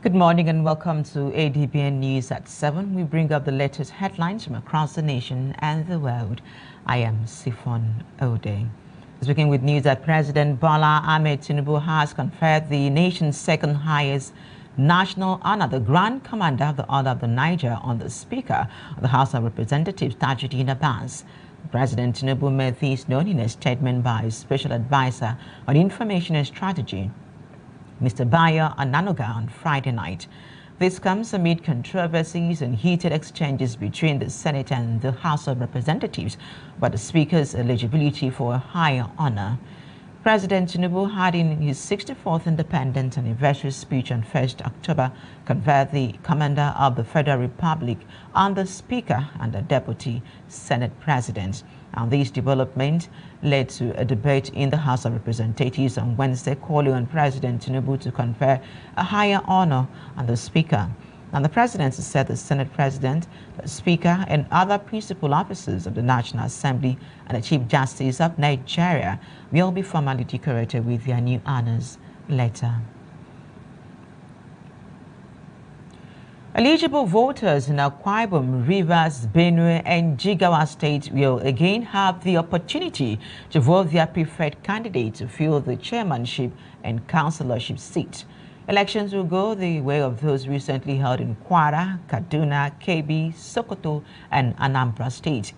Good morning and welcome to ADBN News at 7. We bring up the latest headlines from across the nation and the world. I am Sifon Ode. Speaking with news that President Bola Ahmed Tinubu has conferred the nation's second highest national honor, the Grand Commander of the Order of the Niger, on the Speaker of the House of Representatives, Tajuddin Abbas. President Tinubu made this known in a statement by his Special Advisor on Information and Strategy, Mr. Bayo Ananoga, on Friday night. This comes amid controversies and heated exchanges between the Senate and the House of Representatives about the Speaker's eligibility for a higher honor. President Tinubu had in his 64th Independence Anniversary speech on 1st October conferred the Commander of the Federal Republic on the Speaker and the Deputy Senate President. And this development led to a debate in the House of Representatives on Wednesday, calling on President Tinubu to confer a higher honor on the Speaker. And the President said the Senate President, the Speaker, and other principal officers of the National Assembly and the Chief Justice of Nigeria will be formally decorated with their new honors later. Eligible voters in Akwa Ibom, Rivers, Benue, and Jigawa State will again have the opportunity to vote their preferred candidate to fill the chairmanship and councillorship seat. Elections will go the way of those recently held in Kwara, Kaduna, Kebbi, Sokoto, and Anambra State.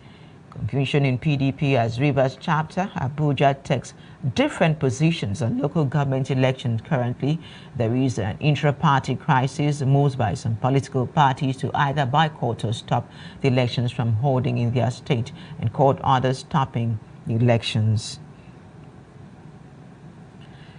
Confusion in PDP as Rivers chapter, Abuja, takes different positions on local government elections currently. There is an intra-party crisis, moves by some political parties to either boycott or stop the elections from holding in their state and court orders stopping the elections.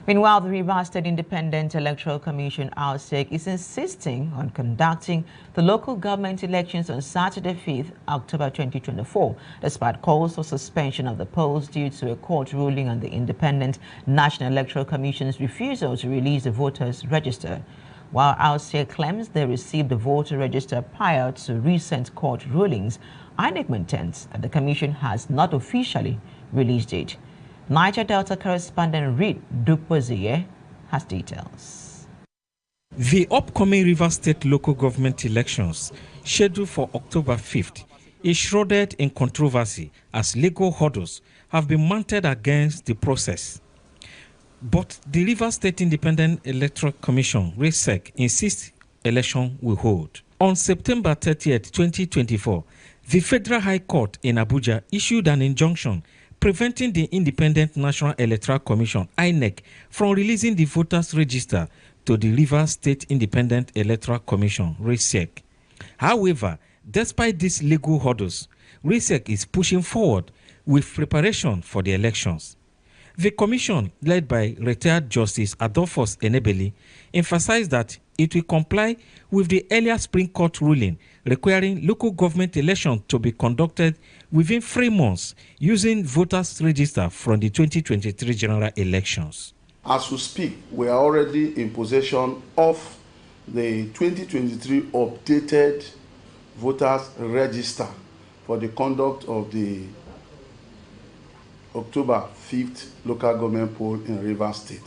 Meanwhile, the Rivers State Independent Electoral Commission, (RSEC), is insisting on conducting the local government elections on Saturday, 5th October 2024, despite calls for suspension of the polls due to a court ruling on the Independent National Electoral Commission's refusal to release the voters' register. While RSEC claims they received the voter register prior to recent court rulings, INEC maintains that the Commission has not officially released it. Niger Delta correspondent Reed Dupozier has details. The upcoming Rivers State local government elections, scheduled for October 5th, is shrouded in controversy as legal hurdles have been mounted against the process. But the Rivers State Independent Electoral Commission, RSEC, insists election will hold. On September 30th, 2024, the Federal High Court in Abuja issued an injunction preventing the Independent National Electoral Commission, INEC, from releasing the voters' register to the Rivers State Independent Electoral Commission, RSEC. However, despite these legal hurdles, RSEC is pushing forward with preparation for the elections. The commission, led by retired Justice Adolphus Enebeli, emphasized that it will comply with the earlier Supreme Court ruling requiring local government elections to be conducted within 3 months using voters' register from the 2023 general elections. As we speak, we are already in possession of the 2023 updated voters' register for the conduct of the October 5th local government poll in Rivers State.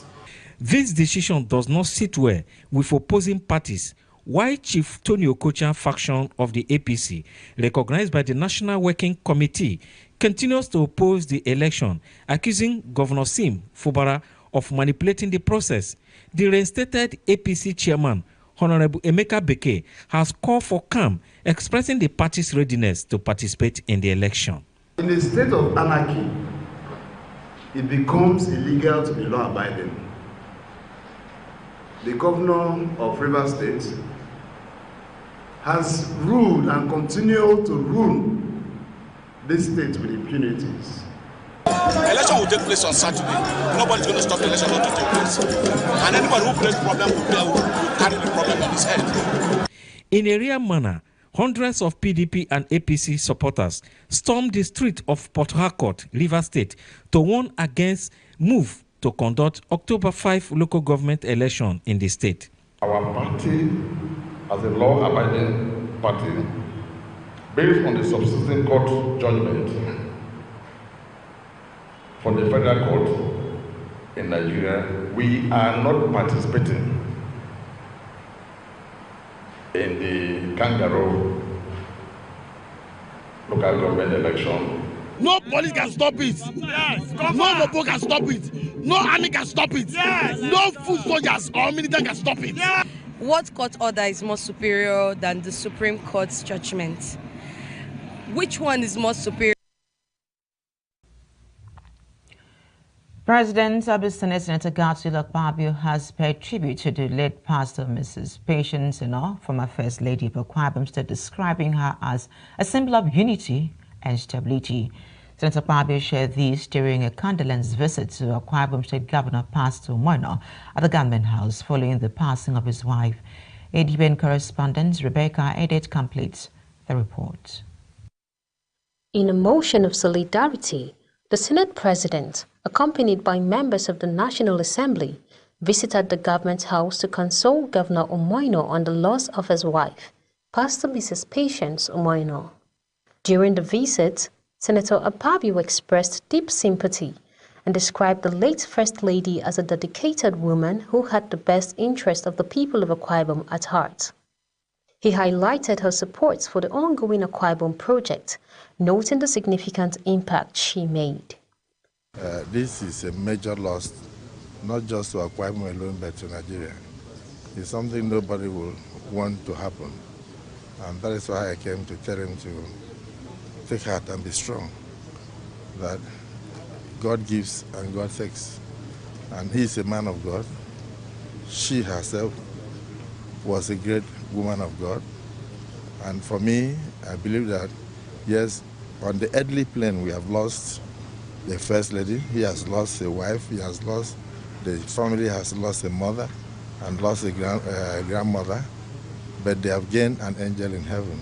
This decision does not sit well with opposing parties, while Chief Tony Okocha faction of the APC, recognized by the National Working Committee, continues to oppose the election, accusing Governor Sim Fubara of manipulating the process. The reinstated APC chairman, Honorable Emeka Beke, has called for calm, expressing the party's readiness to participate in the election. In a state of anarchy, it becomes illegal to be law-abiding. The governor of Rivers State has ruled and continued to rule this state with impunities. The election will take place on Saturday. Nobody's going to stop the election not to take place. And anybody who plays the problem will carry the problem on his head. In a rare manner, hundreds of PDP and APC supporters stormed the street of Port Harcourt, Rivers State, to warn against move to conduct October 5 local government election in the state. Our party, as a law-abiding party, based on the subsisting court judgment from the federal court in Nigeria, we are not participating in the Kangaroo local government election. No police can stop it. Yes, no mobo can stop it. No army can stop it. Yes. No foot soldiers or military can stop it. Yes. What court order is more superior than the Supreme Court's judgment? Which one is more superior? President of the Senate, Senator Godswill Akpabio, has paid tribute to the late pastor, Mrs. Patience Enoh, former First Lady of Akwa Ibom State, describing her as a symbol of unity and stability. Senator Akpabio shared these during a condolence visit to Akwa Ibom State Governor Pastor Moino at the Government House following the passing of his wife. ADBN correspondent Rebecca Edet completes the report. In a motion of solidarity, the Senate President, accompanied by members of the National Assembly, visited the Government House to console Governor Omoino on the loss of his wife, Pastor Mrs. Patience Omoino. During the visit, Senator Akpabio expressed deep sympathy and described the late First Lady as a dedicated woman who had the best interest of the people of Akwa Ibom at heart. He highlighted her support for the ongoing Akwa Ibom project, noting the significant impact she made. This is a major loss, not just to Akwa Ibom alone, but to Nigeria. It's something nobody will want to happen. And that is why I came to tell him to take heart and be strong. That God gives and God takes. And he is a man of God. She herself was a great woman of God. And for me, I believe that, yes, on the earthly plane, we have lost the First Lady. He has lost a wife. He has lost, the family has lost a mother and lost a grandmother. But they have gained an angel in heaven.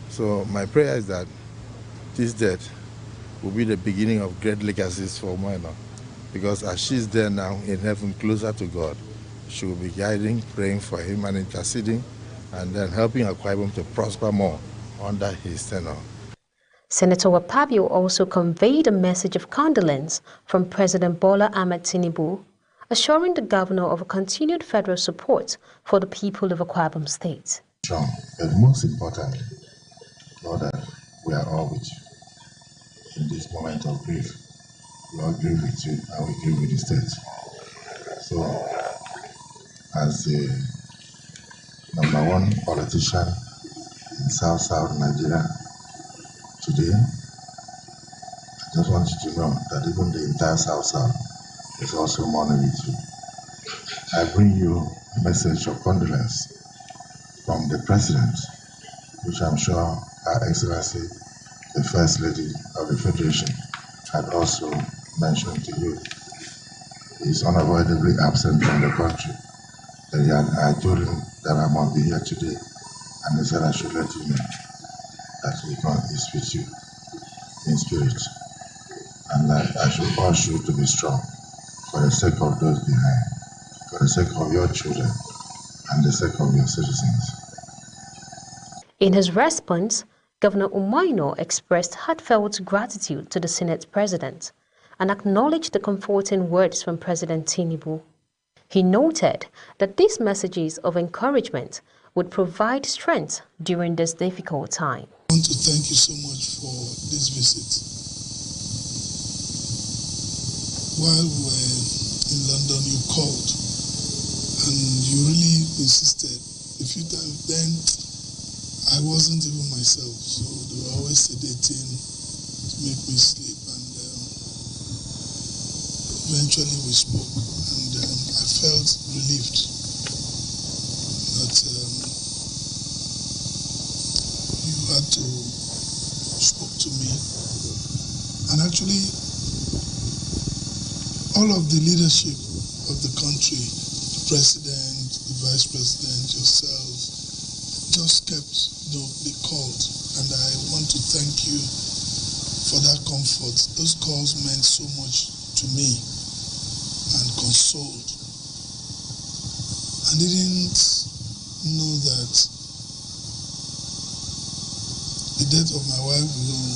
So my prayer is that this death will be the beginning of great legacies for Moino. Because as she's there now in heaven, closer to God, she will be guiding, praying for him and interceding, and then helping Akwa Ibom to prosper more under his tenure. Senator Akpabio also conveyed a message of condolence from President Bola Ahmed Tinubu, assuring the governor of a continued federal support for the people of Akwa Ibom State. Sure, but most importantly, Lord, that we are all with you in this moment of grief. We all grieve with you and we grieve with the state. So, as the #1 politician in South Nigeria today, I just want you to know that even the entire South is also mourning with you. I bring you a message of condolence from the President, which I'm sure Her Excellency, the First Lady of the Federation, had also mentioned to you. He is unavoidably absent from the country. I told him that I must be here today, and he said I should let you know that God is with you in spirit, and that I should urge you to be strong for the sake of those behind, for the sake of your children, and the sake of your citizens. In his response, Governor Omoino expressed heartfelt gratitude to the Senate President and acknowledged the comforting words from President Tinubu. He noted that these messages of encouragement would provide strength during this difficult time. I want to thank you so much for this visit. While we were in London, you called and you really insisted. A few times then, I wasn't even myself, so they were always sedating to make me sleep, and eventually we spoke, and I felt relieved that you had to spoke to me. And actually, all of the leadership of the country, the President, the Vice President, yourself, just kept, they called, and I want to thank you for that comfort. Those calls meant so much to me and consoled. I didn't know that the death of my wife will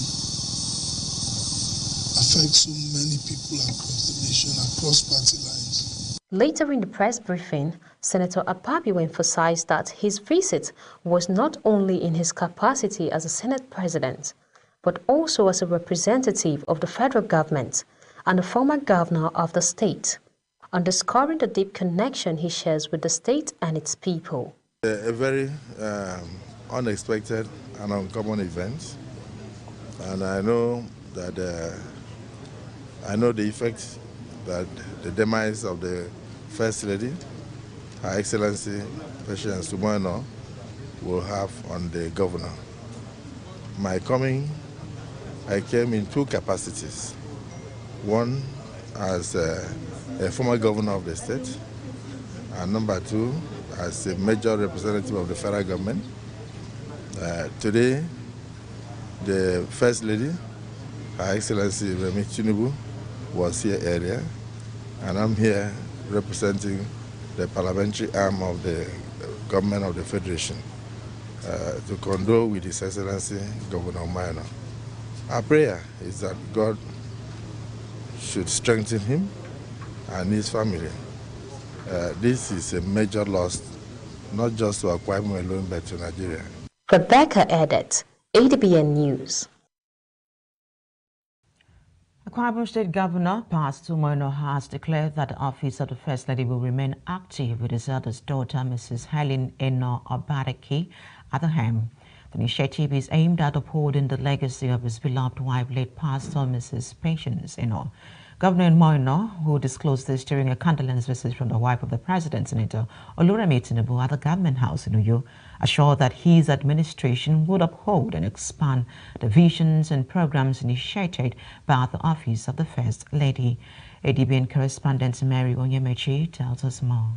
affect so many people across the nation, across party lines. Later in the press briefing, Senator Akpabio emphasized that his visit was not only in his capacity as a Senate President, but also as a representative of the federal government and a former governor of the state, underscoring the deep connection he shares with the state and its people. A very unexpected and uncommon event, and I know that I know the effect that the demise of the First Lady, Her Excellency Patience Umoino, will have on the governor. My coming, I came in two capacities. One as a former governor of the state, and number two, as a major representative of the federal government. Today, the First Lady, Her Excellency Remi Tinubu, was here earlier, and I'm here representing the parliamentary arm of the government of the Federation to condole with His Excellency Governor Umoino. Our prayer is that God should strengthen him and his family. This is a major loss, not just to Akwa Ibom alone, but to Nigeria. Rebecca added, ADBN News. Akwa Ibom State Governor Pastor Umoino has declared that the office of the First Lady will remain active with his eldest daughter, Mrs. Helen Eno Obareki, at the helm. The initiative is aimed at upholding the legacy of his beloved wife, late Pastor Mrs. Patience Eno. Governor Umoino, who disclosed this during a condolence visit from the wife of the President, Senator Oluremi Tinubu, at the Government House in Uyo, assured that his administration would uphold and expand the visions and programs initiated by the office of the First Lady. ADBN correspondent Mary Onyemechi tells us more.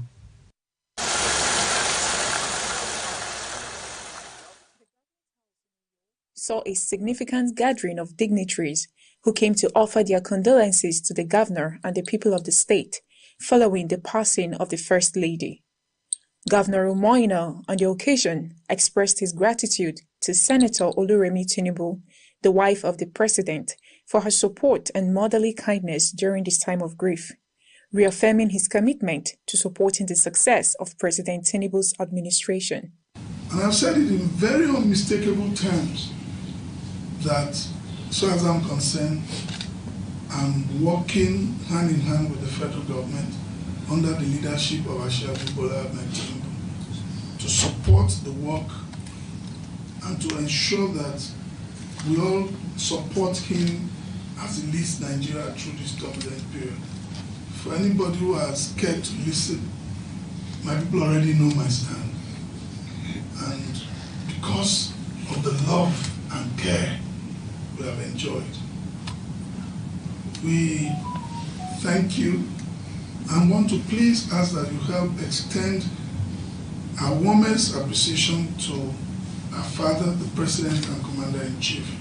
Saw a significant gathering of dignitaries who came to offer their condolences to the governor and the people of the state following the passing of the First Lady. Governor Umoino, on the occasion, expressed his gratitude to Senator Oluremi Tinubu, the wife of the president, for her support and motherly kindness during this time of grief, reaffirming his commitment to supporting the success of President Tinubu's administration. And I've said it in very unmistakable terms that, so as I'm concerned, I'm working hand in hand with the federal government under the leadership of Asiwaju Bola Ahmed Tinubu to support the work and to ensure that we all support him as he leads Nigeria through this turbulent period. For anybody who has cared to listen, my people already know my stand. And because of the love and care we have enjoyed, we thank you and want to please ask that you help extend our warmest appreciation to our father, the President and Commander-in-Chief.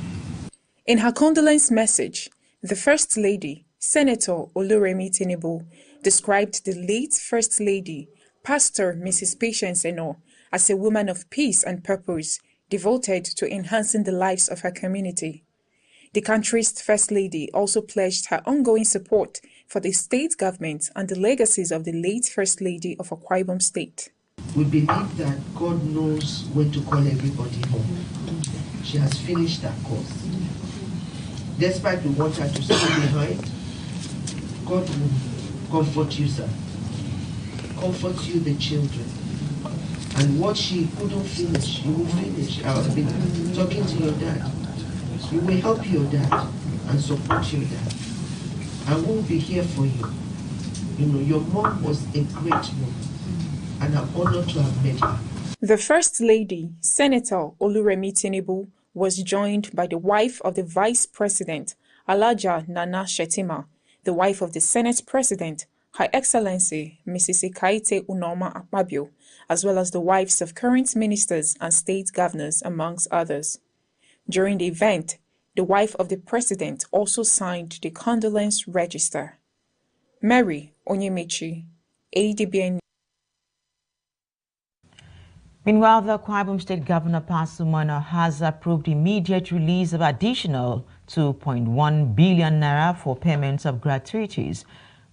In her condolence message, the First Lady, Senator Oluremi Tinubu, described the late First Lady, Pastor Mrs. Patience Eno, as a woman of peace and purpose, devoted to enhancing the lives of her community. The country's First Lady also pledged her ongoing support for the state government and the legacies of the late First Lady of Akwa Ibom State. We believe that God knows when to call everybody home. She has finished that course. Despite we want her to stay behind, God will comfort you, sir. Comfort you, the children. And what she couldn't finish, you will finish. I've been talking to your dad. You will help your dad and support your dad. And we'll be here for you. You know, your mom was a great woman, and I'm honored to have met her. The First Lady, Senator Oluremi Tinubu, was joined by the wife of the Vice President, Alaja Nana Shetima, the wife of the Senate President, Her Excellency Mrs. Ikaite Unoma Akpabio, as well as the wives of current ministers and state governors, amongst others. During the event, the wife of the president also signed the condolence register. Mary Onyemechi, ADBN. Meanwhile, the Akwa Ibom State Governor Pastor Umoino has approved immediate release of additional 2.1 billion naira for payments of gratuities.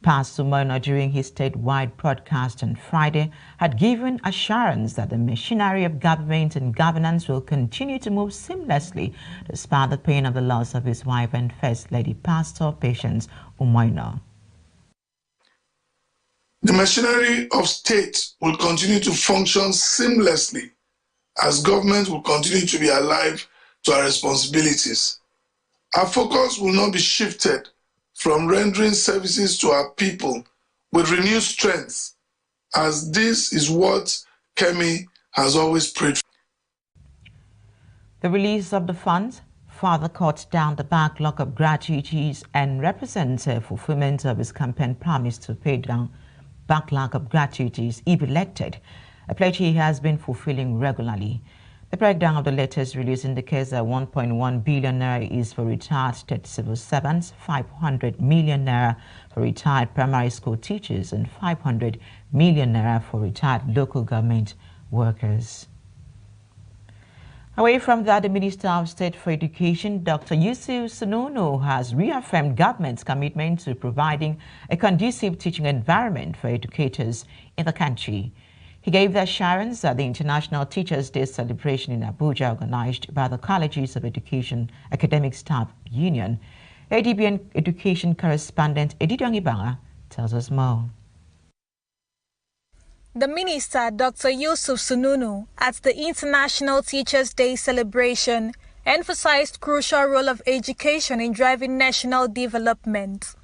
Pastor Mono, during his statewide broadcast on Friday, had given assurance that the machinery of government and governance will continue to move seamlessly despite the pain of the loss of his wife and First Lady Pastor Patience Umoino. The machinery of state will continue to function seamlessly as government will continue to be alive to our responsibilities. Our focus will not be shifted from rendering services to our people with renewed strength, as this is what Kemi has always prayed for. The release of the funds further cuts down the backlog of gratuities and represents a fulfillment of his campaign promise to pay down backlog of gratuities if elected, a pledge he has been fulfilling regularly. The breakdown of the letters released indicates that 1.1 billion naira is for retired state civil servants, 500 million naira for retired primary school teachers, and 500 million naira for retired local government workers. Away from that, the Minister of State for Education, Dr. Yusuf Sununu, has reaffirmed government's commitment to providing a conducive teaching environment for educators in the country. He gave the assurance at the International Teachers' Day celebration in Abuja, organized by the Colleges of Education Academic Staff Union. ADBN Education correspondent Edidiong Ibanga tells us more. The Minister, Dr. Yusuf Sununu, at the International Teachers' Day celebration, emphasized crucial role of education in driving national development.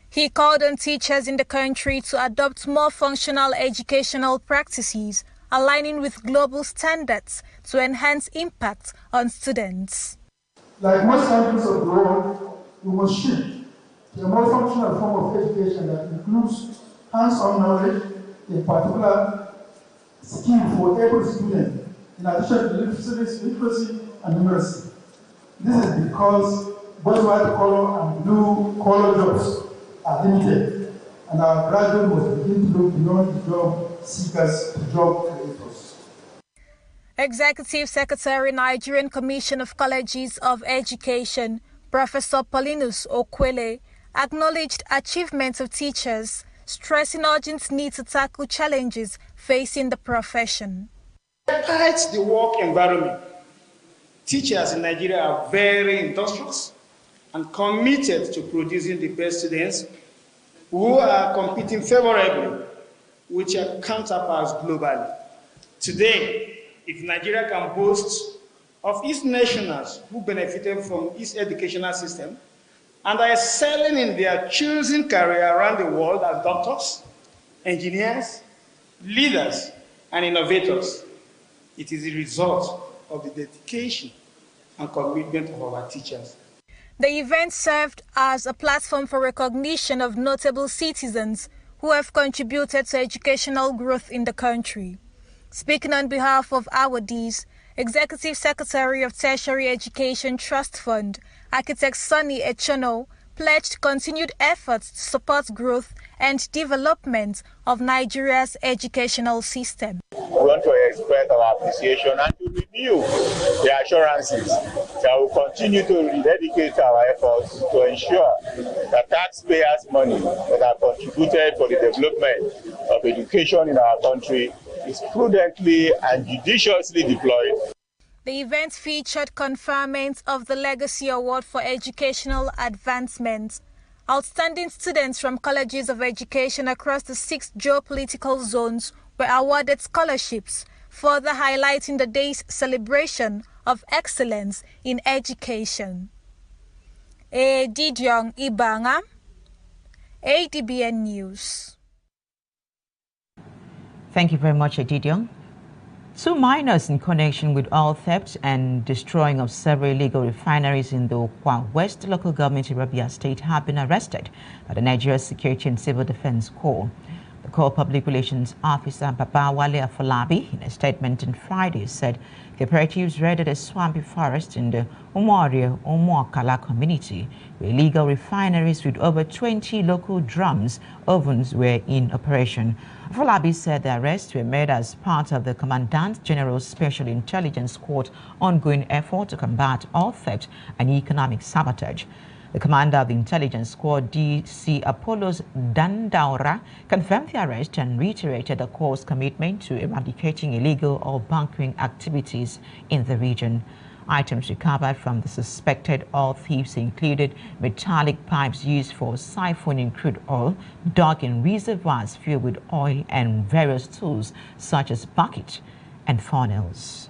He called on teachers in the country to adopt more functional educational practices, aligning with global standards to enhance impact on students. Like most countries of the world, we must shift to a more functional form of education that includes hands-on knowledge, in particular skill for every student, in addition to literacy and numeracy. This is because both white collar and blue collar jobs are limited, and our graduates must begin to look beyond the job seekers to job creators. Executive Secretary, Nigerian Commission of Colleges of Education, Professor Paulinus Okwele, acknowledged achievements of teachers, stressing urgent need to tackle challenges facing the profession. Despite the work environment, teachers in Nigeria are very industrious and committed to producing the best students who are competing favorably with their counterparts globally. Today, if Nigeria can boast of its nationals who benefited from its educational system and are excelling in their chosen career around the world as doctors, engineers, leaders, and innovators, it is the result of the dedication and commitment of our teachers. The event served as a platform for recognition of notable citizens who have contributed to educational growth in the country. Speaking on behalf of awardees, Executive Secretary of Tertiary Education Trust Fund, Architect Sonny Echono, pledged continued efforts to support growth and development of Nigeria's educational system. We want to express our appreciation and to renew the assurances that we will continue to dedicate our efforts to ensure that taxpayers' money that are contributed for the development of education in our country is prudently and judiciously deployed. The event featured conferment of the Legacy Award for Educational Advancement. Outstanding students from colleges of education across the 6 geopolitical zones were awarded scholarships, further highlighting the day's celebration of excellence in education. Edidiong Ibanga, ADBN News. Thank you very much, Edidiong. 2 minors in connection with oil theft and destroying of several illegal refineries in the Okwa West local government in Abia State have been arrested by the Nigeria Security and Civil Defense Corps. The Corps Public Relations Officer Babawale Afolabi, in a statement on Friday, said the operatives raided a swampy forest in the Umuokala community, where illegal refineries with over 20 local drums ovens were in operation. Afolabi said the arrests were made as part of the Commandant General's Special Intelligence Court's ongoing effort to combat oil theft and economic sabotage. The commander of the intelligence squad, DC Apollos Dandaura, confirmed the arrest and reiterated the corps' commitment to eradicating illegal or bunkering activities in the region. Items recovered from the suspected oil thieves included metallic pipes used for siphoning crude oil, dug in reservoirs filled with oil, and various tools such as buckets and funnels.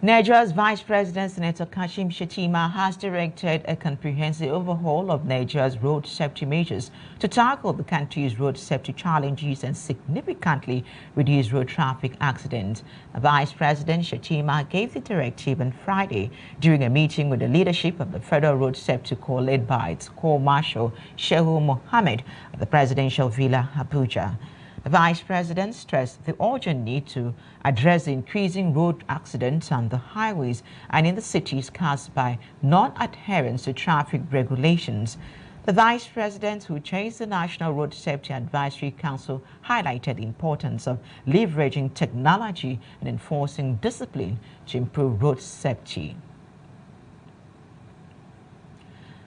Nigeria's Vice President, Senator Kashim Shettima, has directed a comprehensive overhaul of Nigeria's road safety measures to tackle the country's road safety challenges and significantly reduce road traffic accidents. Vice President Shettima gave the directive on Friday during a meeting with the leadership of the Federal Road Safety Corps led by its Corps Marshal Shehu Mohammed at the Presidential Villa, Abuja. The Vice President stressed the urgent need to address the increasing road accidents on the highways and in the cities caused by non-adherence to traffic regulations. The Vice President, who chairs the National Road Safety Advisory Council, highlighted the importance of leveraging technology and enforcing discipline to improve road safety.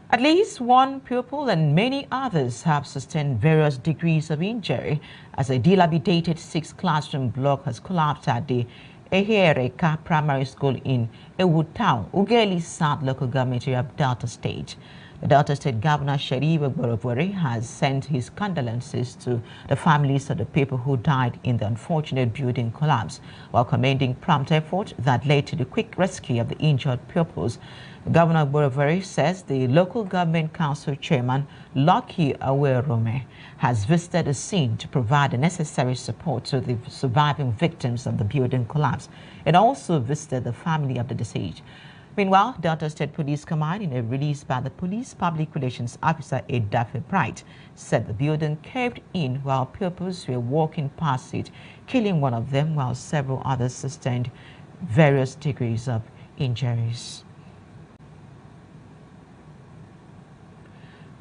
At least one pupil and many others have sustained various degrees of injury as a dilapidated 6-classroom block has collapsed at the Ehereka Primary School in Ewutao, Ughelli South Local Government area of Delta State. The Delta State Governor Sheriff Ogborobori has sent his condolences to the families of the people who died in the unfortunate building collapse, while commending prompt effort that led to the quick rescue of the injured pupils. Governor Ogborobori says the local government council chairman, Lucky Awerome, has visited the scene to provide the necessary support to the surviving victims of the building collapse and also visited the family of the deceased. Meanwhile, Delta State Police Command, in a release by the Police Public Relations Officer Edafe Bright, said the building caved in while pupils were walking past it, killing one of them while several others sustained various degrees of injuries.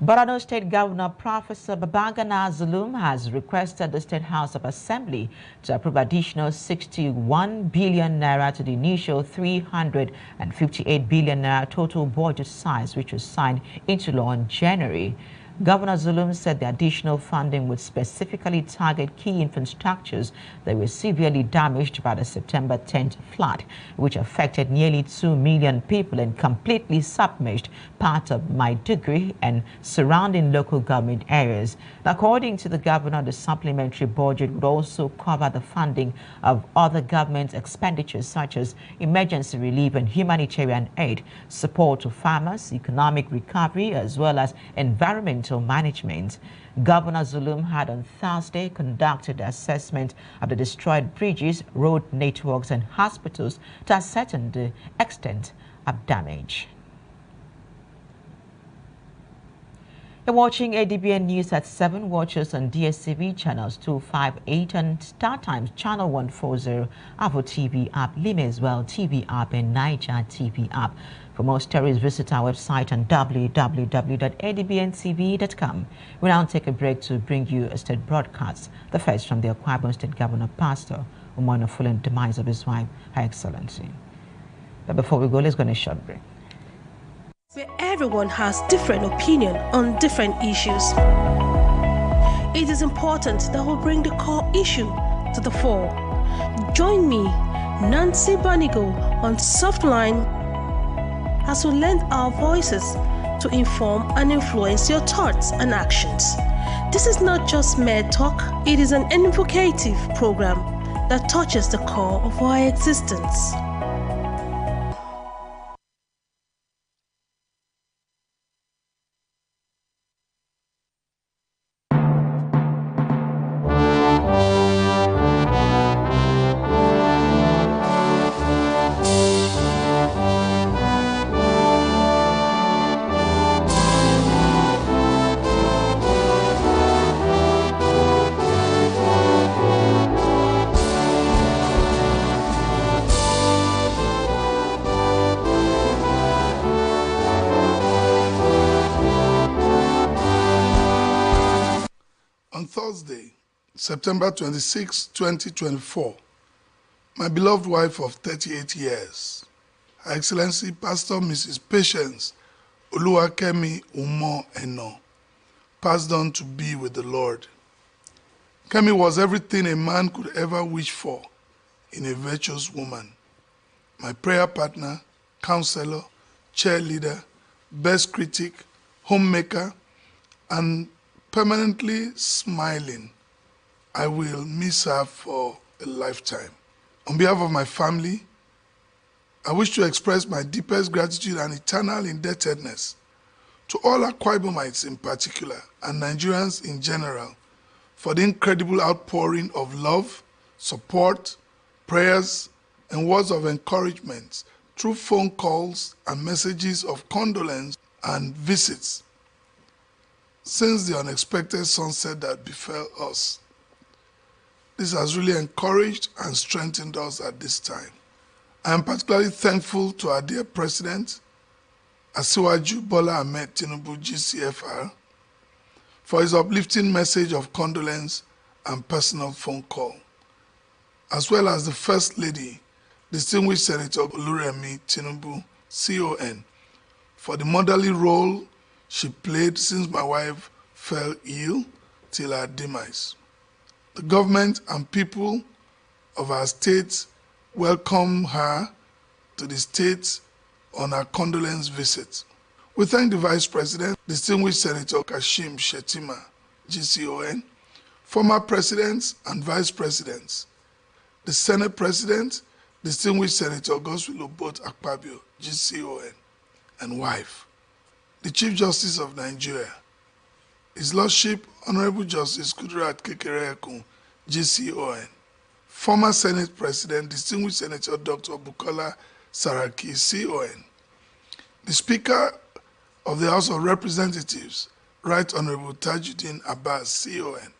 Borno State Governor Professor Babagana Zulum has requested the State House of Assembly to approve additional 61 billion naira to the initial 358 billion naira total budget size, which was signed into law in January. Governor Zulum said the additional funding would specifically target key infrastructures that were severely damaged by the September 10th flood, which affected nearly 2 million people and completely submerged part of Maiduguri and surrounding local government areas. According to the governor, the supplementary budget would also cover the funding of other government expenditures such as emergency relief and humanitarian aid, support to farmers, economic recovery, as well as environmental management. Governor Zulum had on Thursday conducted the assessment of the destroyed bridges, road networks, and hospitals to ascertain the extent of damage. You're watching ADBN News at 7. Watch us on DSTV channels 258 and StarTimes channel 140, Avo TV app, Limeswell TV app, and Niger TV app. For more stories, visit our website on www.adbntv.com. We'll now take a break to bring you a state broadcast. The first from the Akwa Ibom State Governor, Pastor Umar Full, demise of his wife, Her Excellency. But before we go, let's go on a short break. Where everyone has different opinion on different issues. It is important that we bring the core issue to the fore. Join me, Nancy Banigo, on Softline as we lend our voices to inform and influence your thoughts and actions. This is not just mere talk, it is an invocative program that touches the core of our existence. Thursday, September 26, 2024, my beloved wife of 38 years, Her Excellency Pastor Mrs. Patience Oluwakemi Umo Eno, passed on to be with the Lord. Kemi was everything a man could ever wish for in a virtuous woman. My prayer partner, counselor, cheerleader, best critic, homemaker, and permanently smiling. I will miss her for a lifetime. On behalf of my family, I wish to express my deepest gratitude and eternal indebtedness to all Akwa Ibomites in particular and Nigerians in general for the incredible outpouring of love, support, prayers, and words of encouragement through phone calls and messages of condolence and visits since the unexpected sunset that befell us. This has really encouraged and strengthened us at this time. I am particularly thankful to our dear President, Asiwaju Bola Ahmed Tinubu GCFR, for his uplifting message of condolence and personal phone call, as well as the First Lady, distinguished Senator Oluremi Tinubu, CON, for the motherly role she played since my wife fell ill till her demise. The government and people of our state welcome her to the state on her condolence visit. We thank the Vice President, distinguished Senator Kashim Shettima, GCON, former presidents and vice presidents, the Senate President, distinguished Senator Godswill Obot Akpabio, GCON, and wife, the Chief Justice of Nigeria, His Lordship Honorable Justice Kudirat Kekereekun, GCON, former Senate President, distinguished Senator Dr. Bukola Saraki, CON, the Speaker of the House of Representatives, Right Honorable Tajuddin Abbas, CON,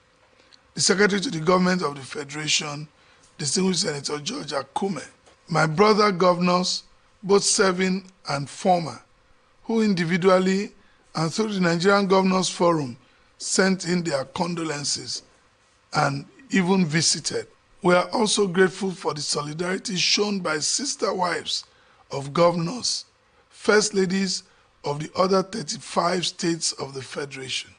the Secretary to the Government of the Federation, distinguished Senator George Akume, my brother governors, both serving and former, who individually and through the Nigerian Governors Forum sent in their condolences and even visited. We are also grateful for the solidarity shown by sister wives of governors, first ladies of the other 35 states of the Federation.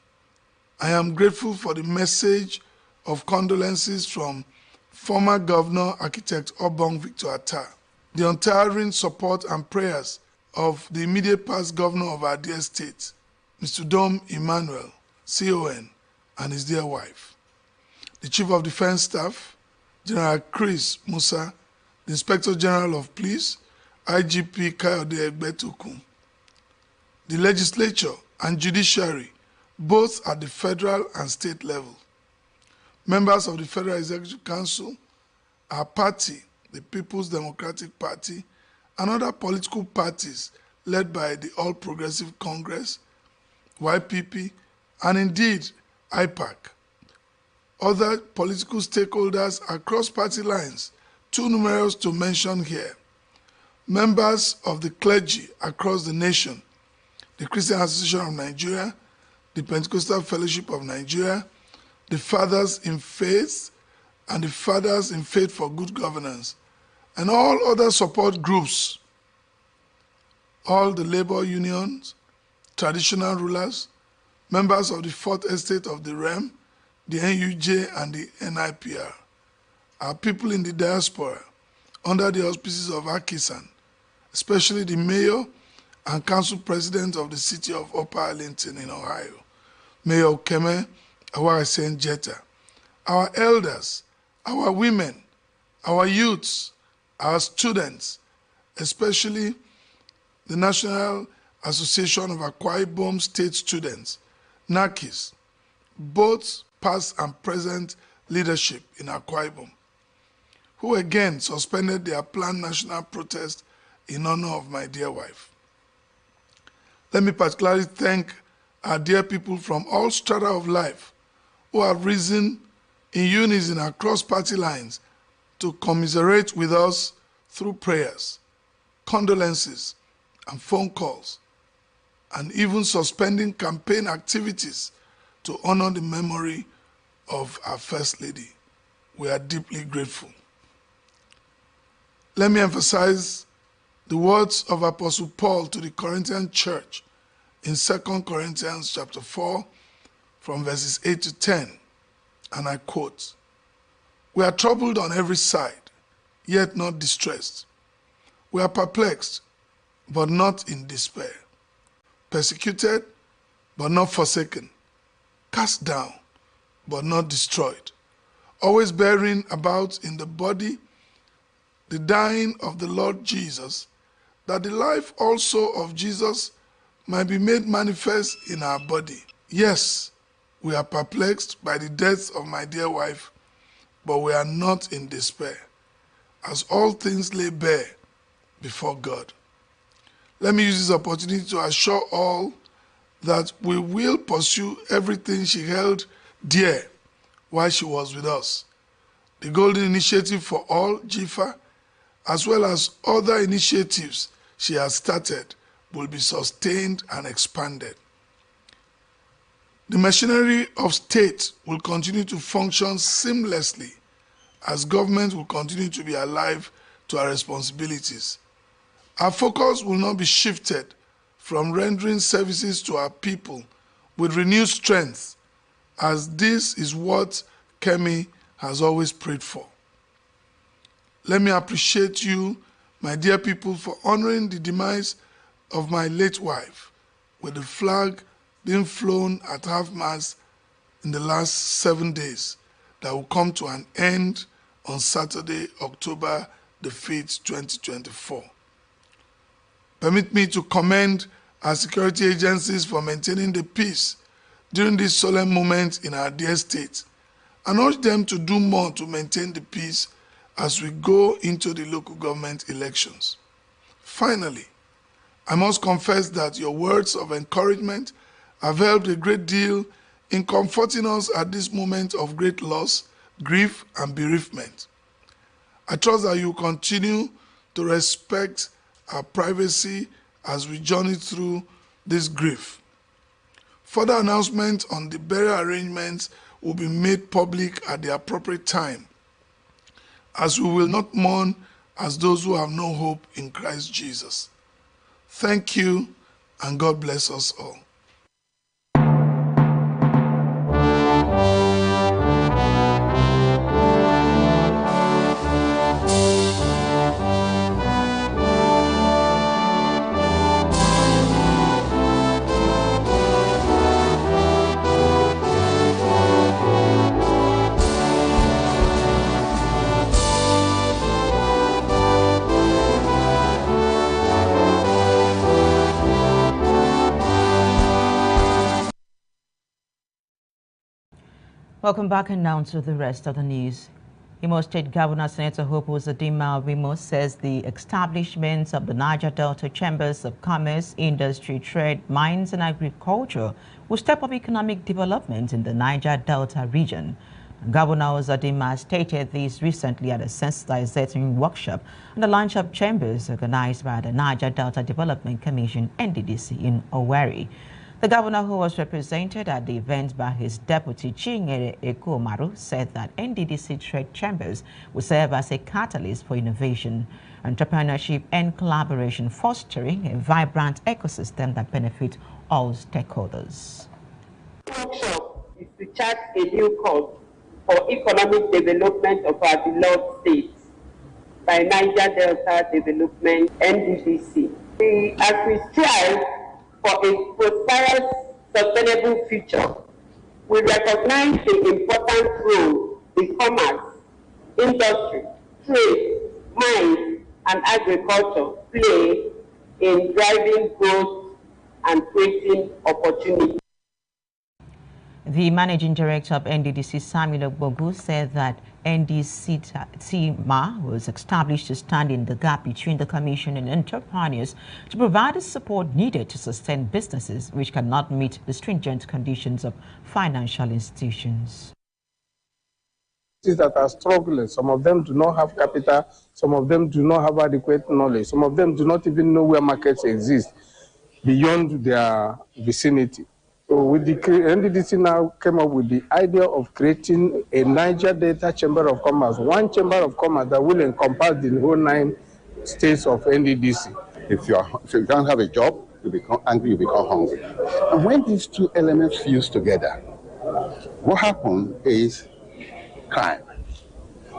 I am grateful for the message of condolences from former Governor Architect Obong Victor Atta, the untiring support and prayers of the immediate past governor of our dear state, Mr. Dom Emmanuel, CON, and his dear wife, the Chief of Defense Staff, General Chris Musa, the Inspector General of Police, IGP Kayode Egbetokun, the legislature and judiciary, both at the federal and state level, members of the Federal Executive Council, our party, the People's Democratic Party, and other political parties led by the All Progressive Congress, YPP, and indeed IPAC, other political stakeholders across party lines, too numerous to mention here, members of the clergy across the nation, the Christian Association of Nigeria, the Pentecostal Fellowship of Nigeria, the Fathers in Faith, and the Fathers in Faith for Good Governance, and all other support groups, all the labor unions, traditional rulers, members of the Fourth Estate of the REM, the NUJ, and the NIPR, our people in the diaspora, under the auspices of Akisan, especially the mayor and council president of the city of Upper Arlington in Ohio, Mayor Okeme Awarasen Jetta, our elders, our women, our youths, our students, especially the National Association of Akwa Ibom State Students, NAKIS, both past and present leadership in Akwa Ibom, who again suspended their planned national protest in honor of my dear wife. Let me particularly thank our dear people from all strata of life who have risen in unison across party lines to commiserate with us through prayers, condolences, and phone calls, and even suspending campaign activities to honor the memory of our First Lady. We are deeply grateful. Let me emphasize the words of Apostle Paul to the Corinthian church in 2 Corinthians chapter 4 from verses 8 to 10, and I quote, "We are troubled on every side, yet not distressed. We are perplexed, but not in despair. Persecuted, but not forsaken. Cast down, but not destroyed. Always bearing about in the body the dying of the Lord Jesus, that the life also of Jesus might be made manifest in our body. Yes, we are perplexed by the death of my dear wife, but we are not in despair, as all things lay bare before God." Let me use this opportunity to assure all that we will pursue everything she held dear while she was with us. The Golden Initiative for All, GIFA, as well as other initiatives she has started, will be sustained and expanded. The machinery of state will continue to function seamlessly as government will continue to be alive to our responsibilities. Our focus will not be shifted from rendering services to our people with renewed strength, as this is what Kemi has always prayed for. Let me appreciate you, my dear people, for honoring the demise of my late wife with the flag being flown at half-mast in the last 7 days that will come to an end on Saturday, October the 5th, 2024. Permit me to commend our security agencies for maintaining the peace during this solemn moment in our dear state, and urge them to do more to maintain the peace as we go into the local government elections. Finally, I must confess that your words of encouragement have helped a great deal in comforting us at this moment of great loss, grief, and bereavement. I trust that you continue to respect our privacy as we journey through this grief. Further announcements on the burial arrangements will be made public at the appropriate time, as we will not mourn as those who have no hope in Christ Jesus. Thank you, and God bless us all. Welcome back, and now to the rest of the news. Imo State Governor Senator Hope Uzodinma Wimo says the establishment of the Niger Delta Chambers of Commerce, Industry, Trade, Mines and Agriculture will step up economic development in the Niger Delta region. Governor Uzodinma stated this recently at a sensitizing workshop on the launch of chambers organized by the Niger Delta Development Commission, NDDC, in Owerri. The governor, who was represented at the event by his deputy Chinyere Ekomaru, said that NDDC trade chambers will serve as a catalyst for innovation, entrepreneurship and collaboration, fostering a vibrant ecosystem that benefits all stakeholders. The workshop is to chart a new course for economic development of our beloved state by Niger Delta Development, NDDC. As we strive for a prosperous, sustainable future, we recognize the important role the commerce, industry, trade, mines, and agriculture play in driving growth and creating opportunity. The managing director of NDDC, Samuel Ogbogu, said that NDC-MA was established to stand in the gap between the Commission and entrepreneurs to provide the support needed to sustain businesses which cannot meet the stringent conditions of financial institutions. That are struggling. Some of them do not have capital, some of them do not have adequate knowledge, some of them do not even know where markets exist beyond their vicinity. So with the NDDC now came up with the idea of creating a Niger Delta Chamber of Commerce, one chamber of commerce that will encompass the whole 9 states of NDDC. If so you can't have a job, you become angry, you become hungry. And when these two elements fuse together, what happens is crime.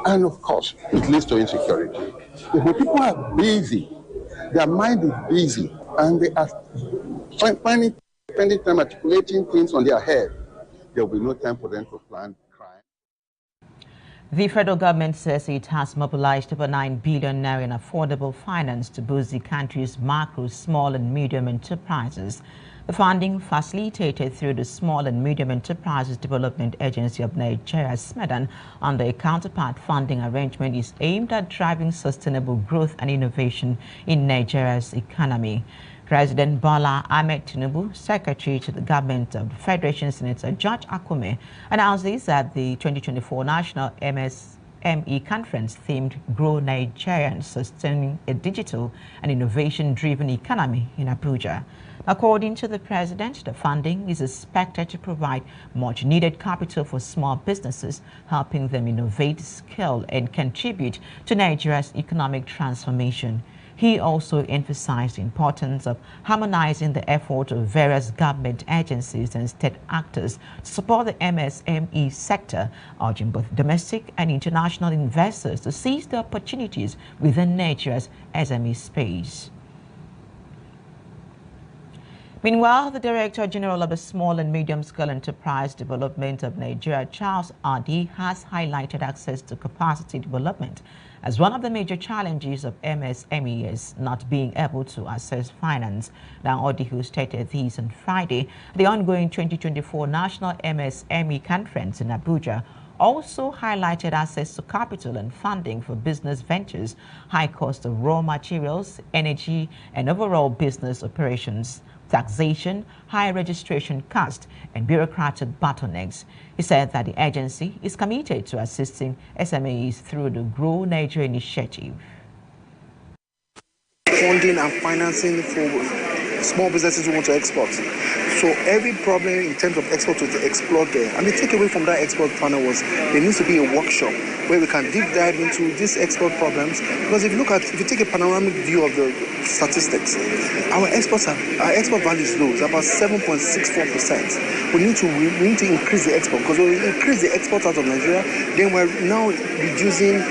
And of course, it leads to insecurity. If when people are busy, their mind is busy, and they are spending time articulating things on their head, there will be no time for them to plan crime. The federal government says it has mobilized over 9 billion naira in affordable finance to boost the country's macro, small and medium enterprises. The funding, facilitated through the Small and Medium Enterprises Development Agency of Nigeria, SMEDAN, under a counterpart funding arrangement, is aimed at driving sustainable growth and innovation in Nigeria's economy. President Bola Ahmed Tinubu, Secretary to the Government of the Federation, Senator George Akume, announced this at the 2024 National MSME Conference themed Grow Nigeria and Sustaining a Digital and Innovation-Driven Economy in Abuja. According to the President, the funding is expected to provide much-needed capital for small businesses, helping them innovate, scale, and contribute to Nigeria's economic transformation. He also emphasized the importance of harmonizing the effort of various government agencies and state actors to support the MSME sector, urging both domestic and international investors to seize the opportunities within Nigeria's SME space. Meanwhile, the Director General of the Small and Medium Scale Enterprise Development of Nigeria, Charles Adi, has highlighted access to capacity development as one of the major challenges of MSMEs not being able to access finance. Now, Adi, who stated this on Friday, the ongoing 2024 National MSME Conference in Abuja, also highlighted access to capital and funding for business ventures, high cost of raw materials, energy, and overall business operations, taxation, high registration cost, and bureaucratic bottlenecks. He said that the agency is committed to assisting SMEs through the Grow Nigeria initiative. Funding and financing for small businesses who want to export. So every problem in terms of export was explored there. And the takeaway from that export panel was there needs to be a workshop where we can deep dive into these export problems. Because if you take a panoramic view of the statistics, our export value is low. It's about 7.64%. We need to increase the export, because when we increase the export out of Nigeria, then we're now reducing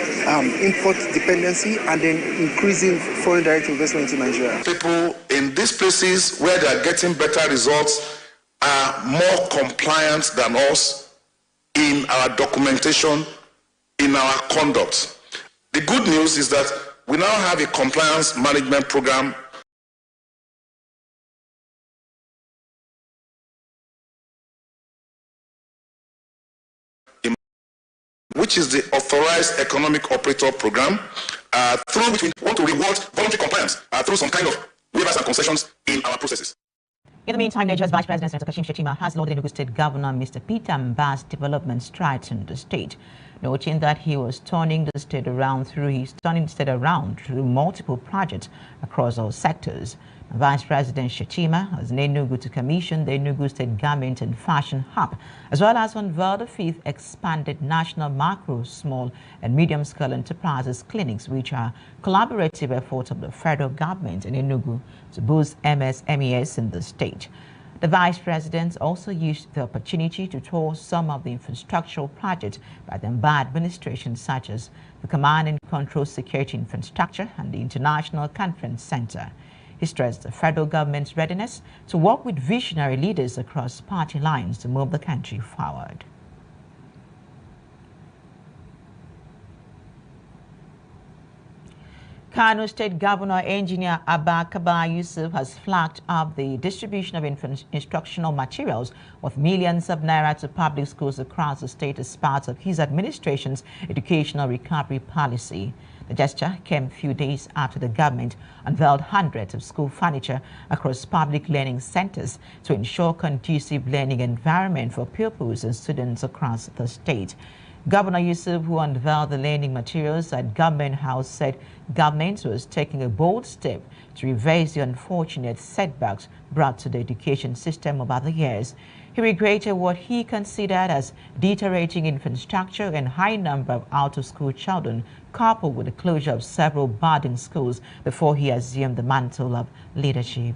import dependency and then increasing foreign direct investment into Nigeria. People in these places where they are getting better results are more compliant than us in our documentation, in our conduct. The good news is that we now have a compliance management program which is the Authorized Economic Operator Program, through which we want to reward voluntary compliance through some kind of waivers and concessions in our processes. In the meantime, Nigeria's Vice President, Senator Kashim Shettima, has lauded Enugu State Governor Mr. Peter Mbah's development strides in the state, noting that he was turning the state around through multiple projects across all sectors. Vice President Shettima has in Enugu to commission the Enugu State Garment and Fashion Hub, as well as unveil the 5th expanded National Macro, Small and Medium Scale Enterprises Clinics, which are collaborative efforts of the federal government in Enugu to boost MSMEs in the state. The Vice President also used the opportunity to tour some of the infrastructural projects by the Mbah administration, such as the Command and Control Security Infrastructure and the International Conference Center. He stressed the federal government's readiness to work with visionary leaders across party lines to move the country forward. Kano State Governor Engineer Abba Kabir Yusuf has flagged up the distribution of instructional materials worth millions of naira to public schools across the state as part of his administration's educational recovery policy. The gesture came a few days after the government unveiled hundreds of school furniture across public learning centers to ensure conducive learning environment for pupils and students across the state. Governor Yusuf, who unveiled the learning materials at Government House, said government was taking a bold step to reverse the unfortunate setbacks brought to the education system over the years. He regretted what he considered as deteriorating infrastructure and high number of out-of-school children, coupled with the closure of several boarding schools before he assumed the mantle of leadership.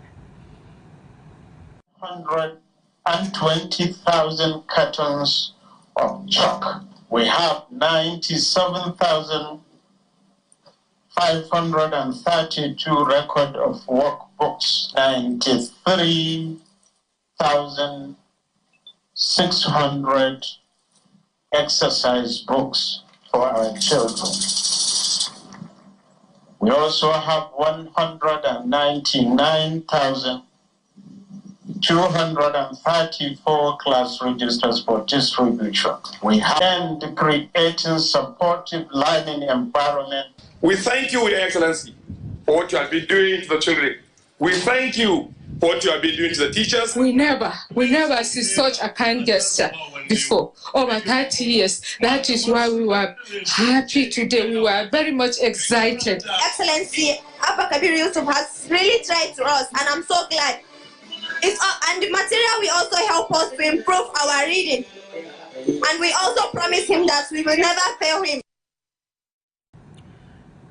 120,000 cartons of chalk. We have 97,532 record of workbooks, 93,600 exercise books for our children. We also have 199,234 class registers for distribution. We have the creating supportive learning environment. We thank you, Your Excellency, for what you have been doing to the children. We thank you for what you have been doing to the teachers. We never see such a kind gesture before. Over 30 years. That is why we were happy today. We were very much excited. Excellency, Abba Kabir Yusuf has really tried to us, and I'm so glad. And the material will also help us to improve our reading. And we also promise him that we will never fail him.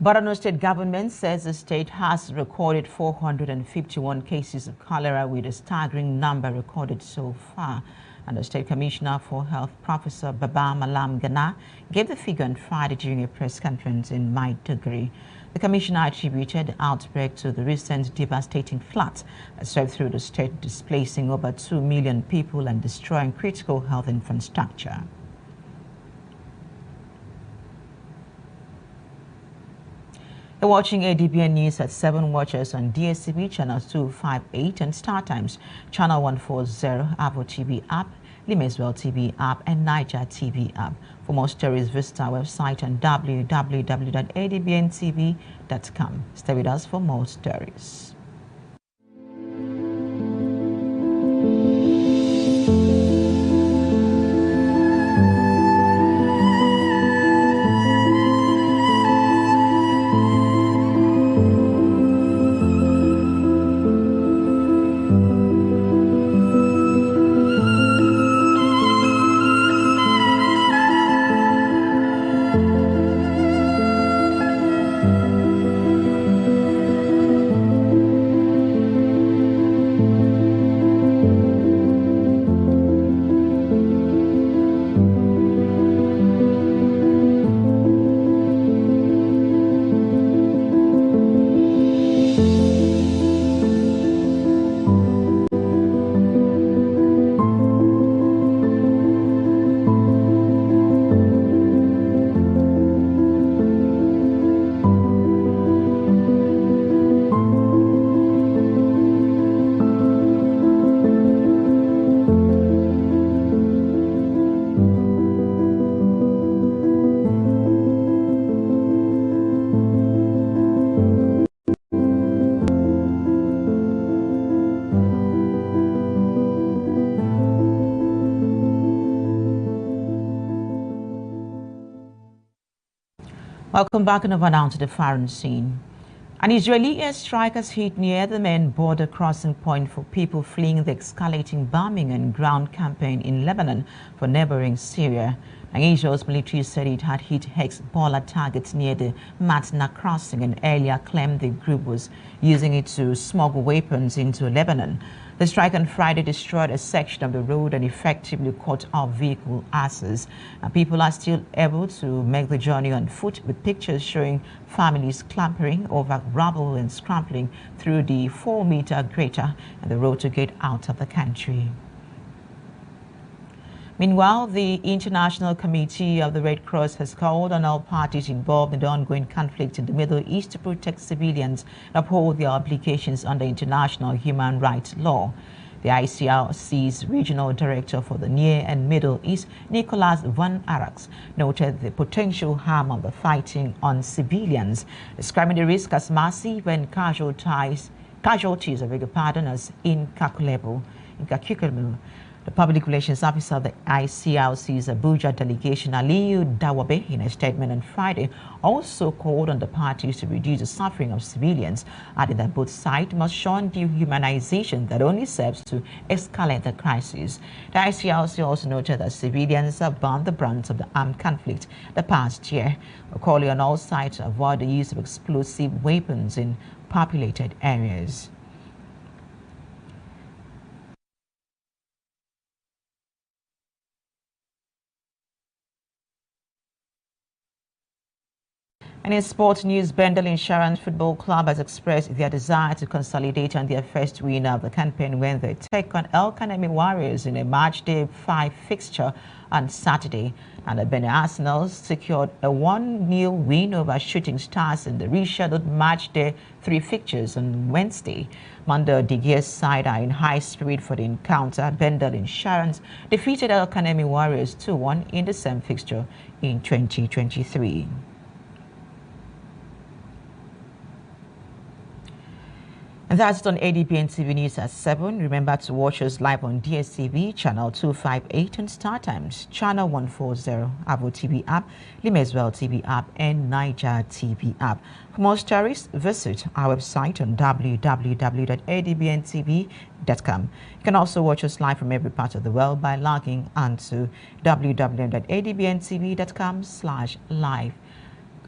Borno State government says the state has recorded 451 cases of cholera, with a staggering number recorded so far. And the State Commissioner for Health, Professor Baba Malam Gana, gave the figure on Friday during a press conference in Maiduguri. The commissioner attributed the outbreak to the recent devastating floods that swept through the state, displacing over 2 million people and destroying critical health infrastructure. You're watching ADBN News at 7. Watchers on DSTV channels 258 and StarTimes channel 140, Avo TV app, Limeswell TV app, and Niger TV app. For more stories, visit our website on www.adbntv.com. Stay with us for more stories. Welcome back and over now to the foreign scene. An Israeli airstrike has hit near the main border crossing point for people fleeing the escalating bombing and ground campaign in Lebanon for neighboring Syria. And Israel's military said it had hit Hezbollah targets near the Matna crossing and earlier claimed the group was using it to smuggle weapons into Lebanon. The strike on Friday destroyed a section of the road and effectively cut off vehicle access. People are still able to make the journey on foot, with pictures showing families clambering over rubble and scrambling through the 4-meter crater and the road to get out of the country. Meanwhile, the International Committee of the Red Cross has called on all parties involved in the ongoing conflict in the Middle East to protect civilians and uphold their obligations under international human rights law. The ICRC's Regional Director for the Near and Middle East, Nicholas Van Arax, noted the potential harm of the fighting on civilians, describing the risk as massive and casualties as incalculable. The Public Relations Officer of the ICRC's Abuja delegation, Aliyu Dawabe, in a statement on Friday, also called on the parties to reduce the suffering of civilians, adding that both sides must shun dehumanization that only serves to escalate the crisis. The ICRC also noted that civilians have borne the brunt of the armed conflict the past year, calling on all sides to avoid the use of explosive weapons in populated areas. And in sports news, Bendel Insurance Football Club has expressed their desire to consolidate on their first win of the campaign when they take on El Kanemi Warriors in a match day 5 fixture on Saturday. And the Benin Arsenals secured a 1-0 win over Shooting Stars in the rescheduled match day 3 fixtures on Wednesday. Mando Digier's side are in high spirit for the encounter. Bendel Insurance defeated El Kanemi Warriors 2-1 in the same fixture in 2023. And that's it on ADPN TV News at 7. Remember to watch us live on DSTV, channel 258 and Star Times, channel 140, Avo TV app, Limeswell TV app, and Niger TV app. For more stories, visit our website on www.adbntv.com. You can also watch us live from every part of the world by logging onto www.adbntv.com/live.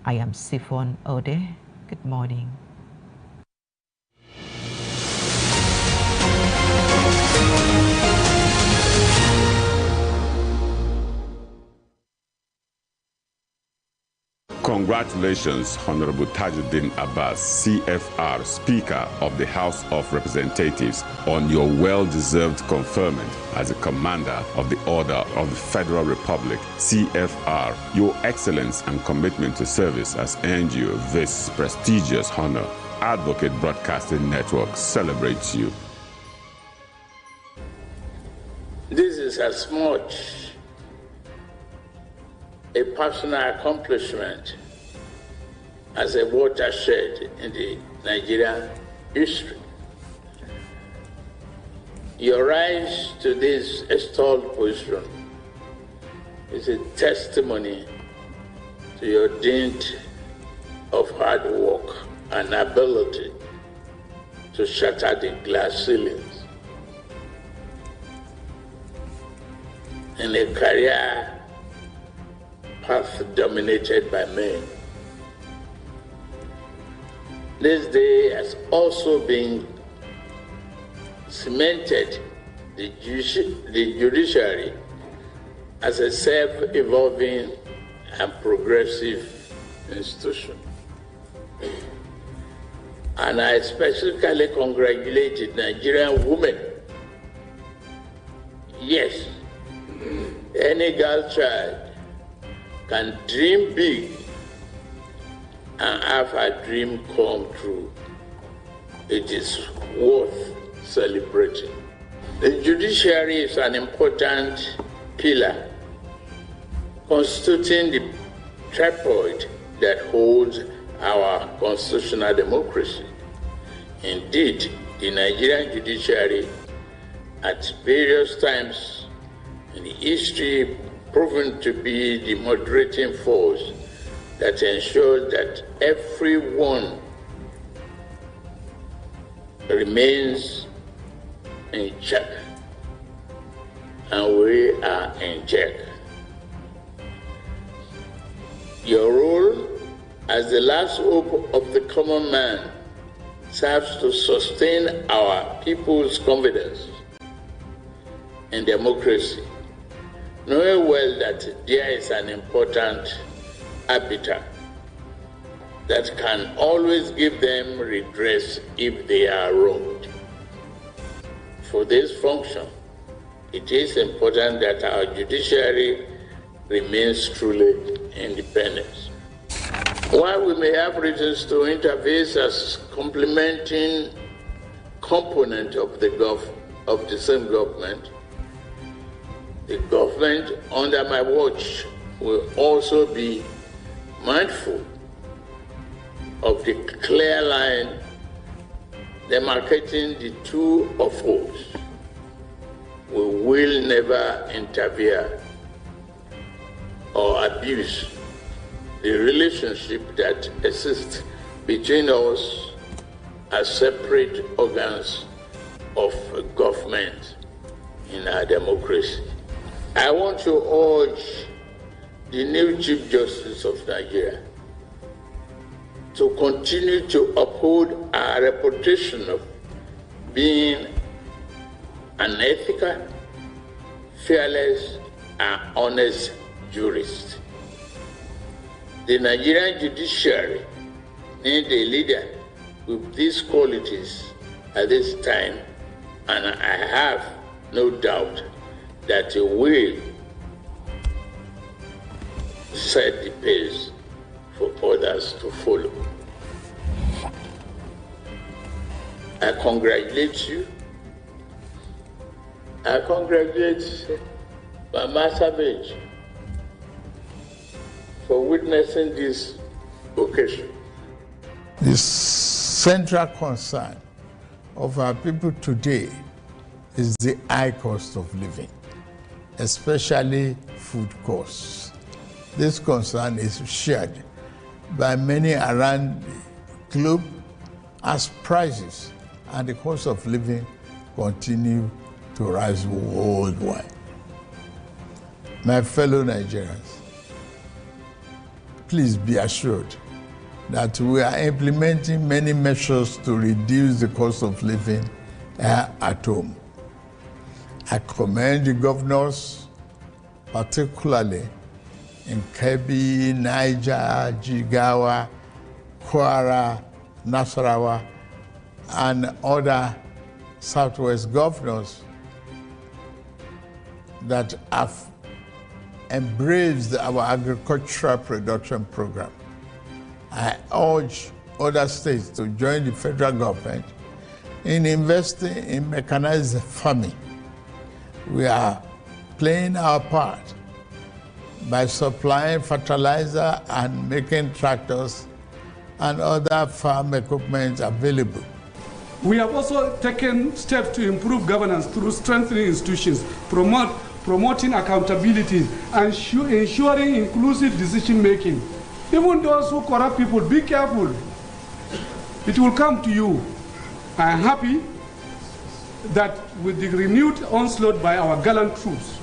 I am Sifon Ode. Good morning. Congratulations, Honorable Tajuddin Abbas, CFR, Speaker of the House of Representatives, on your well-deserved conferment as a Commander of the Order of the Federal Republic, CFR. Your excellence and commitment to service has earned you this prestigious honor. Advocate Broadcasting Network celebrates you. This is as much a personal accomplishment as a watershed in the Nigerian history. Your rise to this extolled position is a testimony to your dint of hard work and ability to shatter the glass ceilings. In a career path dominated by men, this day has also been cemented the judiciary as a self-evolving and progressive institution. And I specifically congratulated Nigerian women. Yes, any girl child can dream big and have her dream come true. It is worth celebrating. The judiciary is an important pillar constituting the tripod that holds our constitutional democracy. Indeed, the Nigerian judiciary at various times in the history proven to be the moderating force that ensures that everyone remains in check, and we are in check. Your role as the last hope of the common man serves to sustain our people's confidence in democracy, knowing well that there is an important arbiter that can always give them redress if they are wronged. For this function, it is important that our judiciary remains truly independent. While we may have reasons to interface as complementing component of the same government, the government under my watch will also be mindful of the clear line demarcating the two of us. We will will never interfere or abuse the relationship that exists between us as separate organs of government in our democracy. I want to urge the new Chief Justice of Nigeria to continue to uphold our reputation of being an ethical, fearless, and honest jurist. The Nigerian judiciary needs a leader with these qualities at this time, and I have no doubt that he will set the pace for others to follow. I congratulate you. I congratulate Mama Savage for witnessing this occasion. The central concern of our people today is the high cost of living, especially food costs. This concern is shared by many around the globe as prices and the cost of living continue to rise worldwide. My fellow Nigerians, please be assured that we are implementing many measures to reduce the cost of living at home. I commend the governors, particularly in Kebbi, Niger, Jigawa, Kwara, Nasarawa, and other Southwest governors that have embraced our agricultural production program. I urge other states to join the federal government in investing in mechanized farming. We are playing our part by supplying fertilizer and making tractors and other farm equipment available. We have also taken steps to improve governance through strengthening institutions, promoting accountability, and ensuring inclusive decision-making. Even those who corrupt people, be careful. It will come to you. I am happy that with the renewed onslaught by our gallant troops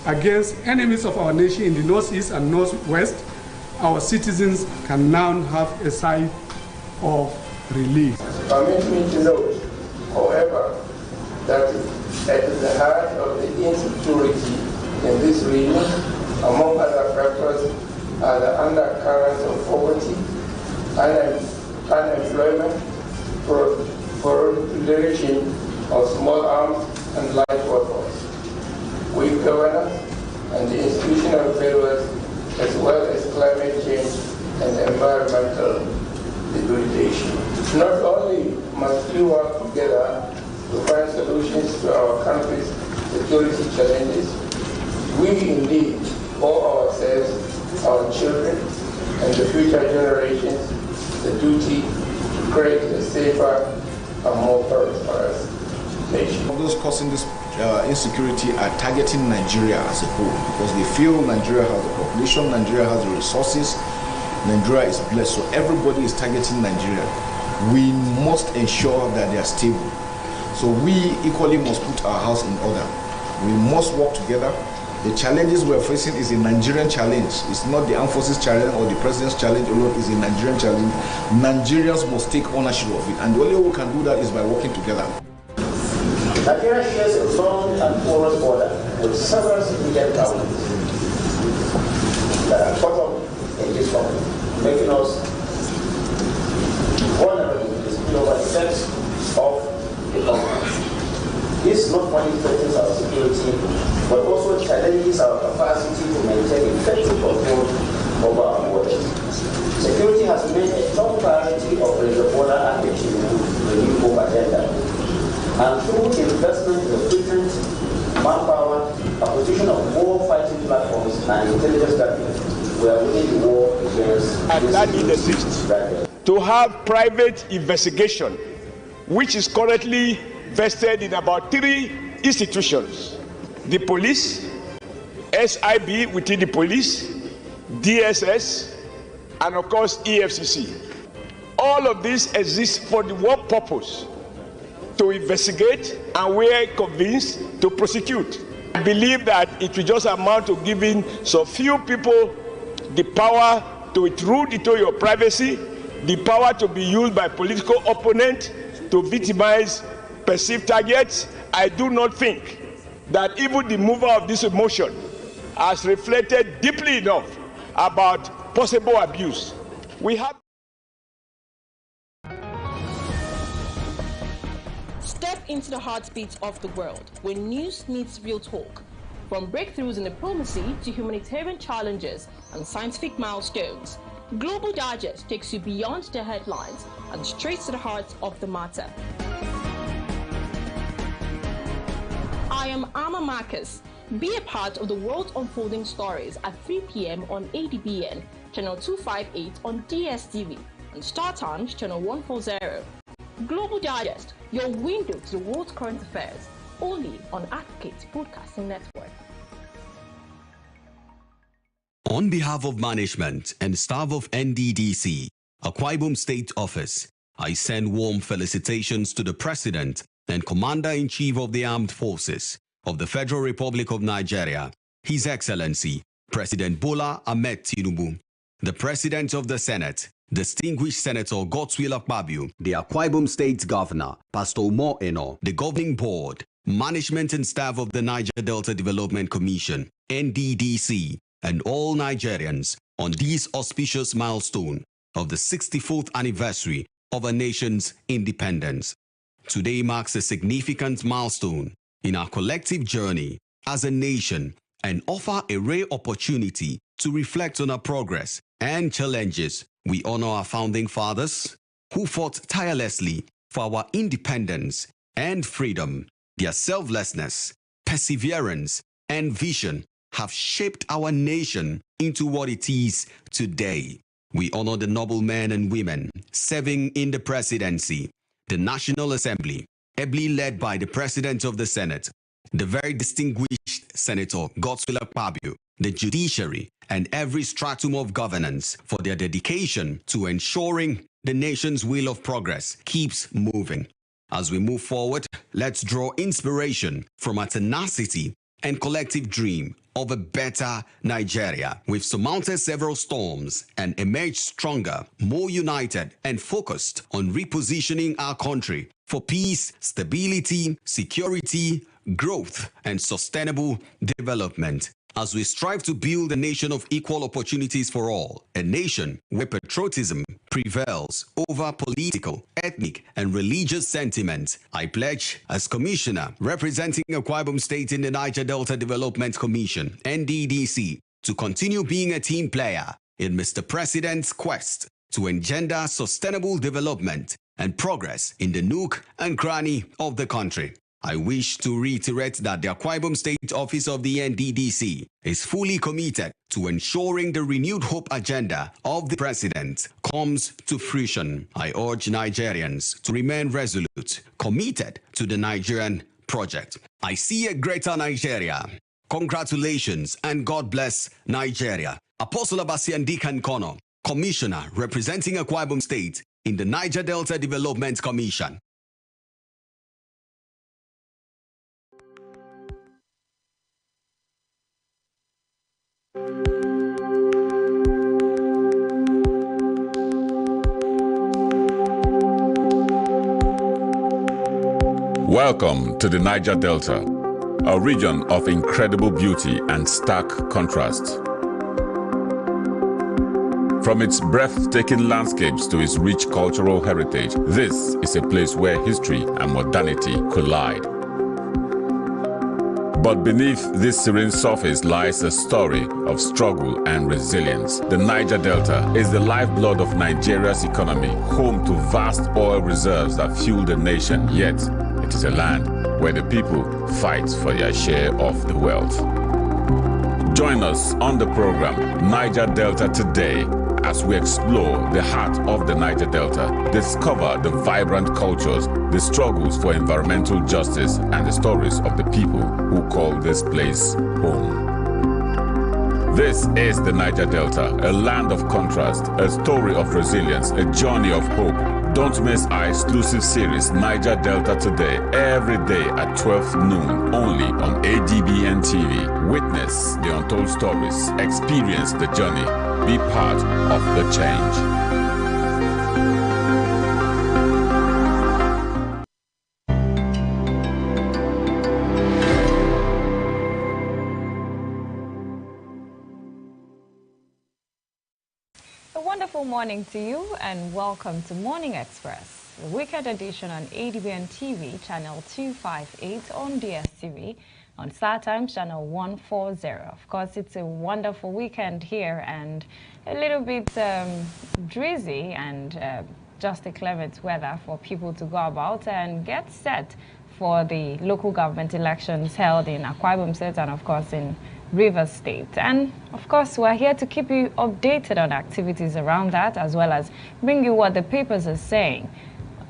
against enemies of our nation in the northeast and northwest, our citizens can now have a sigh of relief. Permit me to note, however, that at the heart of the insecurity in this region, among other factors, are the undercurrents of poverty, unemployment, proliferation of small arms and light weapons, weak governance, and the institutional failures, as well as climate change and environmental degradation. Not only must we work together to find solutions to our country's security challenges, we indeed owe ourselves, our children, and the future generations the duty to create a safer and more prosperous nation. Those causing this insecurity are targeting Nigeria as a whole because they feel Nigeria has the population, Nigeria has the resources, Nigeria is blessed, so everybody is targeting Nigeria. We must ensure that they are stable. So we equally must put our house in order. We must work together. The challenges we are facing is a Nigerian challenge. It's not the armed forces challenge or the president's challenge alone, it's a Nigerian challenge. Nigerians must take ownership of it, and the only way we can do that is by working together. Nigeria shares a long and porous border with several significant governments that are caught up in this conflict, making us vulnerable to dispute over the effects of the conflict. This not only threatens our security, but also challenges our capacity to maintain effective control over our borders. Security has been a top priority of the border and the new home agenda. And through investment in equipment, manpower, acquisition of more fighting platforms, and intelligence gathering, we are winning the war against this to have private investigation, which is currently vested in about 3 institutions. the police, SIB within the police, DSS, and of course EFCC. All of this exists for the one purpose: to investigate and, where convinced, to prosecute. I believe that it will just amount to giving some few people the power to intrude into your privacy, the power to be used by political opponents to victimize perceived targets. I do not think that even the mover of this motion has reflected deeply enough about possible abuse. We have. Step into the heartbeat of the world, where news meets real talk. From breakthroughs in diplomacy to humanitarian challenges and scientific milestones, Global Digest takes you beyond the headlines and straight to the heart of the matter. I am Amma Marcus. Be a part of the world's unfolding stories at 3 p.m. on ADBN, channel 258 on DSTV, and Star Times, channel 140. Global Digest, your window to the world's current affairs, only on Advocate Broadcasting Network. On behalf of management and staff of NDDC, Akwa Ibom State Office, I send warm felicitations to the President and Commander-in-Chief of the Armed Forces of the Federal Republic of Nigeria, His Excellency, President Bola Ahmed Tinubu, the President of the Senate, Distinguished Senator Godswill Akpabio, the Akwa Ibom State Governor, Pastor Umar Eno, the Governing Board, management and staff of the Niger Delta Development Commission, NDDC, and all Nigerians on this auspicious milestone of the 64th anniversary of our nation's independence. Today marks a significant milestone in our collective journey as a nation and offer a rare opportunity to reflect on our progress and challenges. We honor our founding fathers who fought tirelessly for our independence and freedom. Their selflessness, perseverance, and vision have shaped our nation into what it is today. We honor the noble men and women serving in the presidency, the National Assembly, ably led by the President of the Senate, the very distinguished Senator Godswill Akpabio, the judiciary, and every stratum of governance for their dedication to ensuring the nation's wheel of progress keeps moving. As we move forward, let's draw inspiration from our tenacity and collective dream of a better Nigeria. We've surmounted several storms and emerged stronger, more united, and focused on repositioning our country for peace, stability, security, growth, and sustainable development. As we strive to build a nation of equal opportunities for all, a nation where patriotism prevails over political, ethnic, and religious sentiments, I pledge as Commissioner representing Akwa Ibom State in the Niger Delta Development Commission, NDDC, to continue being a team player in Mr. President's quest to engender sustainable development and progress in the nook and cranny of the country. I wish to reiterate that the Akwa Ibom State Office of the NDDC is fully committed to ensuring the renewed hope agenda of the President comes to fruition. I urge Nigerians to remain resolute, committed to the Nigerian project. I see a greater Nigeria. Congratulations and God bless Nigeria. Apostle Abasi Ndikan Kono, Commissioner representing Akwa Ibom State in the Niger Delta Development Commission. Welcome to the Niger Delta, a region of incredible beauty and stark contrast. From its breathtaking landscapes to its rich cultural heritage, this is a place where history and modernity collide. But beneath this serene surface lies a story of struggle and resilience. The Niger Delta is the lifeblood of Nigeria's economy, home to vast oil reserves that fuel the nation, yet it is a land where the people fight for their share of the wealth. Join us on the program Niger Delta Today as we explore the heart of the Niger Delta, discover the vibrant cultures, the struggles for environmental justice, and the stories of the people who call this place home. This is the Niger Delta, a land of contrast, a story of resilience, a journey of hope. Don't miss our exclusive series, Niger Delta Today, every day at 12 noon, only on ADBN TV. Witness the untold stories, experience the journey, be part of the change. Good morning to you and welcome to Morning Express, the weekend edition on ADBN TV, channel 258 on DSTV, on StarTimes channel 140. Of course, it's a wonderful weekend here and a little bit drizzly and just a clement weather for people to go about and get set for the local government elections held in Akwa Ibom State and, of course, in Rivers State. And of course, we're here to keep you updated on activities around that, as well as bring you what the papers are saying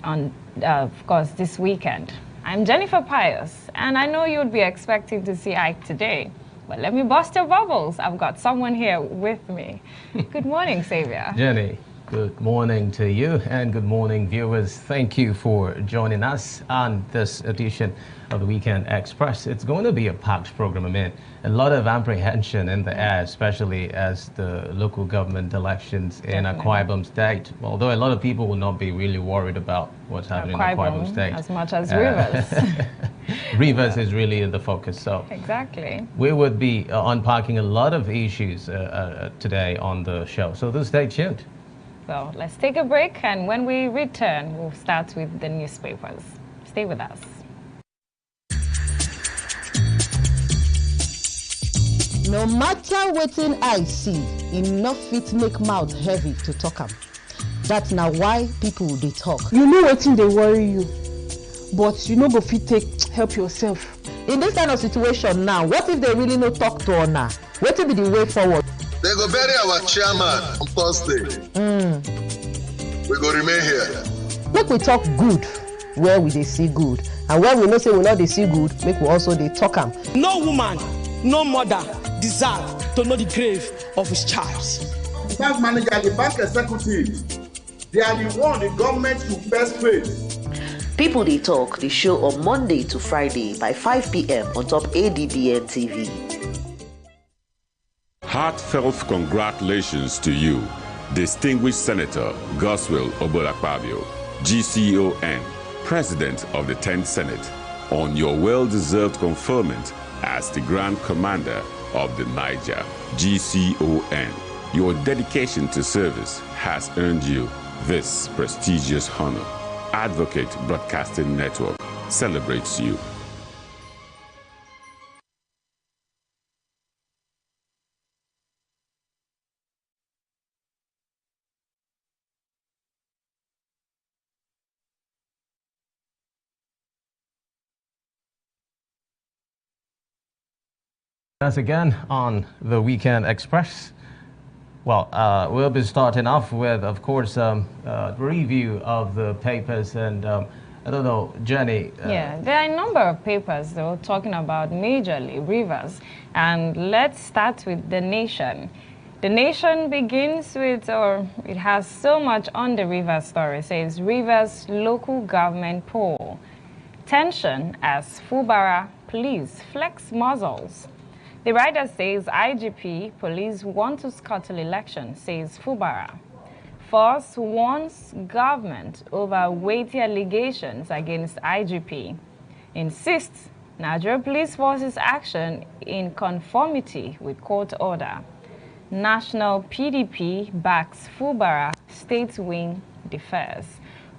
on, of course, this weekend. I'm Jennifer Pius, and I know you'd be expecting to see Ike today, but let me bust your bubbles. I've got someone here with me. Good morning, Xavier. Jenny, good morning to you, and good morning, viewers. Thank you for joining us on this edition of the Weekend Express. It's going to be a packed program. I mean, a lot of apprehension in the air, especially as the local government elections in Akwa Ibom State. Although a lot of people will not be really worried about what's happening in Akwa Ibom State. As much as Rivers. Rivers is really the focus. So exactly. We would be unpacking a lot of issues today on the show. So do stay tuned. Well, let's take a break, and when we return, we'll start with the newspapers. Stay with us. No matter wetin I see, enough fit make mouth heavy to talk am. That's now why people dey talk. You know wetin dey worry you, but you no go fit take help yourself. In this kind of situation now, what if they really no talk to una? Wetin be the way forward? They go bury our chairman on Thursday. We go remain here. Make we talk good where we dey see good, and where we know say we no dey see good, make we also dey talk am. No woman, no mother deserve to know the grave of his child. The bank manager, the bank executive, they are the one the government should first face. People They Talk, the show on Monday to Friday by 5 p.m. on top ADBN TV. Heartfelt congratulations to you, distinguished Senator Goswell Obolakpabio, GCON, President of the 10th Senate, on your well-deserved conferment as the Grand Commander of the Niger, GCON. Your dedication to service has earned you this prestigious honor. Advocate Broadcasting Network celebrates you. Once again on the Weekend Express. Well, we'll be starting off with, of course, review of the papers, and I don't know, Jenny. Yeah, there are a number of papers though talking about majorly Rivers, and let's start with The Nation. The Nation begins with, or it has so much on the Rivers story. It says Rivers local government poll, tension as Fubara police flex muzzles. The writer says IGP police want to scuttle election, says Fubara. Force warns government over weighty allegations against IGP. Insists Nigeria Police Force's action in conformity with court order. National PDP backs Fubara, state wing defers.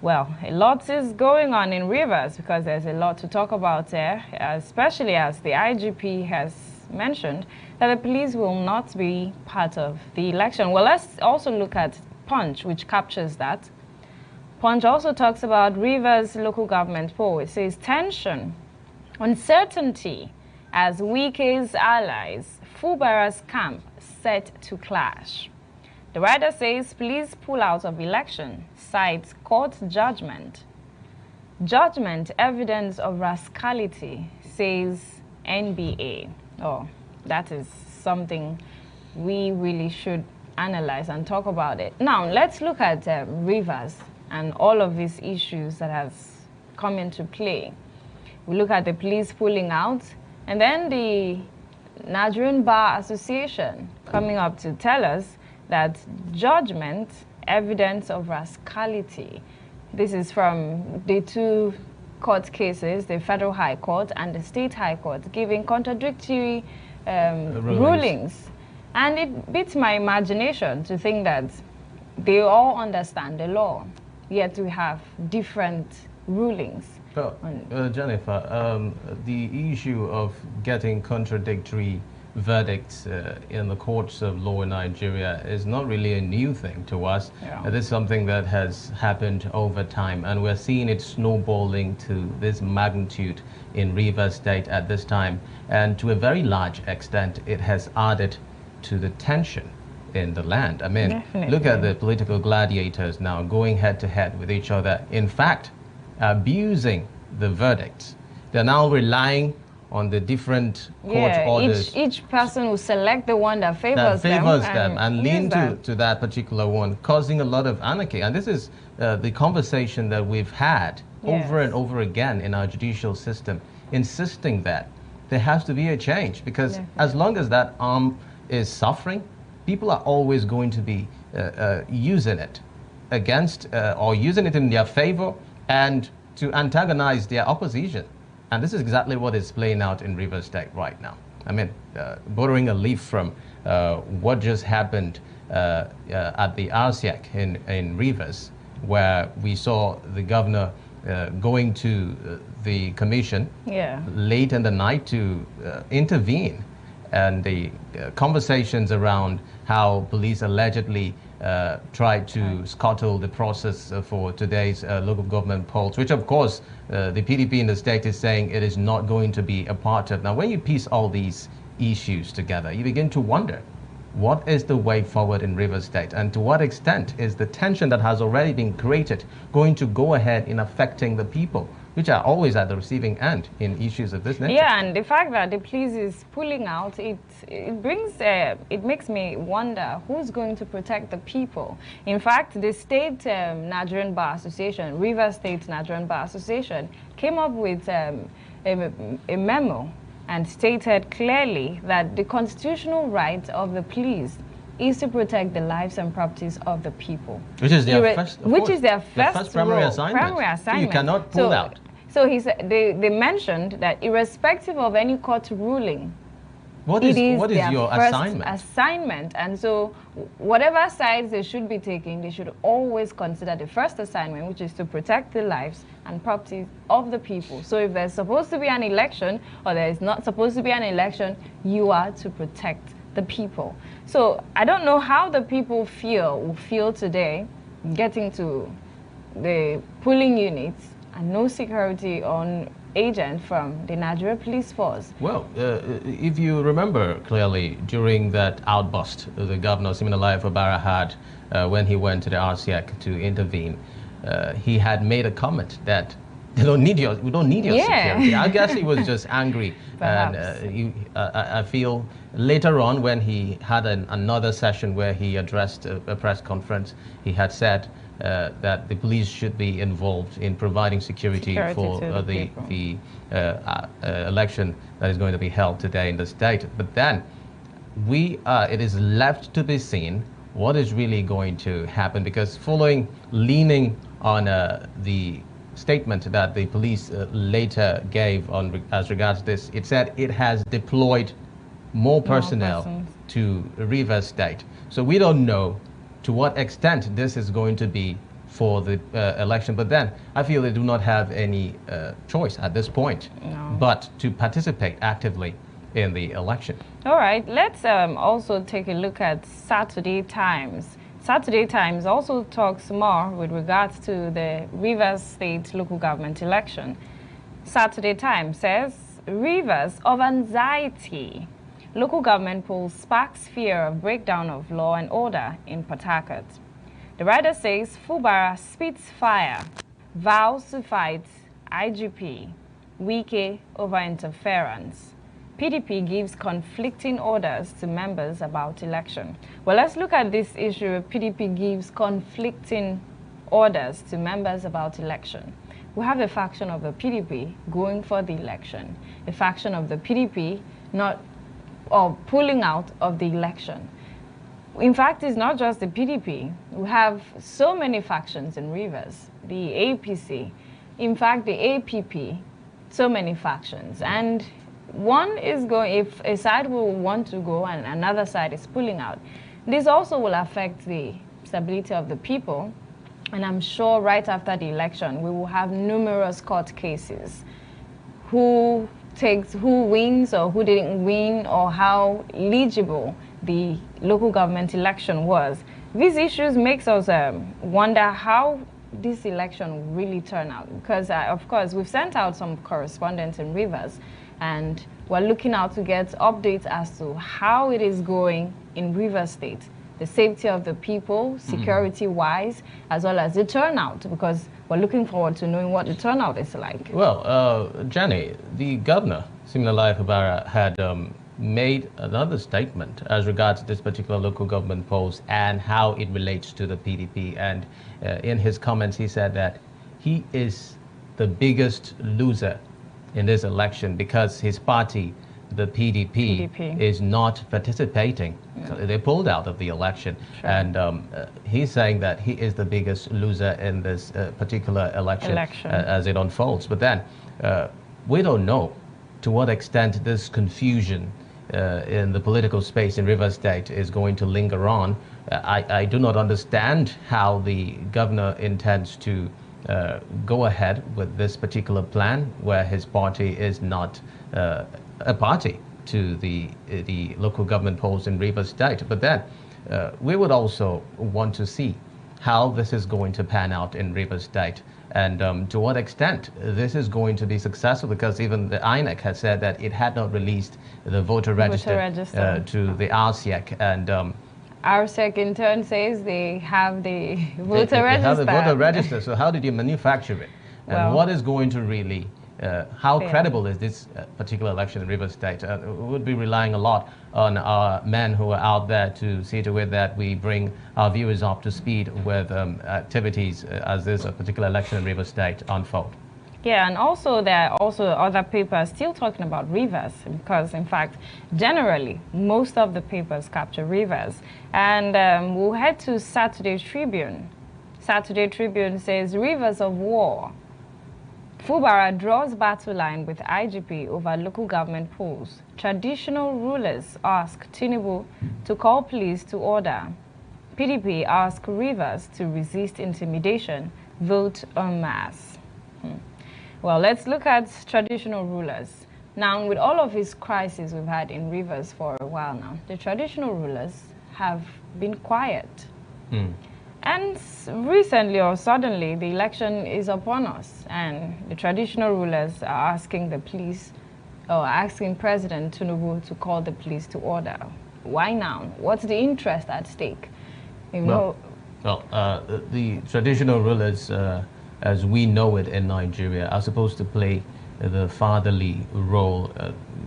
Well, a lot is going on in Rivers because there's a lot to talk about there, especially as the IGP has mentioned that the police will not be part of the election. Well, let's also look at Punch, which captures that. Punch also talks about Rivers local government poll. It says tension, uncertainty as Wike's allies, Fubara's camp set to clash. The writer says, please pull out of election, cites court judgment. Judgment, evidence of rascality, says NBA. Oh, that is something we really should analyze and talk about it. Now, let's look at Rivers and all of these issues that has come into play. We look at the police pulling out, and then the Nigerian Bar Association coming up to tell us that judgment, evidence of rascality. This is from the two court cases, the Federal High Court and the State High Court, giving contradictory rulings. And it beats my imagination to think that they all understand the law, yet we have different rulings. Well, Jennifer, the issue of getting contradictory verdicts in the courts of law in Nigeria is not really a new thing to us. Yeah. It is something that has happened over time, and we're seeing it snowballing to this magnitude in Rivers State at this time. And to a very large extent, it has added to the tension in the land. I mean, definitely. Look at the political gladiators now going head to head with each other. In fact, abusing the verdicts. They're now relying on the different court orders. Each person will select the one that favors them and lean to that particular one, causing a lot of anarchy. And this is the conversation that we've had over and over again in our judicial system, insisting that there has to be a change, because as long as that arm is suffering, people are always going to be using it against or using it in their favor and to antagonize their opposition. And this is exactly what is playing out in Rivers State right now. I mean, borrowing a leaf from what just happened at the RCEC in Rivers, where we saw the governor going to the commission late in the night to intervene, and the conversations around how police allegedly tried to scuttle the process for today's local government polls, which of course the PDP in the state is saying it is not going to be a part of. Now, when you piece all these issues together, you begin to wonder, what is the way forward in Rivers State, and to what extent is the tension that has already been created going to go ahead in affecting the people, which are always at the receiving end in issues of this nature? Yeah, and the fact that the police is pulling out, it makes me wonder who's going to protect the people. In fact, the State Nigerian Bar Association, Rivers State Nigerian Bar Association, came up with a memo and stated clearly that the constitutional right of the police is to protect the lives and properties of the people. Which is their first primary assignment. So you cannot pull out. So he said, they mentioned that irrespective of any court ruling, what is your assignment? And so whatever sides they should be taking, they should always consider the first assignment, which is to protect the lives and properties of the people. So if there's supposed to be an election or there is not supposed to be an election, you are to protect the people. So I don't know how the people feel today getting to the polling units and no security on agent from the Nigeria Police Force. Well, if you remember clearly, during that outburst the Governor Siminalayi Fubara had when he went to the RCEC to intervene, he had made a comment that we don't need your security. I guess he was just angry. And I feel later on, when he had another session where he addressed a press conference, he had said that the police should be involved in providing security for the election that is going to be held today in the state. But then it is left to be seen what is really going to happen, because leaning on the statement that the police later gave as regards this, it said it has deployed more personnel to Rivers State. So we don't know to what extent this is going to be for the election. But then I feel they do not have any choice at this point but to participate actively in the election. All right, let's also take a look at Saturday Times. Saturday Times also talks more with regards to the Rivers State local government election. Saturday Times says, Rivers of anxiety. Local government polls sparks fear of breakdown of law and order in Port Harcourt. The writer says Fubara spits fire, vows to fight IGP, Wike over interference. PDP gives conflicting orders to members about election. Well, let's look at this issue. PDP gives conflicting orders to members about election. We have a faction of the PDP going for the election, a faction of the PDP pulling out of the election. In fact, it's not just the PDP. We have so many factions in Rivers, the APC, in fact, the APP, so many factions. And one is going, if a side will want to go and another side is pulling out, this also will affect the stability of the people. And I'm sure right after the election, we will have numerous court cases. Who wins or who didn't win, or how legible the local government election was. These issues makes us wonder how this election will really turn out. Because, of course, we've sent out some correspondents in Rivers, and we're looking out to get updates as to how it is going in Rivers State. The safety of the people, security-wise, as well as the turnout, because we're looking forward to knowing what the turnout is like. Well, Jenny, the governor, Siminalayi Fubara, had made another statement as regards this particular local government polls and how it relates to the PDP. And in his comments, he said that he is the biggest loser in this election because his party, the PDP, is not participating. So they pulled out of the election. Sure. And he's saying that he is the biggest loser in this particular election. As it unfolds. But then we don't know to what extent this confusion in the political space in Rivers State is going to linger on. I do not understand how the governor intends to go ahead with this particular plan where his party is not a party to the local government polls in Rivers State. But then we would also want to see how this is going to pan out in Rivers State and to what extent this is going to be successful, because even the INEC has said that it had not released the voter register to the RSEC, and RSEC in turn says they have the voter register. They have the voter register, so how did you manufacture it? And what is going to really how credible is this particular election in Rivers State? We would be relying a lot on our men who are out there to see to it that we bring our viewers up to speed with activities as this particular election in Rivers State unfold. Yeah, and also there are also other papers still talking about Rivers, because in fact, generally, most of the papers capture Rivers. And we'll head to Saturday Tribune. Saturday Tribune says, Rivers of War. Fubara draws battle line with IGP over local government polls. Traditional rulers ask Tinubu to call police to order. PDP ask Rivers to resist intimidation, vote en masse. Well, let's look at traditional rulers. Now, with all of these crises we've had in Rivers for a while now, the traditional rulers have been quiet. And recently or suddenly, the election is upon us, and the traditional rulers are asking the police, or asking President Tinubu to call the police to order. Why now? What's the interest at stake? The traditional rulers, as we know it in Nigeria, are supposed to play the fatherly role,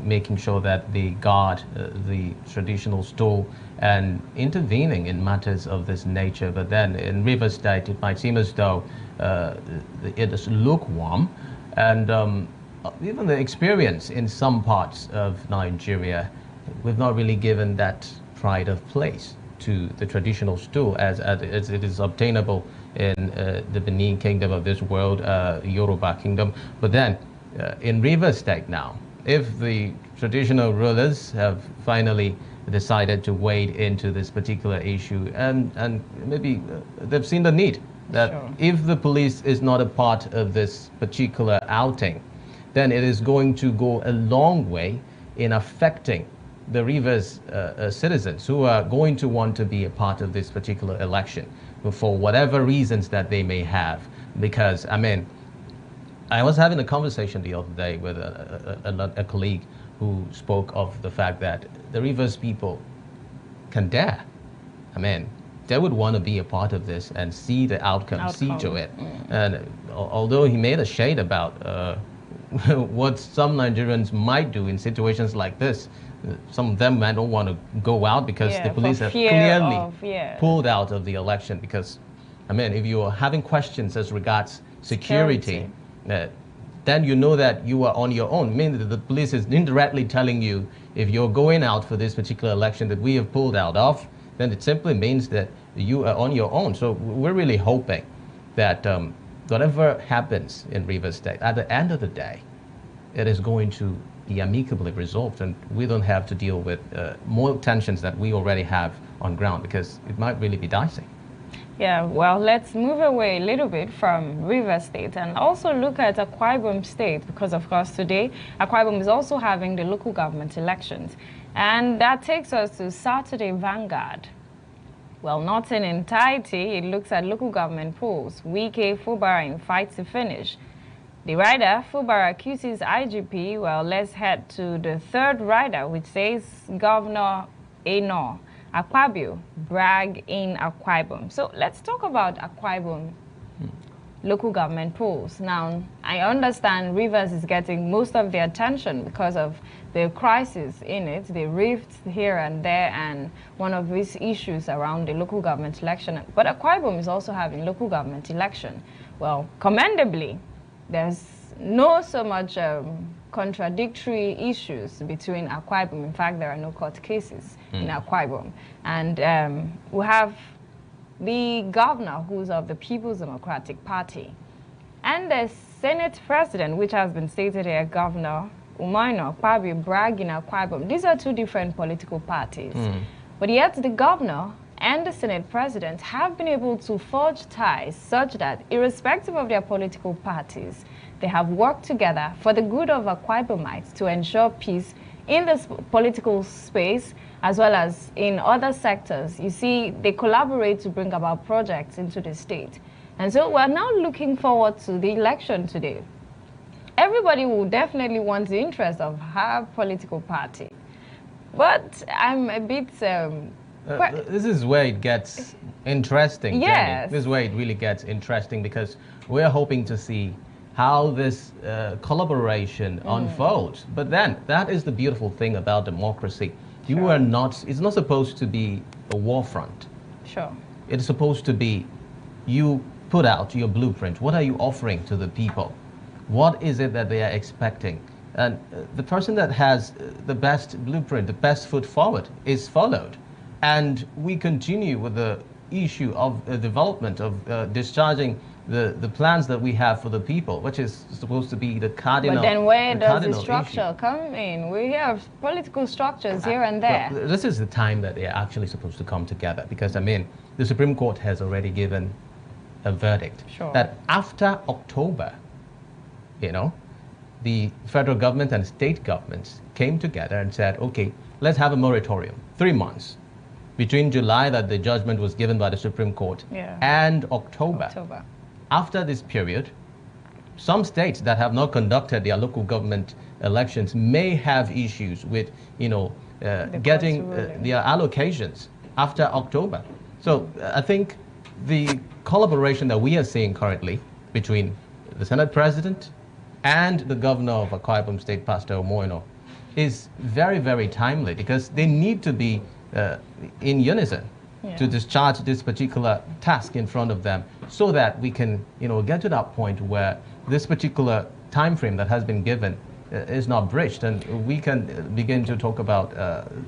making sure that they guard the traditional store and intervening in matters of this nature. But then in Rivers State, it might seem as though it is lukewarm, and even the experience in some parts of Nigeria, we've not really given that pride of place to the traditional stool as it is obtainable in the Benin Kingdom of this world, Yoruba Kingdom. But then in Rivers State now, if the traditional rulers have finally decided to wade into this particular issue, and maybe they've seen the need that if the police is not a part of this particular outing, then it is going to go a long way in affecting the Rivers citizens who are going to want to be a part of this particular election for whatever reasons that they may have. Because, I mean, I was having a conversation the other day with a colleague who spoke of the fact that the Rivers people can dare. I mean, they would want to be a part of this and see the outcome. See to it. And although he made a shade about what some Nigerians might do in situations like this, some of them might don't want to go out because the police have clearly pulled out of the election. Because, I mean, if you are having questions as regards security. Then you know that you are on your own. Meaning that the police is indirectly telling you, if you're going out for this particular election that we have pulled out of, then it simply means that you are on your own. So we're really hoping that whatever happens in Rivers State, at the end of the day, it is going to be amicably resolved, and we don't have to deal with more tensions that we already have on ground, because it might really be dicey. Yeah, well, let's move away a little bit from Rivers State and also look at Akwa Ibom State, because, of course, today Akwa Ibom is also having the local government elections. And that takes us to Saturday Vanguard. Well, not in entirety, it looks at local government polls. Wike Fubara in fight to finish. The rider, Fubara, accuses IGP. Well, let's head to the third rider, which says Governor Eno Akpabio brag in Akwa Ibom. So let's talk about Akwa Ibom local government polls. Now, I understand Rivers is getting most of the attention because of the crisis in it, the rifts here and there, and one of these issues around the local government election. But Akwa Ibom is also having local government election. Well, commendably, there's no so much contradictory issues between Akwa Ibom. In fact, there are no court cases in Akwa Ibom. And we have the governor, who's of the People's Democratic Party, and the Senate president, which has been stated here, Governor Umaino Akpabio, bragging Akwa Ibom. These are two different political parties. But yet the governor and the Senate president have been able to forge ties such that, irrespective of their political parties, they have worked together for the good of Akwa Ibomites to ensure peace in this political space as well as in other sectors. You see, they collaborate to bring about projects into the state. And so we're now looking forward to the election today. Everybody will definitely want the interest of her political party. But I'm a bit... this is where it gets interesting. Yes. Jenny. This is where it really gets interesting, because we're hoping to see how this collaboration unfolds. But then, that is the beautiful thing about democracy. You are not, it's not supposed to be a war front. Sure. It's supposed to be, you put out your blueprint. What are you offering to the people? What is it that they are expecting? And the person that has the best blueprint, the best foot forward, is followed. And we continue with the issue of development, of discharging the plans that we have for the people, which is supposed to be the cardinal. But then where does the structure come in? We have political structures here and there. Well, this is the time that they're actually supposed to come together, because, I mean, the Supreme Court has already given a verdict that after October, you know, the federal government and state governments came together and said, okay, let's have a moratorium, 3 months, between July, that the judgment was given by the Supreme Court, and October. After this period, some states that have not conducted their local government elections may have issues with, you know, getting their allocations after October. So I think the collaboration that we are seeing currently between the Senate President and the Governor of Akwa Ibom State, Pastor Umaino, is very, very timely, because they need to be in unison to discharge this particular task in front of them, so that we can, you know, get to that point where this particular time frame that has been given is not breached, and we can begin to talk about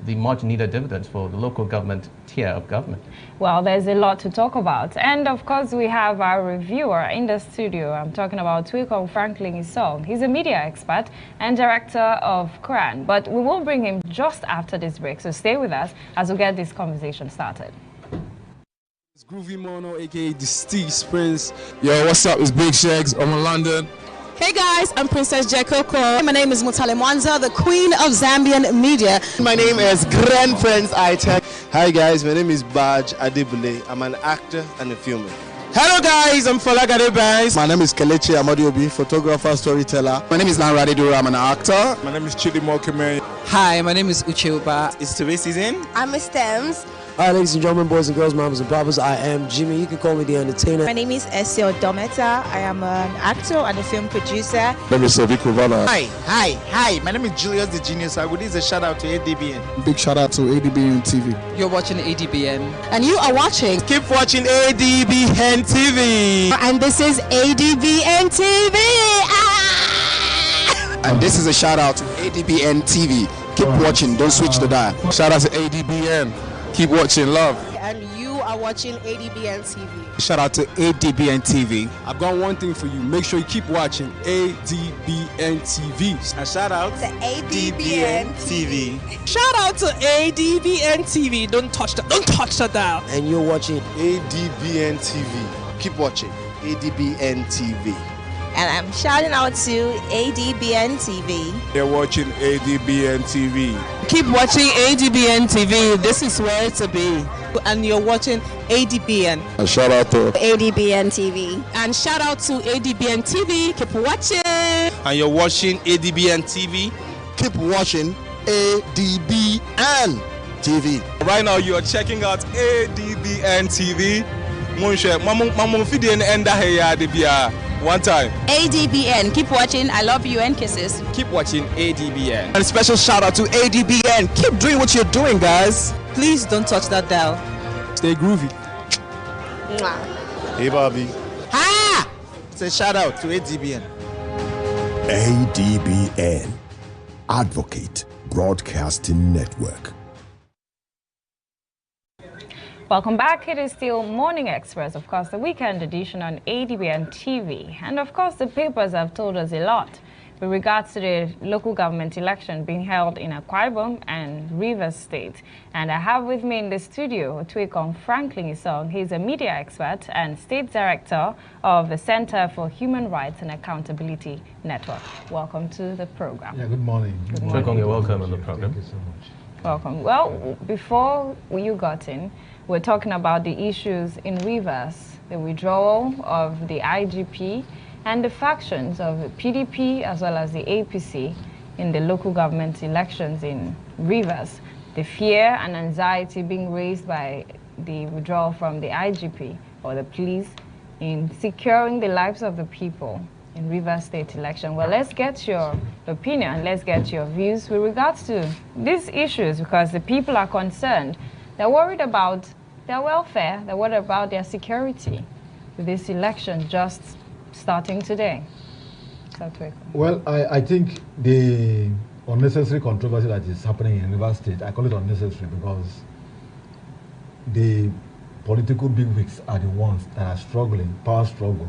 the much needed dividends for the local government tier of government. Well, there's a lot to talk about. And of course, we have our reviewer in the studio. I'm talking about Twiko Franklin Isong. He's a media expert and director of Quran. But we will bring him just after this break. So stay with us as we get this conversation started. It's Groovy Mono, aka the Steez Prince. Yo, what's up? It's Big Shags. I'm in London. Hey guys, I'm Princess Jekoko. My name is Mutale Mwanza, the queen of Zambian media. My name is Grand Prince iTech. Hi guys, my name is Baj Adibule. I'm an actor and a filmer. Hello guys, I'm Falagade Banks. My name is Kelechi Amadiobi, photographer, storyteller. My name is Lanradi Dura, I'm an actor. My name is Chidi Mokime. Hi, my name is Uche Uba. It's TV season. I'm Miss Thames. Hi, ladies and gentlemen, boys and girls, mamas and papas. I am Jimmy. You can call me the Entertainer. My name is Esio Dometa. I am an actor and a film producer. My name is Sobi Kuvana. Hi. My name is Julius the Genius. I would give a shout out to ADBN. Big shout out to ADBN TV. You're watching ADBN. And you are watching. Keep watching ADBN TV. And this is ADBN TV. And this is a shout out to ADBN TV. Keep watching, don't switch the dial. Shout out to ADBN. Keep watching, love. And you are watching ADBN TV. Shout out to ADBN TV. I've got one thing for you. Make sure you keep watching ADBN TV. And shout out to ADBN TV. Shout out to ADBN TV. Don't touch that dial. And you're watching ADBN TV. Keep watching ADBN TV. And I'm shouting out to ADBN TV. You're watching ADBN TV. Keep watching ADBN TV. This is where to be. And you're watching ADBN. And shout out to ADBN TV. And shout out to ADBN TV. Keep watching. And you're watching ADBN TV. Keep watching ADBN TV. Right now you are checking out ADBN TV. One time. ADBN. Keep watching. I love you and kisses. Keep watching ADBN. And a special shout out to ADBN. Keep doing what you're doing, guys. Please don't touch that dial. Stay groovy. Hey, Bobby. Ha! It's a shout out to ADBN. ADBN, Advocate Broadcasting Network. Welcome back. It is still Morning Express, of course, the weekend edition on ADBN TV. And of course, the papers have told us a lot with regards to the local government election being held in Akwa Ibom and Rivers State. And I have with me in the studio Tuikon Franklin Isong. He's a media expert and state director of the Center for Human Rights and Accountability Network. Welcome to the program. Yeah, good morning. Good morning. Tuikon, you're welcome on the program. Thank you so much. Welcome. Well, before you got in, we're talking about the issues in Rivers, the withdrawal of the IGP and the factions of the PDP as well as the APC in the local government elections in Rivers. The fear and anxiety being raised by the withdrawal from the IGP or the police in securing the lives of the people in Rivers State election. Well, let's get your opinion, let's get your views with regards to these issues, because the people are concerned. They're worried about their welfare, they're worried about their security with this election just starting today. Well, I think the unnecessary controversy that is happening in Rivers State, I call it unnecessary because the political bigwigs are the ones that are struggling, power struggle,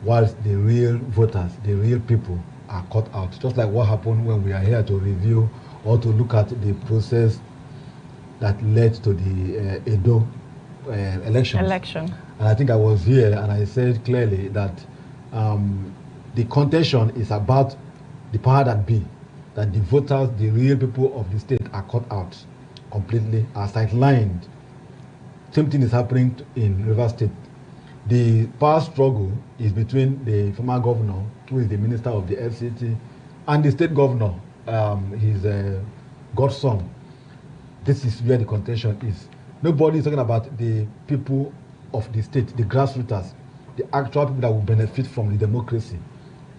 whilst the real voters, the real people are cut out. Just like what happened when we are here to review or to look at the process that led to the Edo election. And I think I was here and I said clearly that the contention is about the power that be, that the voters, the real people of the state are cut out completely, are sidelined. Same thing is happening in Rivers State. The power struggle is between the former governor, who is the minister of the FCT, and the state governor, his godson. This is where the contention is. Nobody is talking about the people of the state, the grassroots, the actual people that will benefit from the democracy.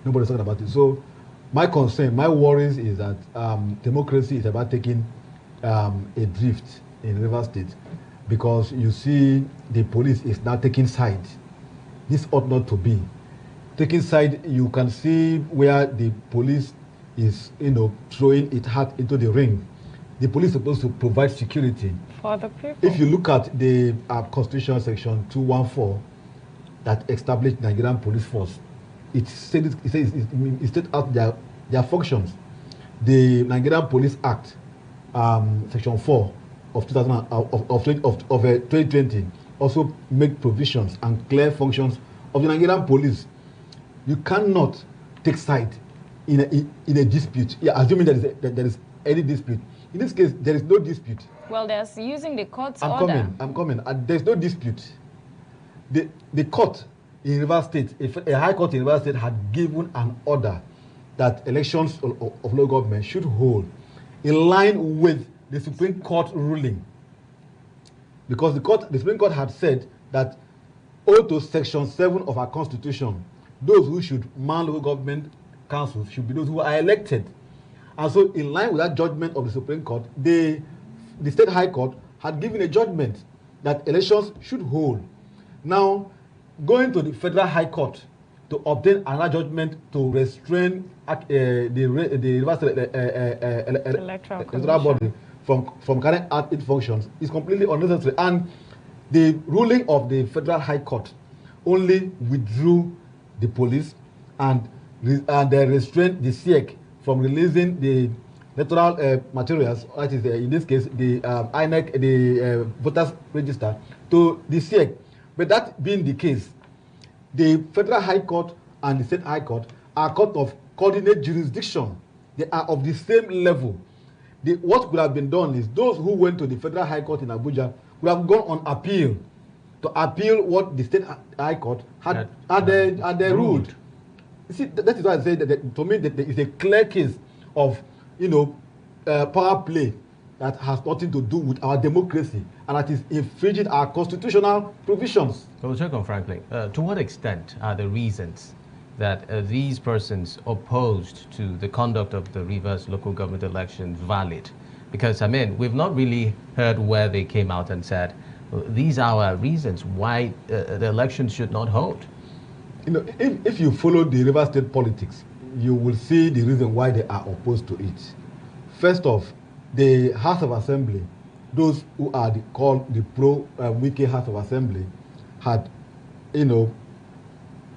Nobody is talking about it. So my concern, my worries is that democracy is about taking a drift in Rivers State, because you see the police is now taking side. This ought not to be. Taking side, you can see where the police is, throwing its hat into the ring. The police is supposed to provide security for the people. If you look at the Constitution section 214 that established Nigerian police force, it says out their functions. The Nigerian Police Act, section 4 of 2020, also make provisions and clear functions of the Nigerian police. You cannot take side in a dispute. Yeah, assuming there is any dispute. In this case, there is no dispute. Well, there's using the court's order. I'm coming. There's no dispute. the court in Rivers State, a high court in Rivers State had given an order that elections of local government should hold in line with the Supreme Court ruling. Because the Supreme Court had said that owing to Section 7 of our Constitution, those who should man local government councils should be those who are elected. And so in line with that judgment of the Supreme Court, the State High Court had given a judgment that elections should hold. Now, going to the Federal High Court to obtain another judgment to restrain the electoral body from carrying out its functions is completely unnecessary. And the ruling of the Federal High Court only withdrew the police and they restrained the SIEC from releasing the electoral materials, that is, in this case, the INEC, the voters register, to the SIEC. But that being the case, the Federal High Court and the State High Court are court of coordinate jurisdiction. They are of the same level. What could have been done is those who went to the Federal High Court in Abuja would have gone on appeal to appeal what the State High Court had ruled. You see, that is why I say that to me that there is a clear case of, power play that has nothing to do with our democracy and that is infringing our constitutional provisions. So, Second Franklin, to what extent are the reasons that these persons opposed to the conduct of the Rivers local government election valid? Because, I mean, we've not really heard where they came out and said, these are our reasons why the election should not hold. If you follow the River State politics, you will see the reason why they are opposed to it. First off, the House of Assembly, those who are called the pro-Wike House of Assembly, had,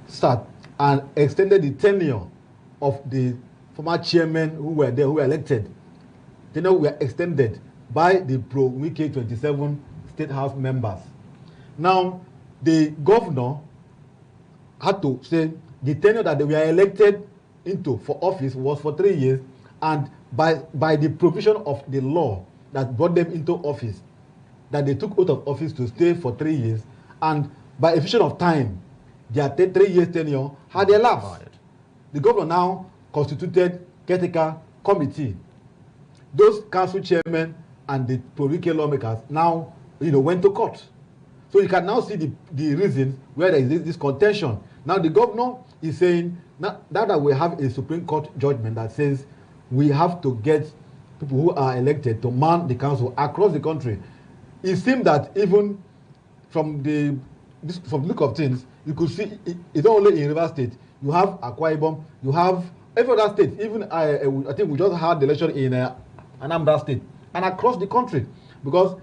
sat and extended the tenure of the former chairmen who were there, who were elected. Tenure were extended by the pro-Wike 27 State House members. Now, the governor had to say the tenure that they were elected into for office was for 3 years, and by the provision of the law that brought them into office, that they took oath of office to stay for 3 years, and by efficient of time, their 3 years tenure had elapsed. The governor now constituted caretaker committee. Those council chairmen and the pro-Wike lawmakers now, went to court. So you can now see the reasons where there is this contention. Now the governor is saying now that we have a Supreme Court judgment that says we have to get people who are elected to man the council across the country. It seems that even from the look of things, you could see it's not only in River State. You have Akwa Ibom, you have every other state. Even I think we just had the election in Anambra State and across the country, because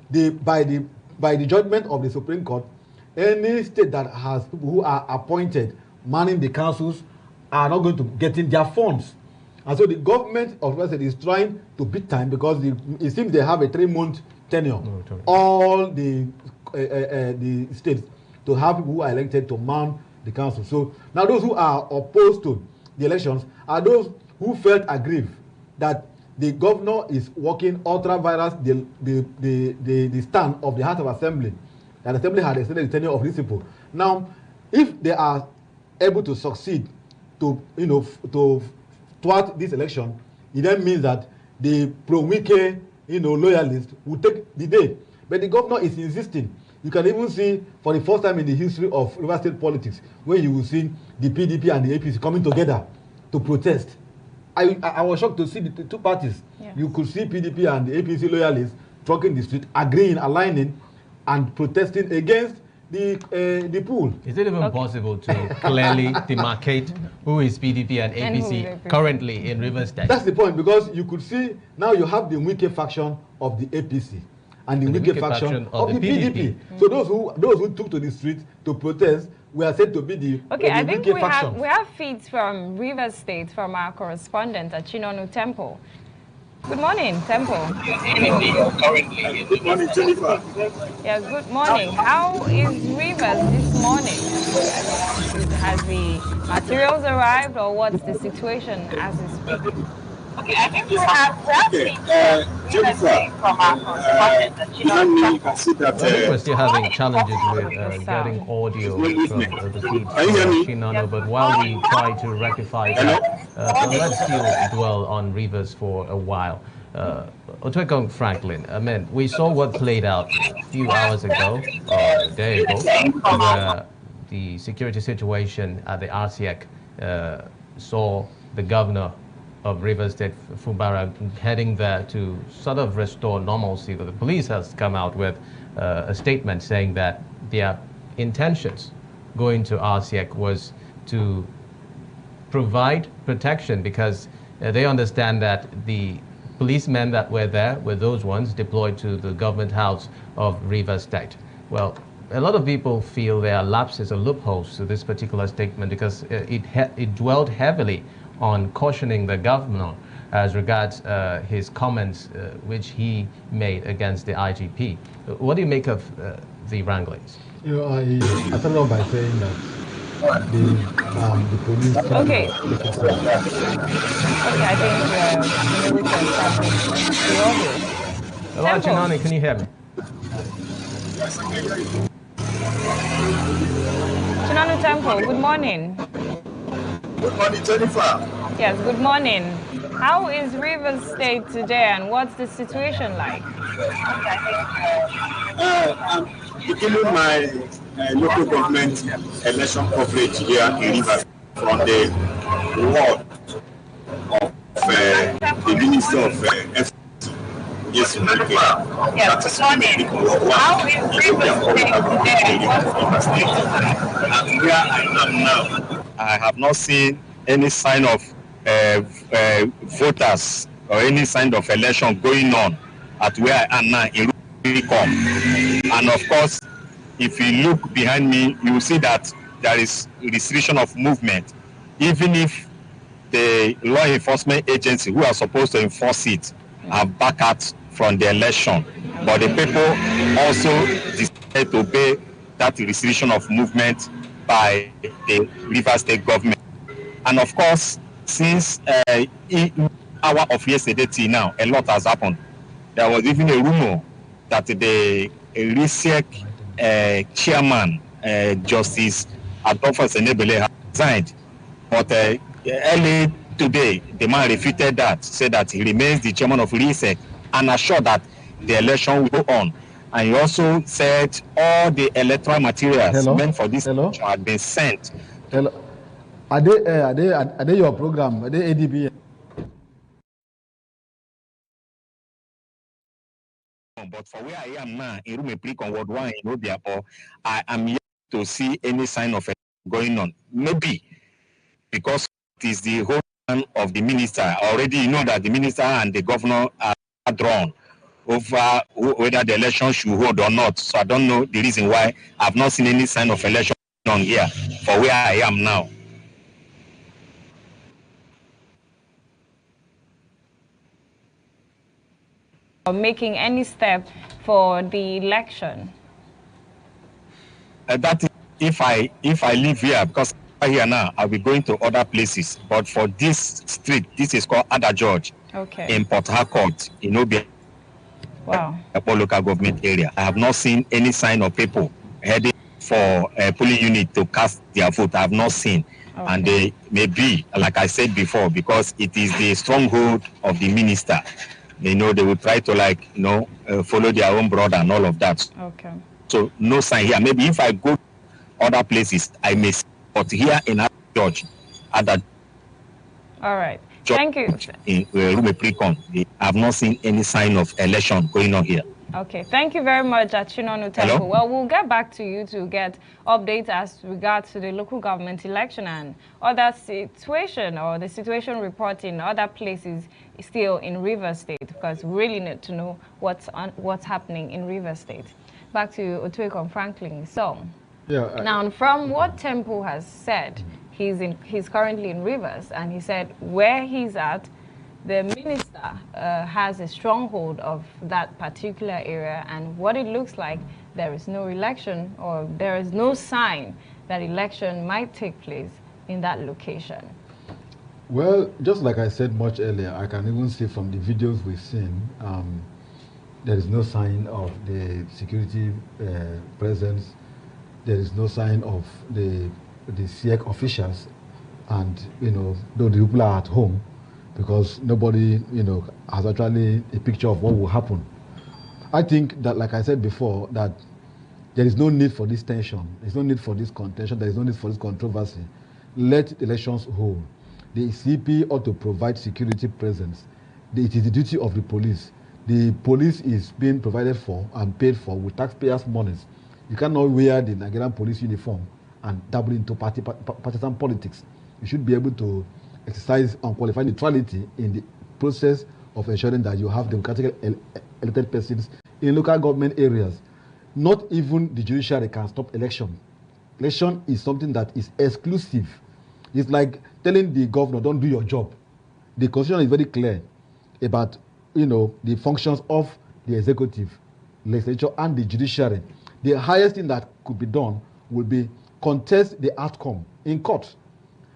by the judgment of the Supreme Court, any state that has people who are appointed manning the councils are not going to get in their funds. And so the government of River State is trying to beat time because it seems they have a 3-month tenure. All the states to have people who are elected to man the council. So now those who are opposed to the elections are those who felt aggrieved that the governor is working ultra-virus the stand of the House of Assembly. And the Assembly had extended the tenure of these people. Now, if they are able to succeed to thwart this election, it then means that the pro-Wike loyalists will take the day. But the governor is insisting. You can even see for the first time in the history of River State politics, where you will see the PDP and the APC coming together to protest. I was shocked to see the two parties. Yes. You could see PDP and the APC loyalists talking the street, agreeing, aligning, and protesting against the pool. Is it even possible to clearly demarcate who is PDP and APC currently in River State? That's the point, because you could see now you have the Wike faction of the APC and the Wike faction of the PDP. So those who took to the street to protest were said to be the I think Wike faction. We have feeds from River State from our correspondent at Chinonu Temple. Good morning, Temple. Good morning, Jennifer. Yeah, good morning. How is Rivers this morning? Has the materials arrived, or what's the situation as we speak? Okay, I think we have Jennifer, behind me you can see that. I think we're still having challenges with getting audio from the feed for Chinano, but while we try to rectify that, let's still dwell on Rivers for a while. Otwekong Franklin, I mean, we saw what played out a few hours ago, or a day ago, where the security situation at the RCEC saw the governor of Rivers State, Fubara, heading there to sort of restore normalcy. But the police has come out with a statement saying that their intentions going to RCEC was to provide protection because they understand that the policemen that were there were those ones deployed to the government house of Rivers State. Well, a lot of people feel there are lapses or loopholes to this particular statement because it dwelled heavily on cautioning the governor as regards his comments which he made against the IGP. What do you make of the wranglings? You know, I started off by saying that the police... Okay. Okay, I think we're able to establish the audio. Hello, Chinani, can you hear me? Chinanu Temple, good morning. Good morning, Jennifer. Yes, good morning. How is Rivers State today and what's the situation like? I'm beginning my local government election coverage here in Rivers from the ward of the Minister of Yes, good morning. How is Rivers State today? And where I am now, I have not seen any sign of voters or any sign of election going on at where I am now in Rubicon. And of course, if you look behind me, you will see that there is restriction of movement. Even if the law enforcement agency who are supposed to enforce it have backed out from the election, but the people also decided to obey that restriction of movement by the Rivers State government. And of course, since hour of yesterday till now, a lot has happened. There was even a rumor that the RCEC chairman, Justice Adolphus Enebele, has resigned. But early today, the man refuted that, said that he remains the chairman of RCEC and assured that the election will go on. And he also said all the electoral materials meant for this election had been sent. Hello. Are they your program? Are they ADB? But for where I am now, in Rumeplikon Ward 1 in Obiapo, I am yet to see any sign of it going on. Maybe because it is the whole plan of the minister. Already you know that the minister and the governor are drawn over whether the election should hold or not. So I don't know the reason why I've not seen any sign of election going on here for where I am now. Or making any step for the election? That is if I live here, because here now I'll be going to other places. But for this street, this is called Ada George, in Port Harcourt, in Obia, local government area. I have not seen any sign of people heading for a polling unit to cast their vote. I have not seen. And they may be, like I said before, because it is the stronghold of the minister. You know, they will try to follow their own brother and all of that. So no sign here. Maybe if I go other places, I may see. But here in George, at that. All right. Thank you. In Rumeplikon, I have not seen any sign of election going on here. Okay, thank you very much, Chinanu Temple. Well, we'll get back to you to get updates as regards to the local government election and other situation or the situation report in other places still in Rivers State, because we really need to know what's happening in Rivers State. Back to Otwekong Franklin. So, now from what Temple has said, he's currently in Rivers, and he said where he's at, the minister has a stronghold of that particular area, and what it looks like, there is no election or there is no sign that election might take place in that location. Well, just like I said much earlier, I can even see from the videos we've seen, there is no sign of the security presence. There is no sign of the SIEC officials, and though the people are at home, because nobody has actually a picture of what will happen. I think that, like I said before, that there is no need for this tension. There is no need for this contention. There is no need for this controversy. Let elections hold. The CP ought to provide security presence. It is the duty of the police. The police is being provided for and paid for with taxpayers' monies. You cannot wear the Nigerian police uniform and dabble into partisan politics. You should be able to exercise unqualified neutrality in the process of ensuring that you have democratically elected persons in local government areas. Not even the judiciary can stop election. Election is something that is exclusive. It's like telling the governor, don't do your job. The constitution is very clear about the functions of the executive, legislature, and the judiciary. The highest thing that could be done will be contest the outcome in court.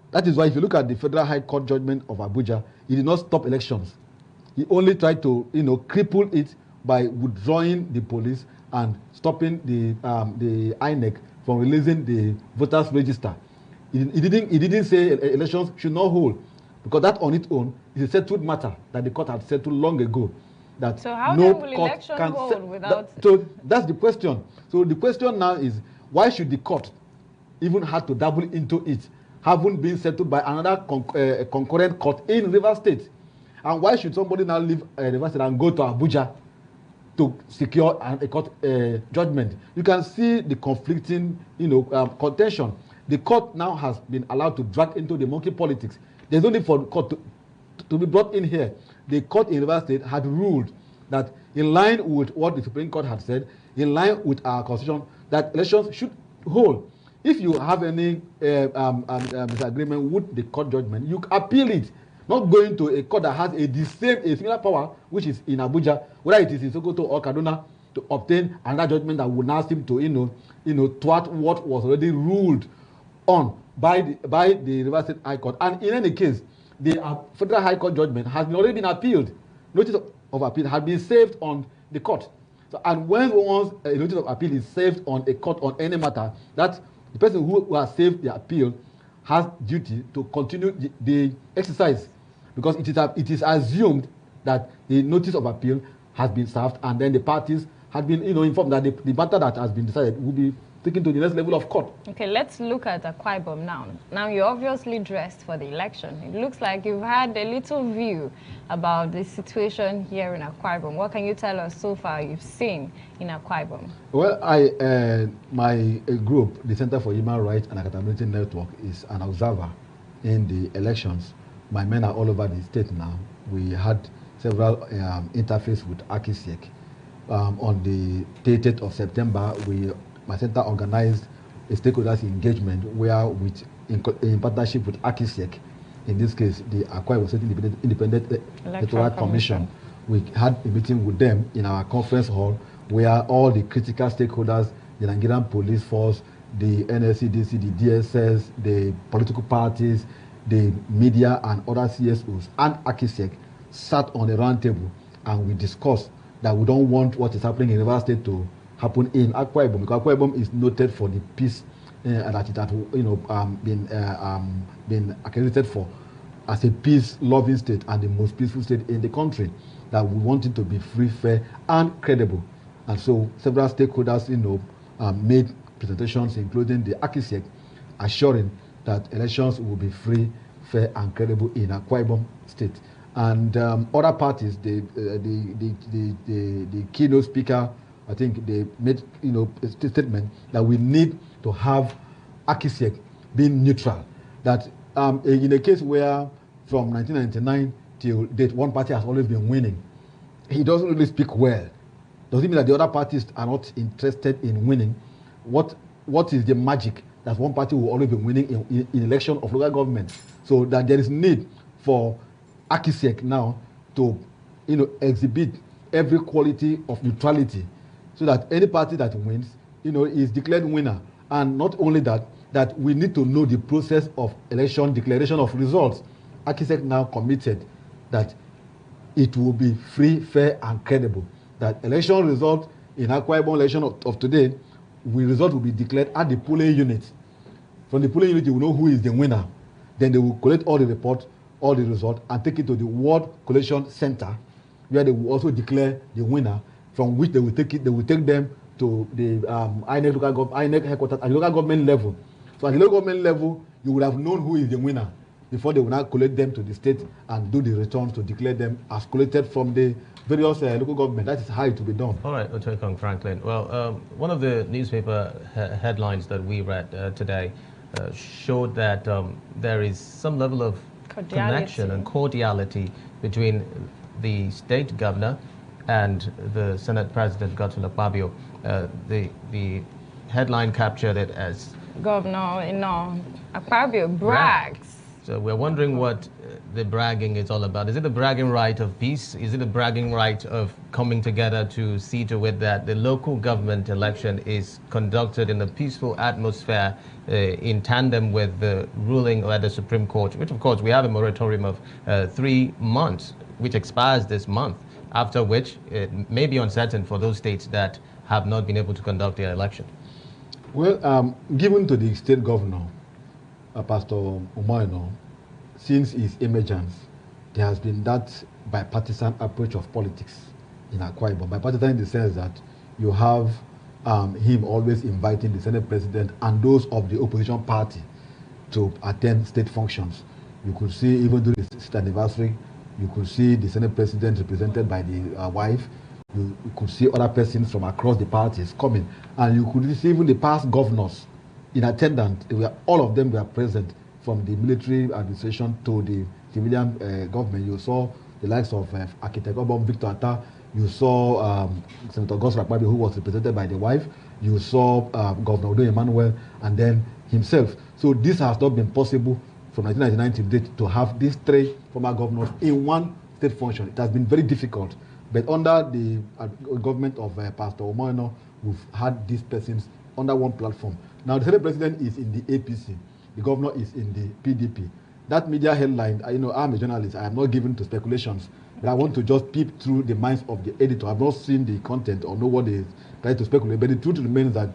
That is why if you look at the Federal High Court judgment of Abuja, it did not stop elections. He only tried to cripple it by withdrawing the police and stopping the INEC from releasing the voters register. He didn't say elections should not hold, because that on its own is a settled matter that the court had settled long ago. That so how no then will court election can hold without... So that's the question. So the question now is, why should the court even have to dabble into it, having been settled by another concurrent court in Rivers State? And why should somebody now leave Rivers State and go to Abuja to secure a court judgment? You can see the conflicting contention. The court now has been allowed to drag into the monkey politics. There's no need for the court to be brought in here. The court in Rivers State had ruled that, in line with what the Supreme Court had said, in line with our constitution, that elections should hold. If you have any disagreement with the court judgment, you appeal it. Not going to a court that has a similar power, which is in Abuja, whether it is in Sokoto or Kaduna, to obtain another judgment that would now seem to thwart what was already ruled on by the Rivers State High Court. And in any case, the Federal High Court judgment has already been appealed. Notice of appeal has been saved on the court. So, and when once a notice of appeal is saved on a court on any matter, that the person who has saved the appeal has duty to continue the exercise, because it is assumed that the notice of appeal has been served, and then the parties had been informed that the matter that has been decided will be taken to the next level of court. Okay, let's look at Akwa Ibom now. Now, you're obviously dressed for the election. It looks like you've had a little view about the situation here in Akwa Ibom. What can you tell us so far you've seen in Akwa Ibom? Well, my group, the Center for Human Rights and Accountability Network, is an observer in the elections. My men are all over the state now. We had several interfaces with AKISEC. On the 30th of September, my center organized a stakeholders engagement where, in partnership with AKISEC, in this case the Akwa Ibom State Independent Electoral Commission, we had a meeting with them in our conference hall, where all the critical stakeholders, the Nigerian Police Force, the NSCDC, the DSS, the political parties, the media, and other CSOs, and AKISEC sat on a round table, and we discussed that we don't want what is happening in Rivers State to happen in Akwa Ibom, because Akwa Ibom is noted for the peace that it had been accredited for as a peace-loving state and the most peaceful state in the country. That we want it to be free, fair, and credible. And so several stakeholders, made presentations, including the AKISEC, assuring that elections will be free, fair, and credible in Akwa Ibom State. And other parties, the keynote speaker, I think they made a statement that we need to have AKISEC being neutral. That in a case where from 1999 till date one party has always been winning, he doesn't really speak well. Does it mean that the other parties are not interested in winning? What is the magic that one party will always be winning in election of local government? So that there is need for AKISEC now to exhibit every quality of neutrality, so that any party that wins, is declared winner. And not only that, that we need to know the process of election declaration of results Akisek now committed that it will be free, fair, and credible. That election result in Akwa Ibom election of today, result will be declared at the polling unit. From the polling unit, you will know who is the winner. Then they will collect all the reports, all the results, and take it to the Ward Collation Center, where they will also declare the winner, from which they will take them to the INEC headquarters at the local government level. So at the local government level, you would have known who is the winner before they will now collect them to the state and do the returns to declare them as collected from the various local government. That is how it will be done. All right, Otoekong Franklin. Well, one of the newspaper headlines that we read today showed that there is some level of connection and cordiality between the state governor and the Senate President, Godswill Akpabio. The headline captured it as Governor, Akpabio brags. So we're wondering what the bragging is all about. Is it a bragging right of peace? Is it a bragging right of coming together to see to it that the local government election is conducted in a peaceful atmosphere in tandem with the ruling by the Supreme Court, which of course we have a moratorium of 3 months, which expires this month, after which it may be uncertain for those states that have not been able to conduct their election? Well, given to the state governor, Pastor Umoino, since his emergence, there has been that bipartisan approach of politics in Akwa Ibom. Bipartisan in the sense that you have him always inviting the Senate President and those of the opposition party to attend state functions. You could see, even during the 6th anniversary, you could see the Senate President represented by the wife. You could see other persons from across the parties coming. And you could see even the past governors in attendance. All of them were present, from the military administration to the civilian government. You saw the likes of Architect Obom Victor Atta. You saw Senator Godswill Akpabio, who was represented by the wife. You saw Governor Odo Emmanuel, and then himself. So this has not been possible from 1999 to date to have these 3 former governors in one state function. It has been very difficult. But under the government of Pastor Umoino, we've had these persons under one platform. Now the Senate President is in the APC. The governor is in the PDP. That media headline, I'm a journalist. I am not given to speculations, but I want to just peep through the minds of the editor. I've not seen the content or know what they try to speculate, but the truth remains that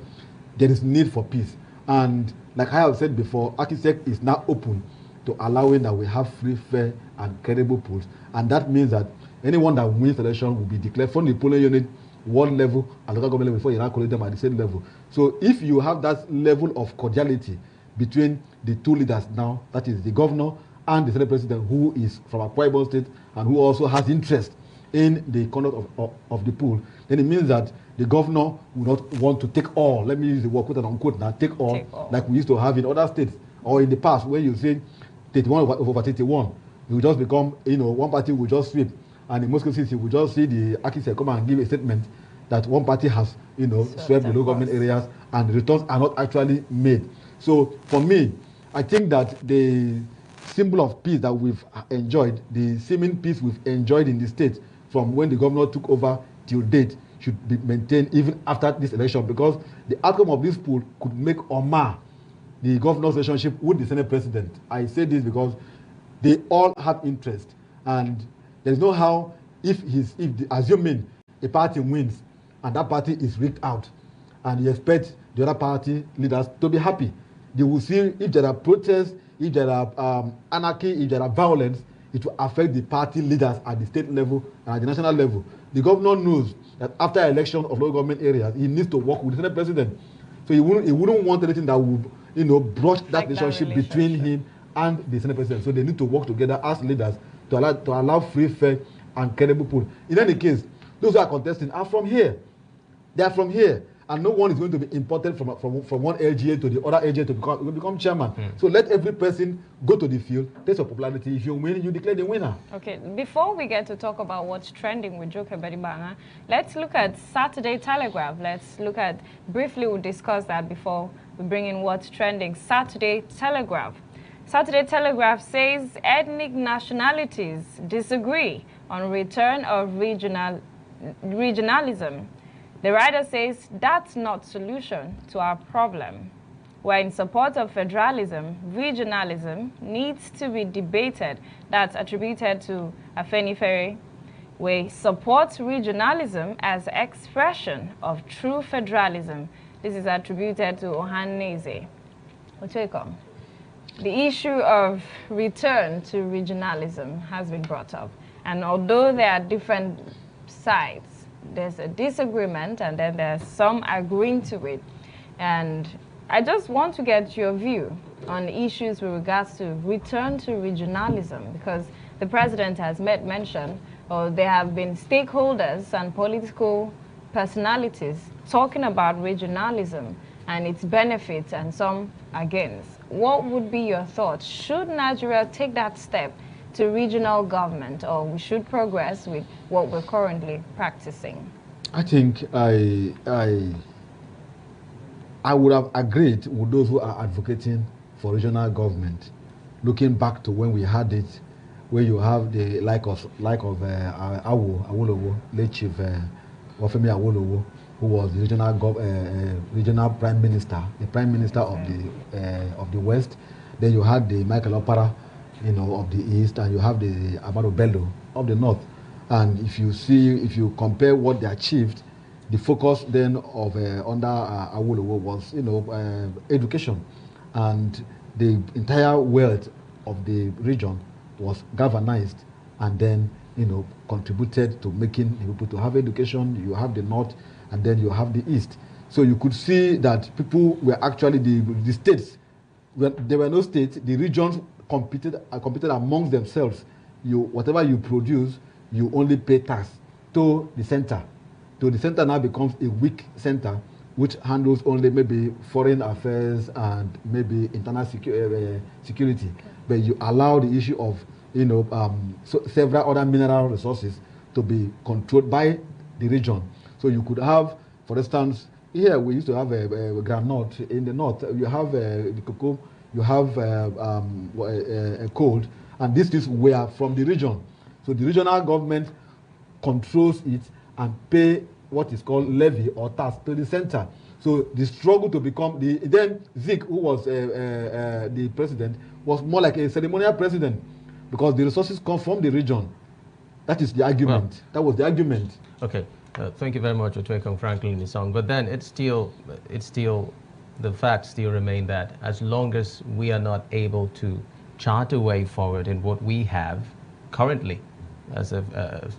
there is need for peace. And like I have said before, Akisek is now open to allowing that we have free, fair, and credible polls. And that means that anyone that wins the election will be declared from the polling unit, ward level, and local government level before you now collect them at the same level. So if you have that level of cordiality between the 2 leaders now, that is the governor and the Senate President, who is from Akwa Ibom State and who also has interest in the conduct of the poll, then it means that the governor will not want to take all, let me use the word quote and unquote now, take all, like we used to have in other states, or in the past, where you say 31 over 31, it will just become, one party will just sweep, and in most cases, you will just see the Akisek come and give a statement that one party has, swept the local government areas, and the returns are not actually made. So for me, I think that the symbol of peace that we've enjoyed, the seeming peace we've enjoyed in the state from when the governor took over till date, should be maintained even after this election, because the outcome of this poll could make or mar the governor's relationship with the Senate President. I say this because they all have interest, and there's no how, assuming a party wins and that party is rigged out, and you expect the other party leaders to be happy. They will see if there are protests, if there are anarchy, if there are violence, it will affect the party leaders at the state level and at the national level. The governor knows that after election of local government areas, he needs to work with the Senate President. So he wouldn't want anything that would, broach that relationship between him and the Senate President. So they need to work together as leaders to allow free, fair, and credible poll. In any case, those who are contesting are from here. They are from here. And no one is going to be imported from one LGA to the other LGA to become chairman. So let every person go to the field, test your popularity. If you win, you declare the winner. Okay, before we get to talk about what's trending with Joker Bedibanga, let's look at Saturday Telegraph. Briefly we'll discuss that before we bring in what's trending. Saturday Telegraph. Saturday Telegraph says ethnic nationalities disagree on return of regionalism. The writer says that's not solution to our problem. We're in support of federalism. Regionalism needs to be debated. That's attributed to Afenifere. We support regionalism as expression of true federalism. This is attributed to Ohaneze. Ochekom. The issue of return to regionalism has been brought up. And although there are different sides, there's a disagreement and then there's some agreeing to it. And I just want to get your view on issues with regards to return to regionalism, because the president has made mention, or there have been stakeholders and political personalities talking about regionalism and its benefits and some against. What would be your thoughts? Should Nigeria take that step to regional government, or we should progress with what we're currently practicing? I think I would have agreed with those who are advocating for regional government, looking back to when we had it, where you have the like of Awolowo, late Chief Wafemi Awolowo, who was the regional prime minister, the prime minister of the West. Then you had the Michael Opara, of the East, and you have the Amado Bello of the North. And if you compare what they achieved, the focus then of under Awolowo was education, and the entire wealth of the region was galvanized and then contributed to making people to have education. You have the North and then you have the East. So you could see that people were actually the states. When there were no states, the regions competed amongst themselves. Whatever you produce, you only pay tax to the center. So the center now becomes a weak center, which handles only maybe foreign affairs and maybe internal security. But you allow the issue of several other mineral resources to be controlled by the region. So you could have, for instance, here we used to have a groundnut in the north. You have the cocoa, you have a coal, and these were from the region. So the regional government controls it and pay what is called levy or tax to the center. So the struggle to become then Zik, who was the president, was more like a ceremonial president because the resources come from the region. That is the argument. Well, that was the argument. Okay, thank you very much, Otwekong Franklin Nisong. But then it's still the facts still remain that as long as we are not able to chart a way forward in what we have currently as a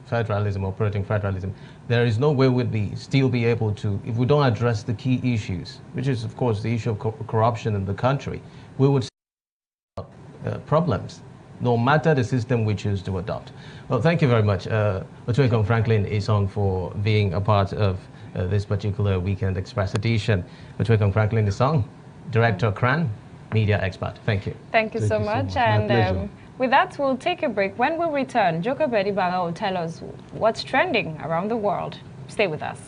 federalism, operating federalism, there is no way we'd still be able to, if we don't address the key issues, which is of course the issue of corruption in the country, we would have problems, no matter the system we choose to adopt. Well, thank you very much, Otwekong Franklin Nisong, for being a part of this particular Weekend Express edition. Otwekong Franklin Nisong, Director CRAN, Media Expert. Thank you. Thank you so much. And with that, we'll take a break. When we return, Joko Bedibaga will tell us what's trending around the world. Stay with us.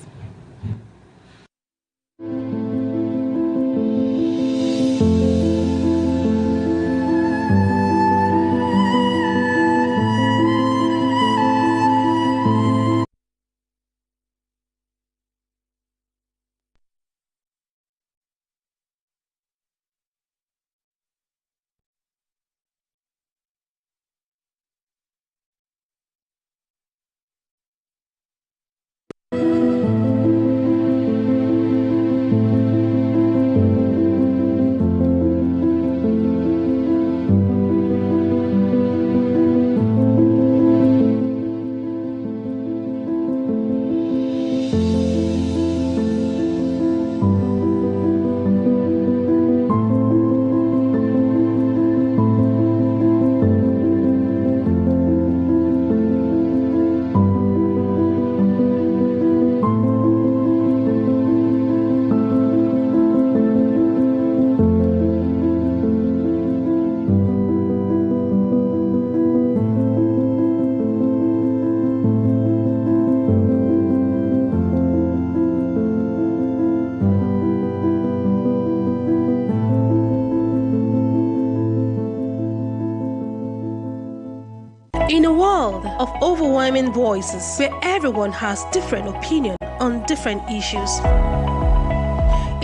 In a world of overwhelming voices where everyone has different opinion on different issues,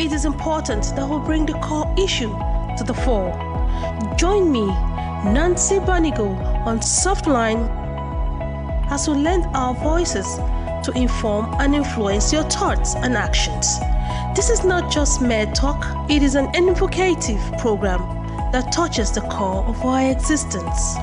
it is important that we bring the core issue to the fore. Join me, Nancy Banigo, on Softline as we lend our voices to inform and influence your thoughts and actions. This is not just mere talk, it is an invocative program that touches the core of our existence.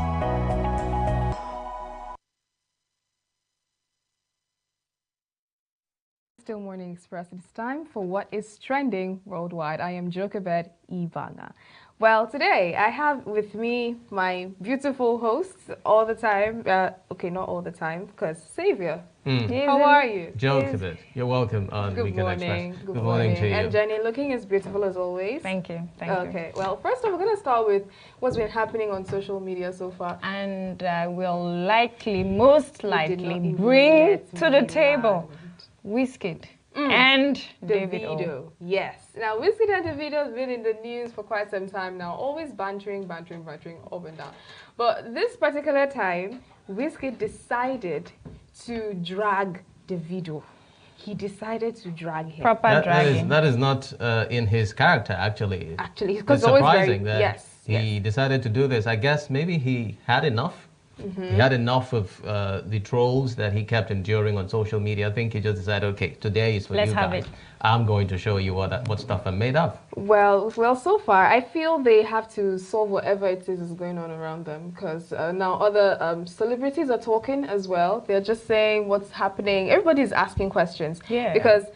Still Morning Express. It's time for what is trending worldwide. I am Jochebed Ivana. Well, today I have with me my beautiful hosts all the time. Okay, not all the time, because Xavier. How are you? Jochebed, you're welcome on Good Weekend morning. Express. Good morning to you. And Jenny, looking as beautiful as always. Thank you. Thank you. Okay, well, first off, we're going to start with what's been happening on social media so far. And we'll most likely bring to the table Wizkid and Davido. Yes. Now, Wizkid and Davido has been in the news for quite some time now, always bantering up and down. But this particular time, Wizkid decided to drag Davido. He decided to drag him. That is not in his character, actually. Actually, it's surprising that he decided to do this. I guess maybe he had enough. He had enough of the trolls that he kept enduring on social media. I think he just decided, okay, today is for you guys. I'm going to show you what stuff I'm made of. Well, so far, I feel they have to solve whatever it is going on around them, because now other celebrities are talking as well. They're just saying what's happening. Everybody's asking questions. Yeah. Because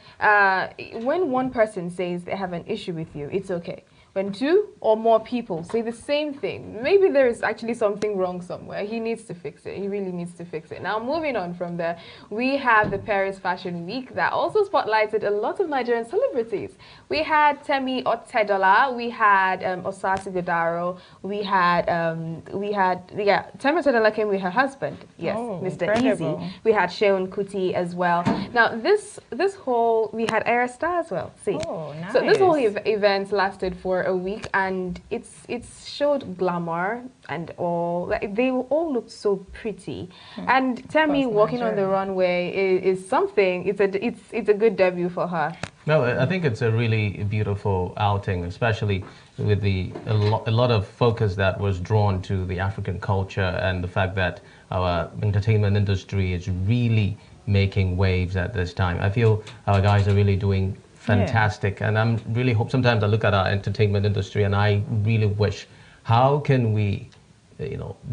when one person says they have an issue with you, it's okay. When two or more people say the same thing, maybe there is actually something wrong somewhere. He needs to fix it. He really needs to fix it. Now, moving on from there, we have the Paris Fashion Week that also spotlighted a lot of Nigerian celebrities. We had Temi Otedola, we had Osasi Godaro, we had Temi Otedola came with her husband, yes, Mr. Incredible. Easy. We had Sheon Kuti as well. Now, this whole, we had Era Star as well. See, nice. So this whole event lasted for a week, and it's showed glamour and all. Like, they all looked so pretty. And Temi walking on the runway is something. It's a good debut for her. No, I think it's a really beautiful outing, especially with a lot of focus that was drawn to the African culture and the fact that our entertainment industry is really making waves at this time. I feel our guys are really doing fantastic, and I'm really hope. Sometimes I look at our entertainment industry and I really wish, how can we,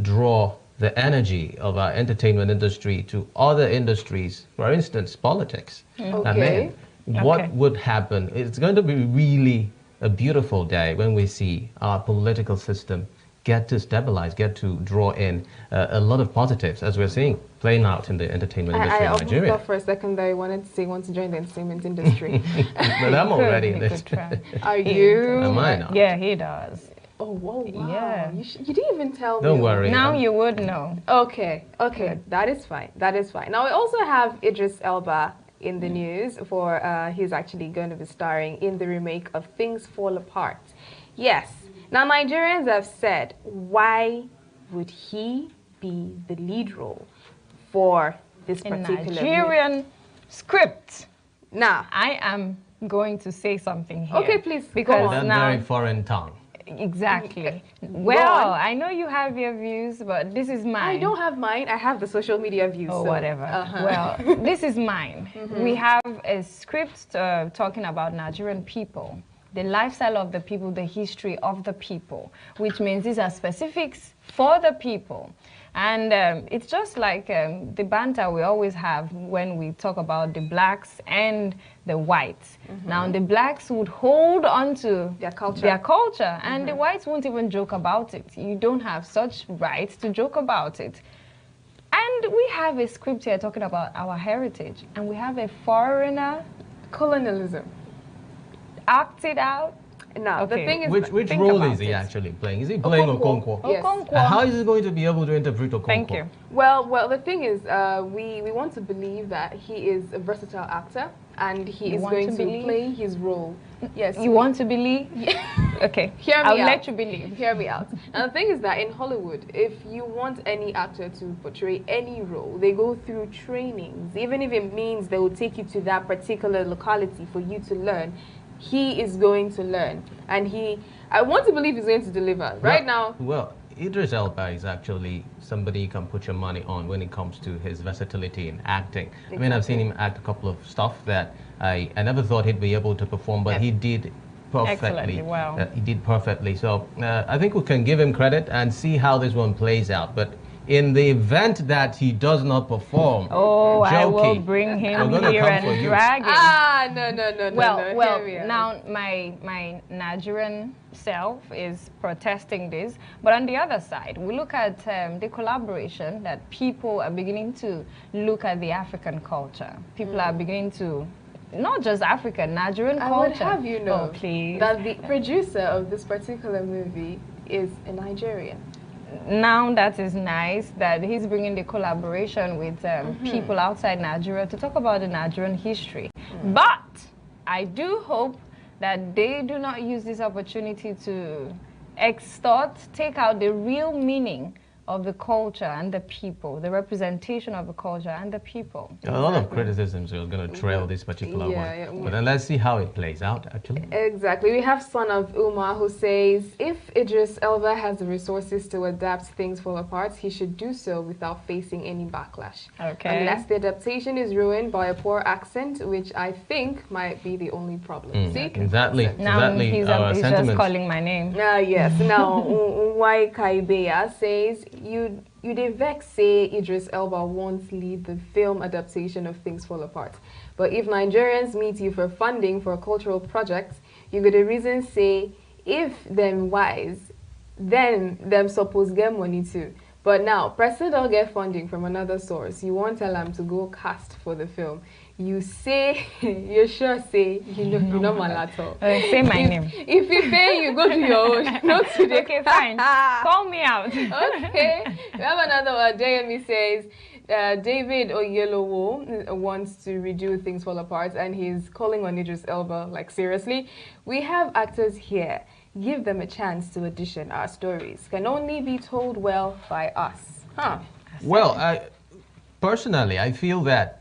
draw the energy of our entertainment industry to other industries? For instance, politics. Okay. What would happen? It's going to be really a beautiful day when we see our political system get to stabilize, get to draw in a lot of positives, as we're seeing playing out in the entertainment industry in Nigeria. I thought for a second that I wanted to say, want to join the entertainment industry. But I'm already in this. Are you? Am I not? Yeah, he does. Oh, wow. Yeah. You didn't even tell me. Don't worry. Now you would know. Okay. That is fine. Now, we also have Idris Elba in the news for he's actually going to be starring in the remake of Things Fall Apart. Yes. Now, Nigerians have said, why would he be the lead role for this particular Nigerian script? Now, I am going to say something here. Okay, please. Because that now, very foreign tongue. Exactly. Well, I know you have your views, but this is mine. I don't have mine. I have the social media views. Oh, so. whatever. Well, this is mine. We have a script talking about Nigerian people, the lifestyle of the people, the history of the people, which means these are specifics for the people. And it's just like the banter we always have when we talk about the blacks and the whites. Now, the blacks would hold on to their culture, and the whites won't even joke about it. You don't have such rights to joke about it. And we have a script here talking about our heritage, and we have a foreigner colonialism acted out. Now, the thing is, which role is he actually playing? Is he playing Okonkwo? Yes. And how is he going to be able to interpret Okonkwo? Thank you. Well, the thing is, we want to believe that he is a versatile actor, and he is going to play his role. Yes. You want to believe? Okay. I'll let you believe. Hear me out. And the thing is that in Hollywood, if you want any actor to portray any role, they go through trainings. Even if it means they will take you to that particular locality for you to learn. he is going to learn, and I want to believe he's going to deliver. Right now. Well, Idris Elba is actually somebody you can put your money on when it comes to his versatility in acting. Exactly. I mean, I've seen him act a couple of stuff that I never thought he'd be able to perform, but he did perfectly. Well. He did perfectly. So I think we can give him credit and see how this one plays out. But in the event that he does not perform, I will bring him here and drag him. No. Well, now my Nigerian self is protesting this, but on the other side, we look at the collaboration that people are beginning to look at the African culture. People are beginning to, not just African, Nigerian culture. I would have you know that the producer of this particular movie is a Nigerian. Now that is nice that he's bringing the collaboration with people outside Nigeria to talk about the Nigerian history. But I do hope that they do not use this opportunity to take out the real meaning of the culture and the people, the representation of the culture and the people. A lot of criticisms are going to trail this particular one. But then let's see how it plays out, actually. Exactly. We have Son of Umar who says, if Idris Elba has the resources to adapt Things Fall Apart, he should do so without facing any backlash. Okay. Unless the adaptation is ruined by a poor accent, which I think might be the only problem. See? Exactly. Now he's just calling my name. Yes. Now, Nwai Kaibeya says, you dey vex say Idris Elba won't lead the film adaptation of Things Fall Apart. But if Nigerians meet you for funding for cultural projects, you got a reason say, if them wise, then them suppose get money too. But now, President don't get funding from another source. You won't tell them to go cast for the film. You say, you sure say, you know Malato. Say my name. If you pay, you go to your own. Not today. Okay, fine. Call me out. Okay. We have another one. JME says, David Oyelowo wants to redo Things Fall Apart, and he's calling on Idris Elba, like, seriously. We have actors here. Give them a chance to audition. Our stories can only be told well by us. Well, personally, I feel that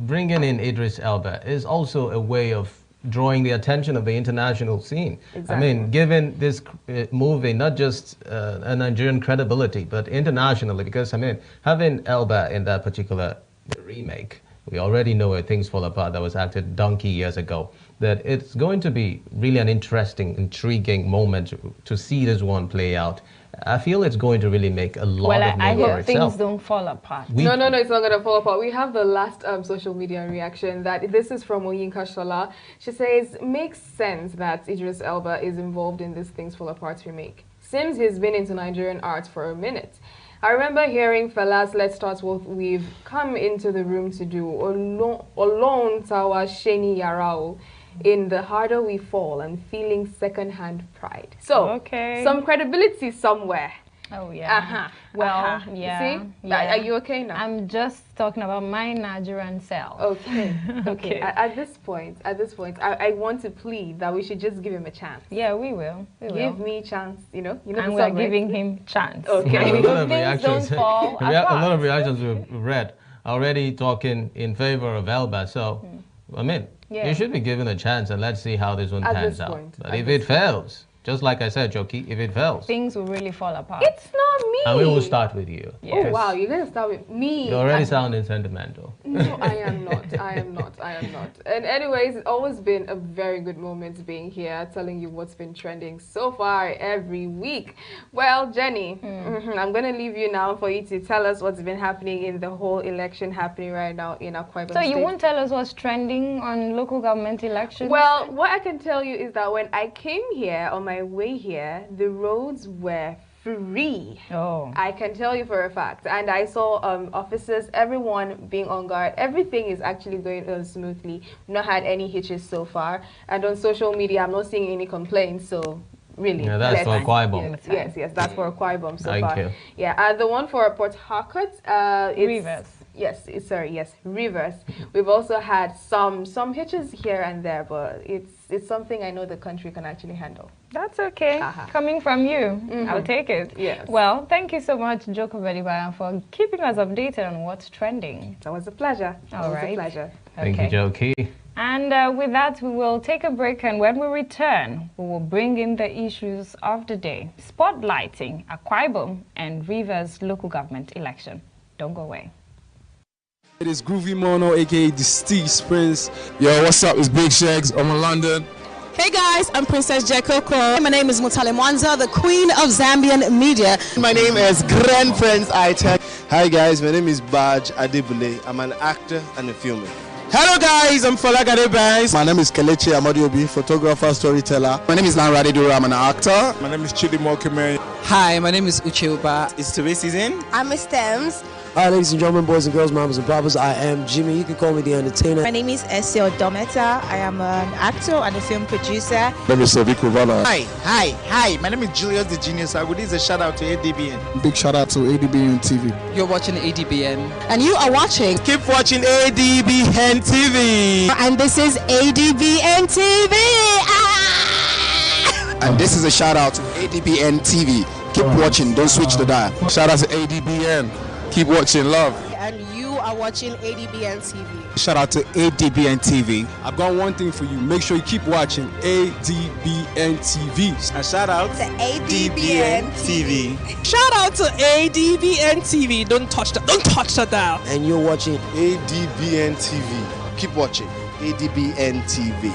bringing in Idris Elba is also a way of drawing the attention of the international scene. Exactly. I mean, given this movie not just a Nigerian credibility, but internationally, because I mean, having Elba in that particular remake, we already know where Things Fall Apart that was acted donkey years ago, that it's going to be really an interesting, intriguing moment to see this one play out. I feel it's going to really make a lot of name for itself. Things don't fall apart. No, it's not going to fall apart. We have the last social media reaction. This is from Oyinka Shola. She says, makes sense that Idris Elba is involved in this Things Fall Apart remake. Seems he's been into Nigerian art for a minute. I remember hearing Fela's Let's Start What We've Come Into the Room to Do, Olon Tawa Sheni Yarao, in The Harder We Fall, and feeling second-hand pride. So, some credibility somewhere. Oh, yeah. Well, yeah. See? Are you okay now? I'm just talking about my Nigerian self. Okay. Okay. At this point, I want to plead that we should just give him a chance. Yeah, we will. Give me a chance, you know and we're giving him chance. Okay. A lot of reactions. Don't fall apart. A lot of reactions we've read already talking in favor of Elba. So, I mean, you should be given a chance, and let's see how this one pans out. But if it fails, just like I said, Joki, if it fails, things will really fall apart. It's not me. And we will start with you. Oh, wow, you're going to start with me. You're already sounding sentimental. No, I am not. I am not. And anyways, it's always been a very good moment being here, telling you what's been trending so far every week. Well, Jenny, I'm going to leave you now for you to tell us what's been happening in the whole election happening right now in Akwa Ibom State. So you won't tell us what's trending on local government elections? Well, what I can tell you is that when I came here, on my way here, the roads were free. I can tell you for a fact. And I saw officers, everyone being on guard. Everything is actually going smoothly. We've not had any hitches so far. And on social media, I'm not seeing any complaints. So really, that's for Akwa Ibom. Yes, that's for Akwa Ibom so Thank far. you. Yeah, and the one for Port Harcourt, it's Rivers. Yes, Rivers. We've also had some hitches here and there, but it's something I know the country can actually handle. That's okay. Coming from you, I'll take it. Yes. Well, thank you so much, Joko Bedibayan, for keeping us updated on what's trending. That was a pleasure. All right. A pleasure. Thank you, Joki. And with that, we will take a break, and when we return, we will bring in the issues of the day, spotlighting Akwa Ibom and Rivers local government election. Don't go away. It is Groovy Mono, aka the Steez Prince. Yo, what's up? It's Big Shags. I'm in London. Hey guys, I'm Princess Jekoko. My name is Mutale Mwanza, the Queen of Zambian Media. My name is Grand Prince Aita. Hi guys, my name is Baj Adebule. I'm an actor and a filmer. Hello guys, I'm Falagade Banks. My name is Kelechi Amadiobi, photographer, storyteller. My name is Lanradi Dura, I'm an actor. My name is Chidi Mokime. Hi, my name is Uche Uba. It's TV season. I'm Miss Thames. Hi, ladies and gentlemen, boys and girls, mamas and papas. I am Jimmy. You can call me the Entertainer. My name is Esio Dometa. I am an actor and a film producer. My name is Savik Ravana. Hi. My name is Julius the Genius. I would give a shout out to ADBN. Big shout out to ADBN TV. You're watching ADBN. And you are watching. Keep watching ADBN TV. And this is ADBN TV. And this is a shout out to ADBN TV. Keep watching, don't switch the dial. Shout out to ADBN. Keep watching, love. And you are watching ADBN TV. Shout out to ADBN TV. I've got one thing for you. Make sure you keep watching ADBN TV. And shout out to ADBN TV. Shout out to ADBN TV. Don't touch that dial. And you're watching ADBN TV. Keep watching ADBN TV.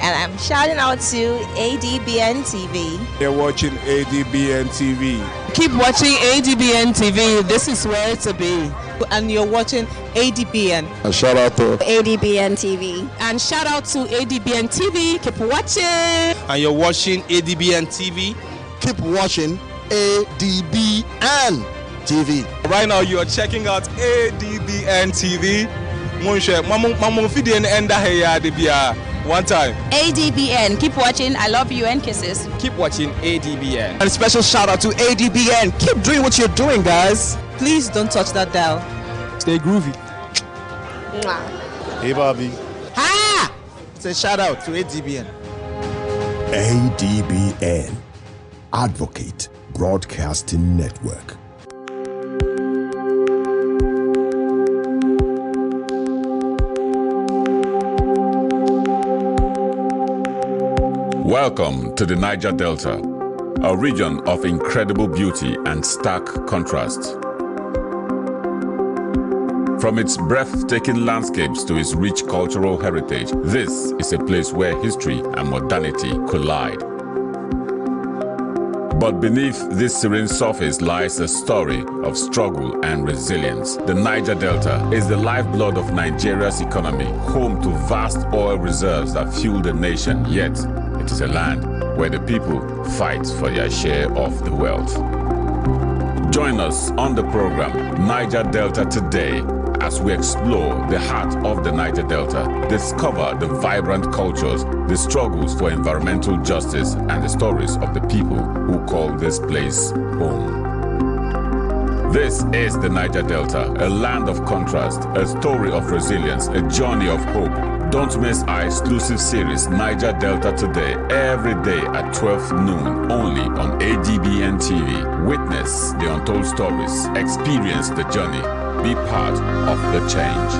And I'm shouting out to ADBN TV. You're watching ADBN TV. Keep watching ADBN TV. This is where to be. And you're watching ADBN. A shout out to ADBN TV. And shout out to ADBN TV. Keep watching. And you're watching ADBN TV. Keep watching ADBN TV. Right now, you are checking out ADBN TV. One time. ADBN. Keep watching. I love you and kisses. Keep watching ADBN. And a special shout out to ADBN. Keep doing what you're doing, guys. Please don't touch that dial. Stay groovy. Hey, Bobby. Ha! It's a shout out to ADBN. ADBN, Advocate Broadcasting Network. Welcome to the Niger Delta, a region of incredible beauty and stark contrast. From its breathtaking landscapes to its rich cultural heritage, this is a place where history and modernity collide. But beneath this serene surface lies a story of struggle and resilience. The Niger Delta is the lifeblood of Nigeria's economy, home to vast oil reserves that fuel the nation, yet it is a land where the people fight for their share of the wealth. Join us on the program Niger Delta Today as we explore the heart of the Niger Delta, discover the vibrant cultures, the struggles for environmental justice, and the stories of the people who call this place home. This is the Niger Delta, a land of contrast, a story of resilience, a journey of hope. Don't miss our exclusive series, Niger Delta Today, every day at 12 noon, only on ADBN TV. Witness the untold stories, experience the journey, be part of the change.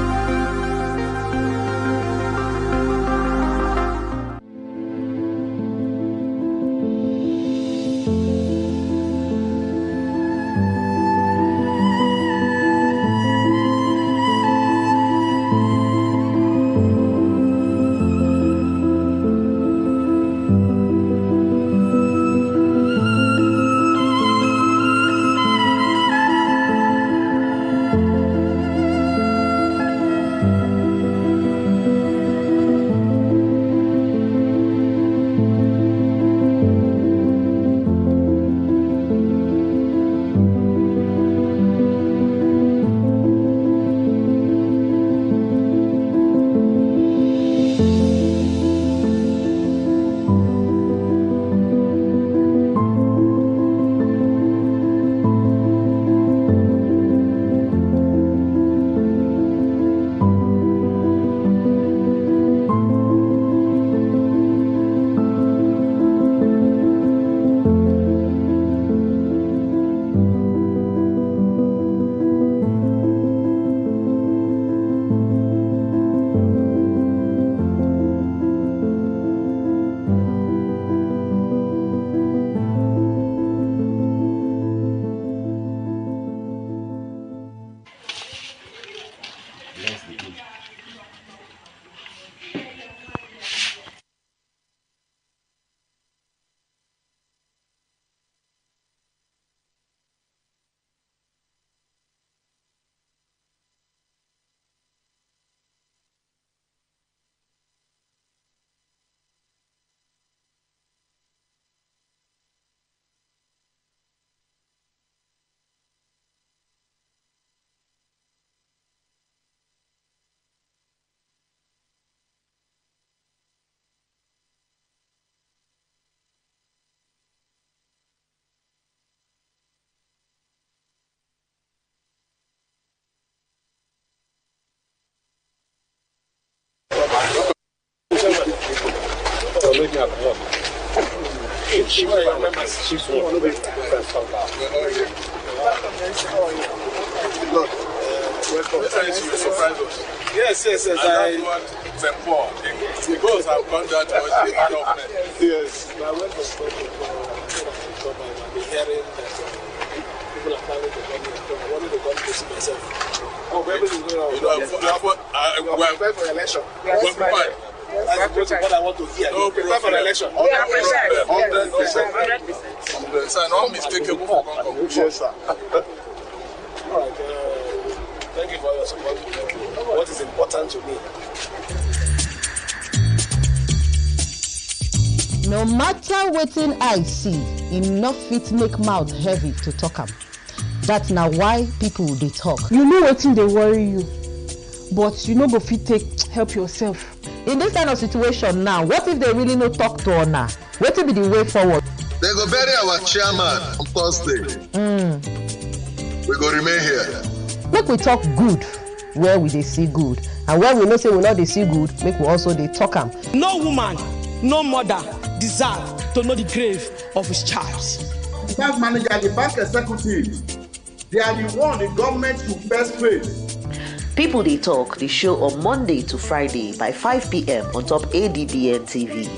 Yes. The goals have gone down to the government. Yes. I went for the hearing that people are planning to come here. I wanted to come to see myself. Oh, everything is going on. We're prepared for election. We're prepared. That's what I want to hear. No, prepare for election. 100%. 100%. Unmistakable for Congo. Yes, sir. All right. Thank you for your support. What is important to me? No matter wetin I see, enough fit make mouth heavy to talk am. That's now why people dey talk. You know wetin dey worry you, but you no go fit take help yourself. In this kind of situation now, what if they really no talk to una? Wetin be the way forward? They go bury our chairman on Thursday. We go remain here. Make we talk good where we dey see good, and where we know say we no dey see good, make we also dey talk am. No woman, no mother deserve to know the grave of his child. The bank manager, the bank executive, they are the one the government should first pay. People They Talk, the show on Monday to Friday by 5 p.m. on top ADBN TV.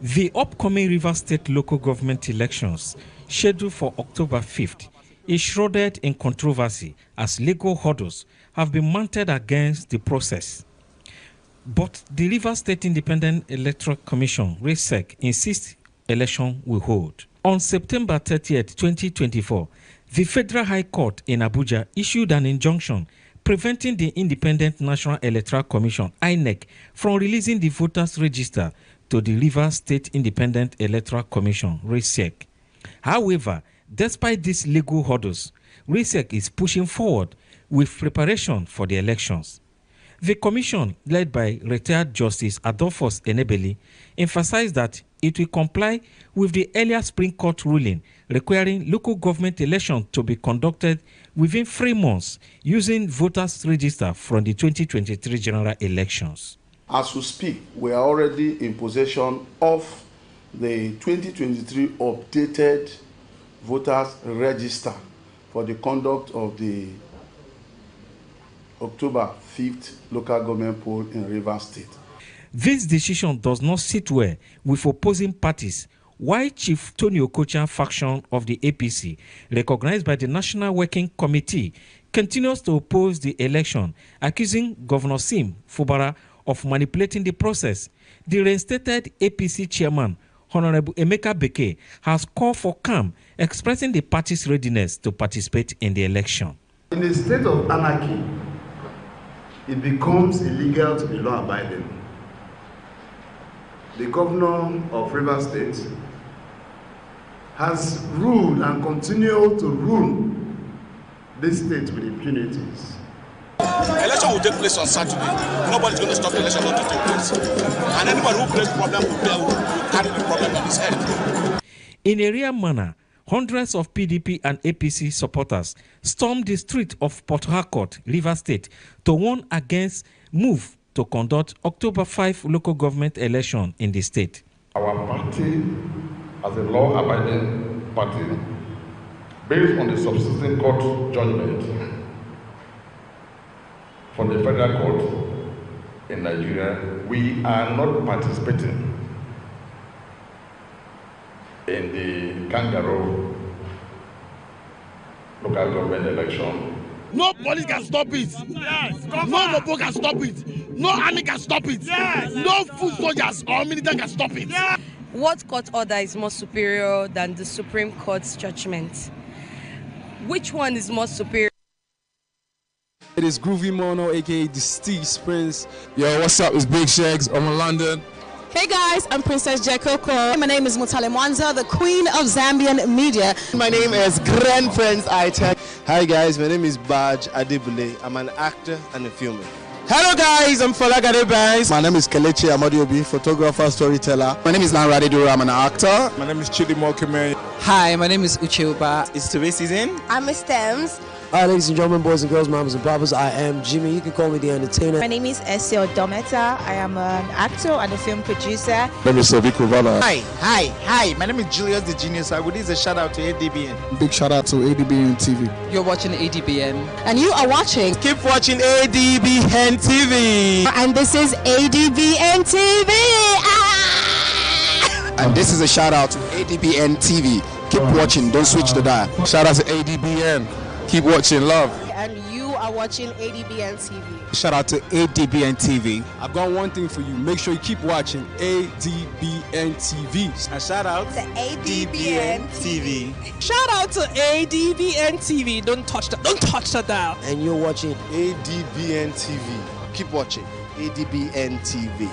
The upcoming Rivers State local government elections, scheduled for October 5th, is shrouded in controversy as legal hurdles have been mounted against the process. But the Rivers State Independent Electoral Commission, RESEC, insists election will hold. On September 30th, 2024, the Federal High Court in Abuja issued an injunction preventing the Independent National Electoral Commission, INEC, from releasing the voters' register to the Rivers State Independent Electoral Commission, RESEC. However, despite these legal hurdles, RESEC is pushing forward with preparation for the elections. The commission, led by retired Justice Adolphus Enebeli, emphasized that it will comply with the earlier Supreme Court ruling requiring local government elections to be conducted within 3 months using voters' register from the 2023 general elections. As we speak, we are already in possession of the 2023 updated voters register for the conduct of the October 5th local government poll in Rivers State. This decision does not sit well with opposing parties, while Chief Tony Okocha faction of the APC, recognized by the National Working Committee, continues to oppose the election, accusing Governor Sim Fubara of manipulating the process. The reinstated APC chairman, Honorable Emeka Beke, has called for calm, expressing the party's readiness to participate in the election. In a state of anarchy, it becomes illegal to be law-abiding. The governor of Rivers State has ruled and continues to rule this state with impunities. Election will take place on Saturday. Nobody's going to stop the election not to take place. And anybody who brings problem will carry the problem on his head. In a rare manner, hundreds of PDP and APC supporters stormed the street of Port Harcourt, Rivers State, to warn against move to conduct October 5 local government election in the state. Our party, as a law-abiding party, based on the subsisting court judgment from the federal court in Nigeria, we are not participating in the kangaroo local government election. No police can stop it. Yes, no mobo can stop it. No army can stop it. Yes. No foot soldiers or military can stop it. Yes. What court order is more superior than the Supreme Court's judgment? Which one is more superior? It is Groovy Mono, aka the Steve Prince. Yo, what's up? It's Big Shags. I'm in London. Hey guys, I'm Princess Jekoko. My name is Mutale Mwanza, the Queen of Zambian Media. My name is Grand Prince Itek. Hi guys, my name is Baj Adebule. I'm an actor and a filmer. Hello guys, I'm Falagade Banks. My name is Kelechi Amadiobi, photographer, storyteller. My name is Lanrade Dura, I'm an actor. My name is Chidi Mokime. Hi, my name is Uche Uba. It's Tobe Season. I'm Miss Thames. Hi, ladies and gentlemen, boys and girls, mamas and papas. I am Jimmy. You can call me the Entertainer. My name is Essie Odometa. I am an actor and a film producer. My name is Savi Kuvala. Hi. My name is Julius the Genius. I would give a shout out to ADBN. Big shout out to ADBN TV. You're watching ADBN. And you are watching. Keep watching ADBN TV. And this is ADBN TV. And this is a shout out to ADBN TV. Keep watching, don't switch the dial. Shout out to ADBN. Keep watching love. And you are watching ADBN TV. Shout out to ADBN TV. I've got one thing for you. Make sure you keep watching ADBN TV. A shout out to ADBN TV. Shout out to ADBN TV. Don't touch the dial. And you're watching ADBN TV. Keep watching ADBN TV.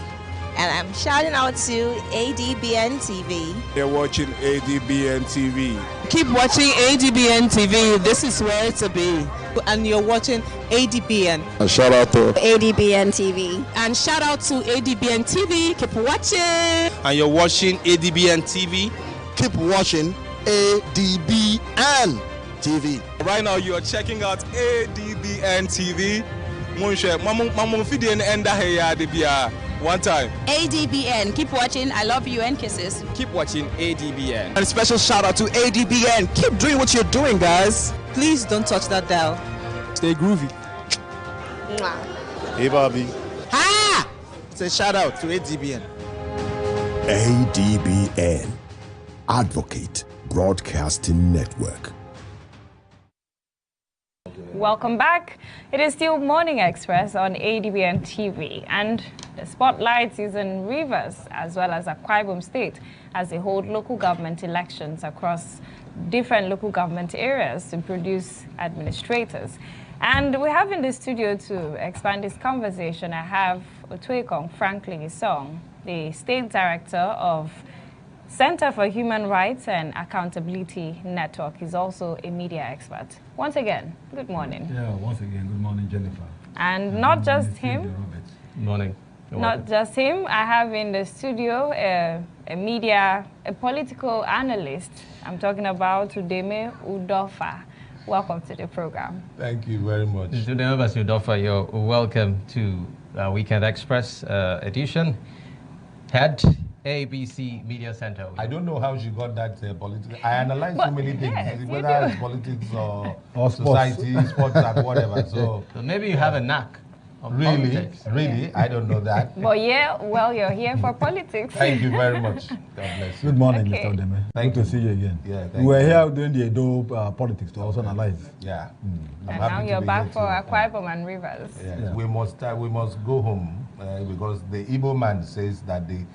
And I'm shouting out to ADBN TV. They're watching ADBN TV. Keep watching ADBN TV. This is where to be. And you're watching ADBN. A shout out to ADBN TV. And shout out to ADBN TV. Keep watching. And you're watching ADBN TV. Keep watching ADBN TV. Right now, you are checking out ADBN TV. One time. ADBN. Keep watching. I love you and kisses. Keep watching ADBN. And a special shout out to ADBN. Keep doing what you're doing, guys. Please don't touch that dial. Stay groovy. Hey, Bobby. Ha! It's a shout out to ADBN. ADBN. Advocate Broadcasting Network. Welcome back. It is still Morning Express on ADBN TV, and the spotlight is in Rivers as well as Akwa Ibom State as they hold local government elections across different local government areas to produce administrators. And we have in the studio to expand this conversation, I have Otuekong Franklin Song, the State Director of Center for Human Rights and Accountability Network. Is also a media expert. Once again, good morning. Yeah, once again, good morning, Jennifer. And not just him. Good morning. Not just him. I have in the studio a political analyst. I'm talking about Udeme Udofa. Welcome to the program. Thank you very much. Udeme Udofa, you're welcome to Weekend Express edition. Head ABC Media Center. I don't know how she got that political. I analyze so many things, yes, whether it's politics or society, sports, and whatever. So maybe you have a knack. Really? Politics. Really? Yeah. I don't know that. But yeah, well, you're here for politics. Thank you very much. God bless you. Good morning, Mr. Udeme. Thank Good to see you again. Yeah, we were here doing the Edo politics to also analyze. Yeah. And now you're back for Akwa Ibom and Rivers. Yes. Yeah. We must go home because the Igbo man says that the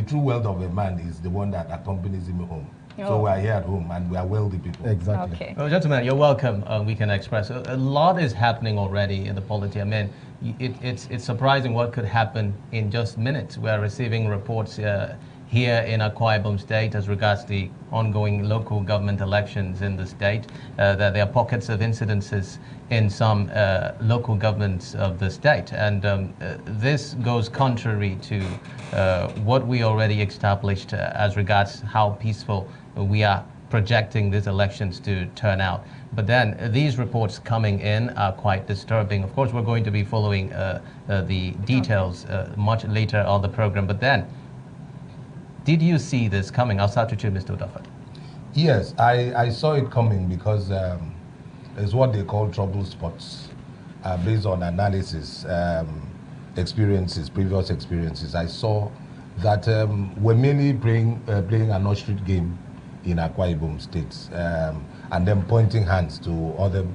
true wealth of a man is the one that accompanies him home. Oh. So we are here at home and we are wealthy people. Exactly. Okay. Well, gentlemen, you're welcome on Weekend Express. A lot is happening already in the polity. I mean, it's surprising what could happen in just minutes. We're receiving reports here in Akwa Ibom State as regards the ongoing local government elections in the state, that there are pockets of incidences in some local governments of the state. And this goes contrary to what we already established as regards how peaceful we are projecting these elections to turn out. But then these reports coming in are quite disturbing. Of course, we're going to be following the details much later on the program. But then, did you see this coming? I'll start with you, Mr. Udofa. Yes, I saw it coming because it's what they call trouble spots. Based on analysis, previous experiences, I saw that we're mainly playing an ostrich game in Akwa Ibom State, and then pointing hands to other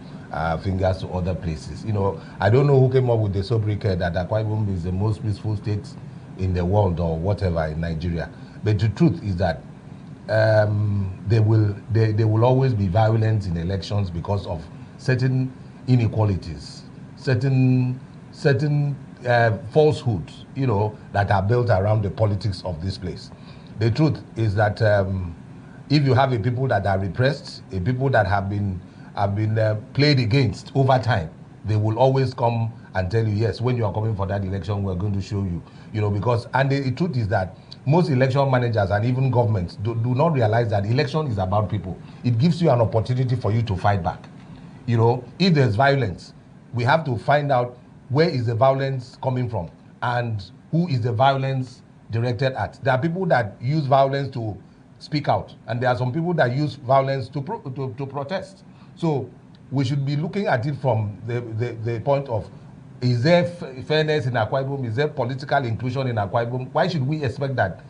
fingers to other places. You know, I don't know who came up with the sobriquet that Akwa Ibom is the most peaceful state in the world or whatever in Nigeria. But the truth is that there will always be violence in elections because of certain inequalities, certain falsehoods, you know, that are built around the politics of this place. The truth is that if you have a people that are repressed, a people that have been played against over time, they will always come and tell you, yes, when you are coming for that election, we're going to show you, you know, because, and the truth is that most election managers and even governments do not realize that election is about people. It gives you an opportunity for you to fight back. You know, if there's violence, we have to find out where is the violence coming from and who is the violence directed at. There are people that use violence to speak out, and there are some people that use violence to protest. So we should be looking at it from the point of, is there fairness in Akwa Ibom? Is there political inclusion in Akwa Ibom? Why should we expect that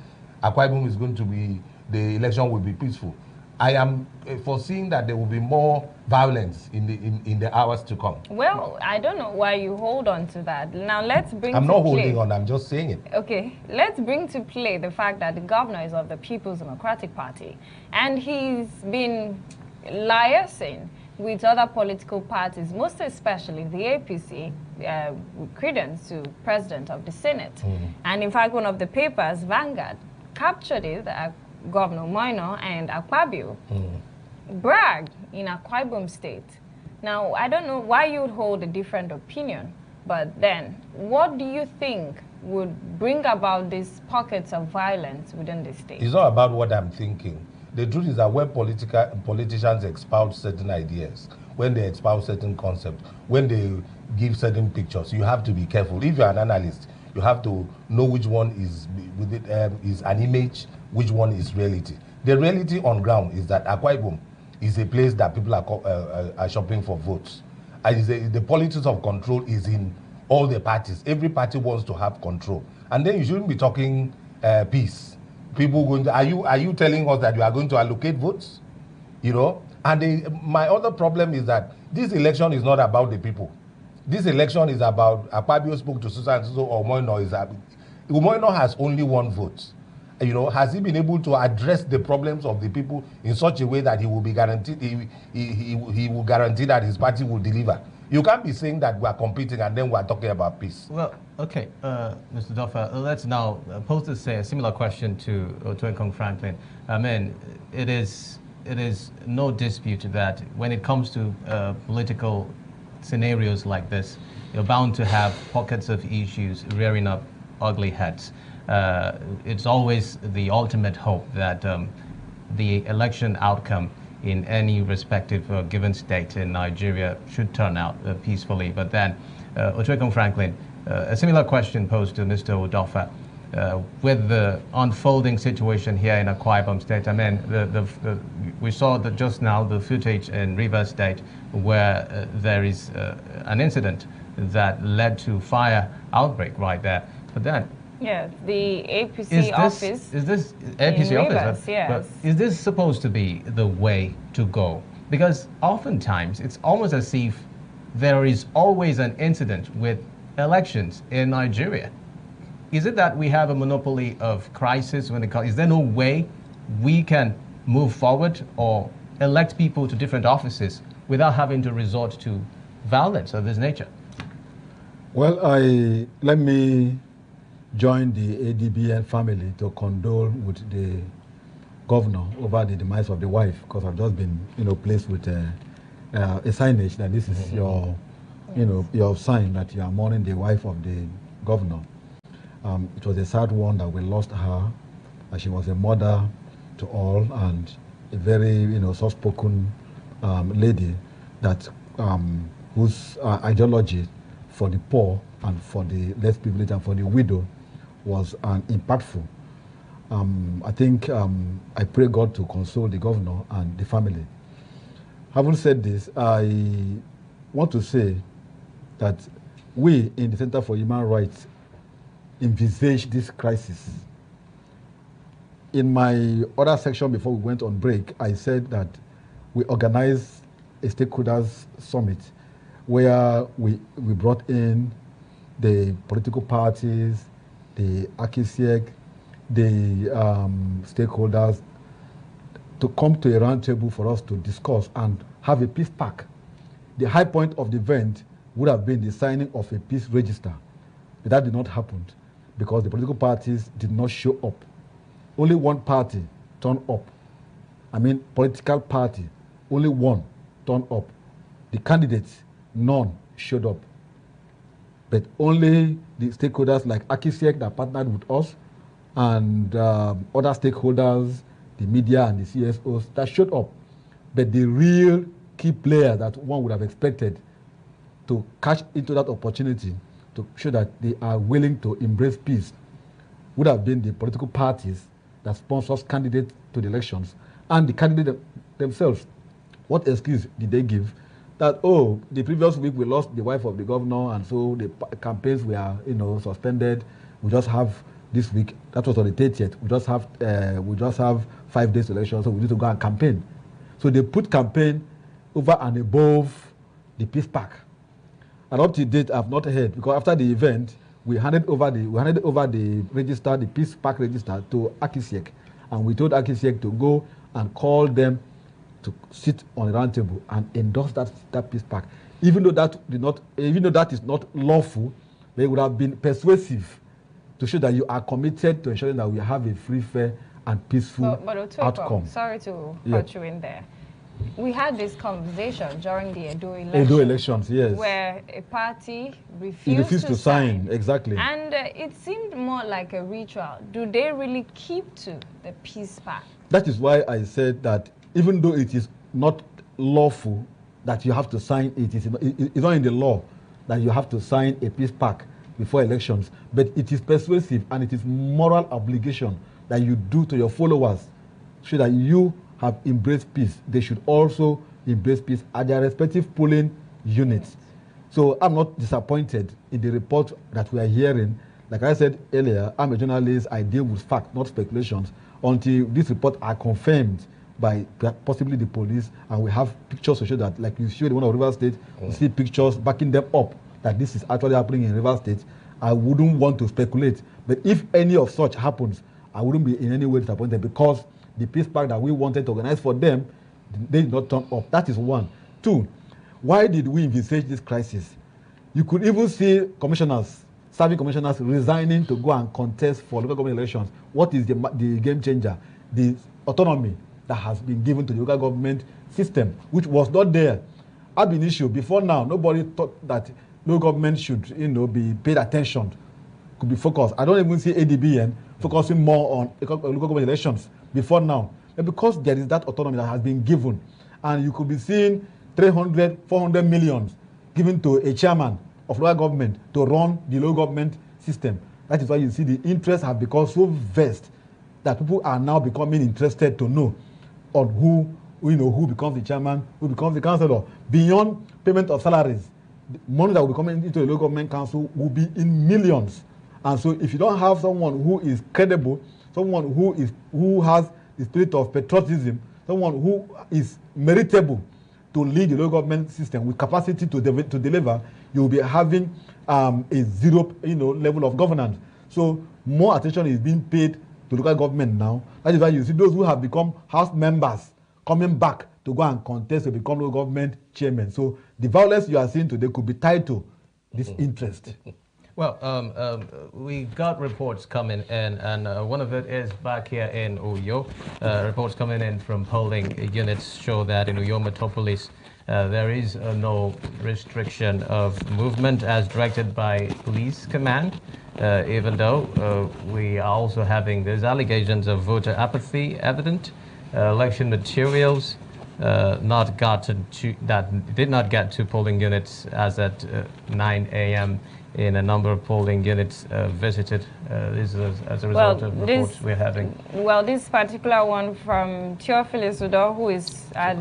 Akwa Ibom is going to be, the election will be peaceful? I am foreseeing that there will be more violence in the hours to come. Well, I don't know why you hold on to that. Now let's bring I'm to not play. holding on, I'm just saying it. Okay, let's bring to play the fact that the governor is of the People's Democratic Party, and he's been liaising with other political parties, most especially the APC, with credence to President of the Senate. And in fact, one of the papers, Vanguard, captured it that Governor Moino and Akpabio bragged in Akwa Ibom State. Now, I don't know why you would hold a different opinion, but then what do you think would bring about these pockets of violence within the state? It's not about what I'm thinking. The truth is that when politicians espouse certain ideas, when they espouse certain concepts, when they give certain pictures, you have to be careful. If you're an analyst, you have to know which one is is an image, which one is reality. The reality on ground is that Akwa Ibom is a place that people are shopping for votes. The politics of control is in all the parties. Every party wants to have control. And then you shouldn't be talking peace. People going to, are you telling us that you are going to allocate votes? You know? And my other problem is that this election is not about the people. This election is about, Akpabio spoke to Susan or Umoino has only one vote. You know, has he been able to address the problems of the people in such a way that he will be guaranteed, he will guarantee that his party will deliver? You can't be saying that we are competing and then we are talking about peace. Well, okay, Mr. Doffa, let's now pose a similar question to Otuekong Franklin. I mean, it is no dispute that when it comes to political scenarios like this, you're bound to have pockets of issues rearing up ugly heads. It's always the ultimate hope that the election outcome in any respective given state in Nigeria should turn out peacefully. But then, Otuekong Franklin, a similar question posed to Mr. Doffa. With the unfolding situation here in Akwa Ibom State, I mean, we saw that just now the footage in Rivers State where there is an incident that led to fire outbreak right there. But then, yeah, the APC office. Is this APC office? Rivers, yes. But is this supposed to be the way to go? Because oftentimes it's almost as if there is always an incident with elections in Nigeria. Is it that we have a monopoly of crisis when it comes? Is there no way we can move forward or elect people to different offices without having to resort to violence of this nature? Well, let me join the ADBN family to condole with the governor over the demise of the wife, because I've just been, placed with a signage that this is your, your sign that you are mourning the wife of the governor. It was a sad one that we lost her. She was a mother to all and a very, soft-spoken lady that whose ideology for the poor and for the less privileged and for the widow was impactful. I think I pray God to console the governor and the family. Having said this, I want to say that we in the Center for Human Rights envisage this crisis. In my other section before we went on break, I said that we organized a stakeholders summit where we brought in the political parties, the AKISIEC, the stakeholders to come to a round table for us to discuss and have a peace pact. The high point of the event would have been the signing of a peace register, but that did not happen because the political parties did not show up. Only one party turned up. I mean, political party, only one turned up. The candidates, none showed up. But only the stakeholders like AKISIEC that partnered with us and other stakeholders, the media and the CSOs that showed up. But the real key players that one would have expected to catch into that opportunity to show that they are willing to embrace peace would have been the political parties that sponsors candidates to the elections and the candidates themselves. What excuse did they give? That, oh, the previous week we lost the wife of the governor and so the campaigns were, suspended. We just have this week, that was on the 30th, we just have 5 days election, so we need to go and campaign. So they put campaign over and above the peace pack. And up to date, I've not heard, because after the event, we handed over the register, the peace pack register, to Akisiek, and we told Akisiek to go and call them to sit on a round table and endorse that peace pack. Even though that is not lawful, they would have been persuasive to show that you are committed to ensuring that we have a free, fair, and peaceful outcome. Sorry to cut you in there. We had this conversation during the Edo elections, yes, where a party refused to sign. Exactly. And it seemed more like a ritual. Do they really keep to the peace pact? That is why I said that even though it is not lawful that you have to sign it, it's not in the law that you have to sign a peace pact before elections, but it is persuasive and it is moral obligation that you do to your followers so that you have embraced peace. They should also embrace peace at their respective polling units. So I'm not disappointed in the report that we are hearing. Like I said earlier, I'm a journalist, I deal with facts, not speculations, until these reports are confirmed by possibly the police, and we have pictures to show that, like you showed in one of River State, we see pictures backing them up that this is actually happening in River State. I wouldn't want to speculate, but if any of such happens, I wouldn't be in any way disappointed, because the peace pact that we wanted to organize for them, they did not turn up. That is one. Two, why did we envisage this crisis? You could even see serving commissioners resigning to go and contest for local government elections. What is the game changer? The autonomy that has been given to the local government system, which was not there ab initio. Before now, nobody thought that local government should, be paid attention, could be focused. I don't even see ADBN focusing more on local government elections before now. And because there is that autonomy that has been given, and you could be seeing 300, 400 million given to a chairman of local government to run the local government system. That is why you see the interests have become so vast that people are now becoming interested to know on who becomes the chairman, who becomes the councillor. Beyond payment of salaries, the money that will be coming into the local government council will be in millions. And so if you don't have someone who is credible, someone who has the spirit of patriotism, someone who is meritable to lead the local government system with capacity to deliver, you will be having a zero level of governance. So more attention is being paid to local government now. That is why you see those who have become house members coming back to go and contest to become local government chairman. So the violence you are seeing today could be tied to this interest. Well, we got reports coming in, and one of it is back here in Uyo. Reports coming in from polling units show that in Uyo Metropolis, there is no restriction of movement as directed by police command, even though we are also having these allegations of voter apathy evident, election materials that did not get to polling units as at 9 a.m. in a number of polling units visited. This is as a result of reports we're having. Well, this particular one from Theophilus Udo, who is at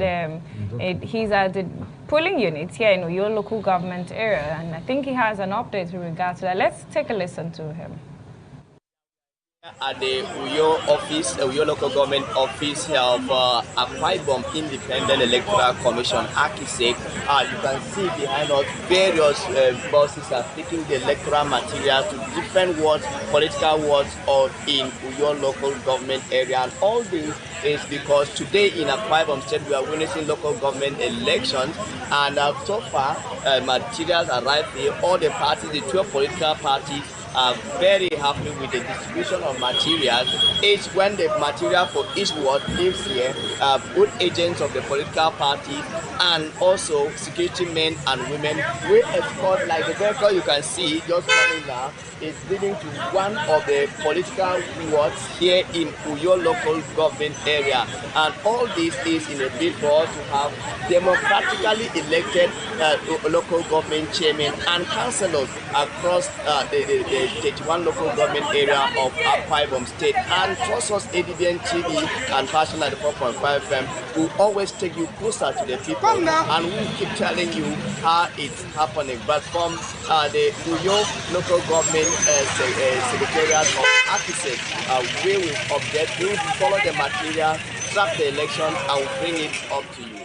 he's at the polling unit here in your local government area, and I think he has an update in regards to that. Let's take a listen to him. At the Uyo office, Uyo local government office of Akwa Ibom Independent Electoral Commission, AKISEC, you can see behind us various buses are taking the electoral material to different wards, political wards in Uyo local government area. And all this is because today in Akwa Ibom State we are witnessing local government elections, and so far materials arrived here. All the parties, the 12 political parties, are very happening with the distribution of materials is when the material for each ward lives here, both agents of the political parties and also security men and women will escort, like the vehicle you can see just coming now is leading to one of the political wards here in Uyo local government area. And all this is in a bid for us to have democratically elected local government chairmen and councillors across the 31 local government area of Akwa Ibom State. And trust us, ADBN TV and Passion at the 4.5 FM will always take you closer to the people, and we'll keep telling you how it's happening. But from the Uyo local government secretariat of Akisek, we will update, we will follow the material, track the election, and we'll bring it up to you.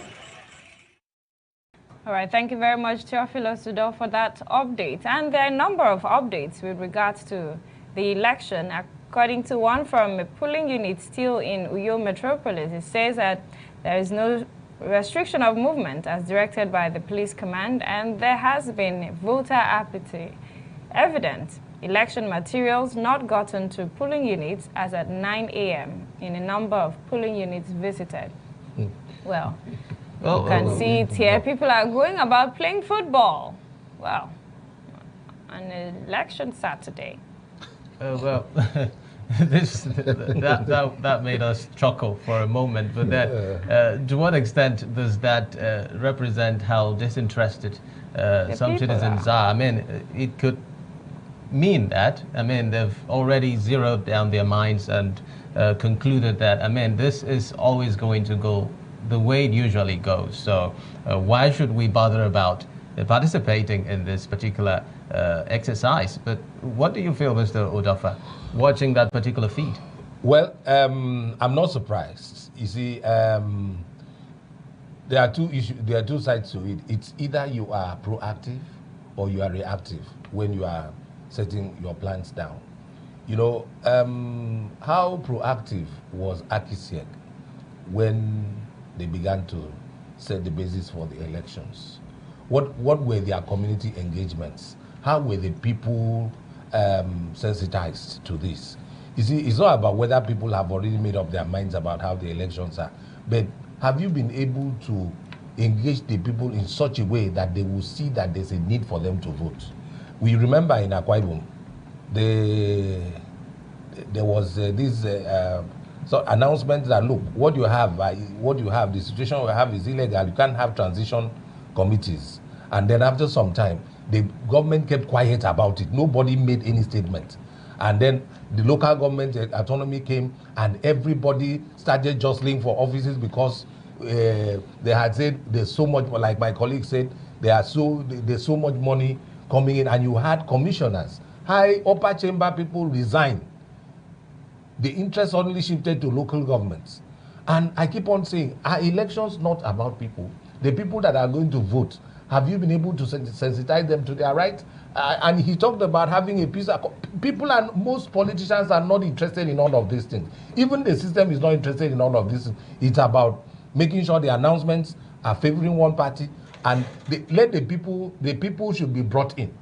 All right, thank you very much, Teofilo Sudo, for that update. And there are a number of updates with regards to the election. According to one from a polling unit still in Uyo Metropolis, it says that there is no restriction of movement as directed by the police command, and there has been voter apathy evident. Election materials not gotten to polling units as at 9 a.m. in a number of polling units visited. Well, you can see it here. People are going about playing football. Well, on election Saturday. Well, that made us chuckle for a moment. But that, to what extent does that represent how disinterested some citizens are? I mean, it could mean that. I mean, they've already zeroed down their minds and concluded that, I mean, this is always going to go the way it usually goes. So why should we bother about participating in this particular exercise? But what do you feel, Mr. Odafa, watching that particular feed? Well, I'm not surprised. You see, there are two issues. There are two sides to it. It's either you are proactive or you are reactive when you are setting your plans down. You know, how proactive was Akisiek when they began to set the basis for the elections? What were their community engagements? How were the people sensitized to this? You see, it's not about whether people have already made up their minds about how the elections are, but have you been able to engage the people in such a way that they will see that there's a need for them to vote? We remember in Akwa Ibom, there was this so announcement that, look, what you have, the situation we have is illegal. You can't have transition committees. And then after some time, the government kept quiet about it. Nobody made any statement. And then the local government autonomy came, and everybody started jostling for offices because they had said there's so much, like my colleague said, there's so much money coming in, and you had commissioners, high upper chamber people resign. The interest only shifted to local governments. And I keep on saying, are elections not about people? The people that are going to vote, have you been able to sensitize them to their rights? And he talked about having a peace. People and most politicians are not interested in all of these things. Even the system is not interested in all of this. It's about making sure the announcements are favoring one party, and let the people should be brought in.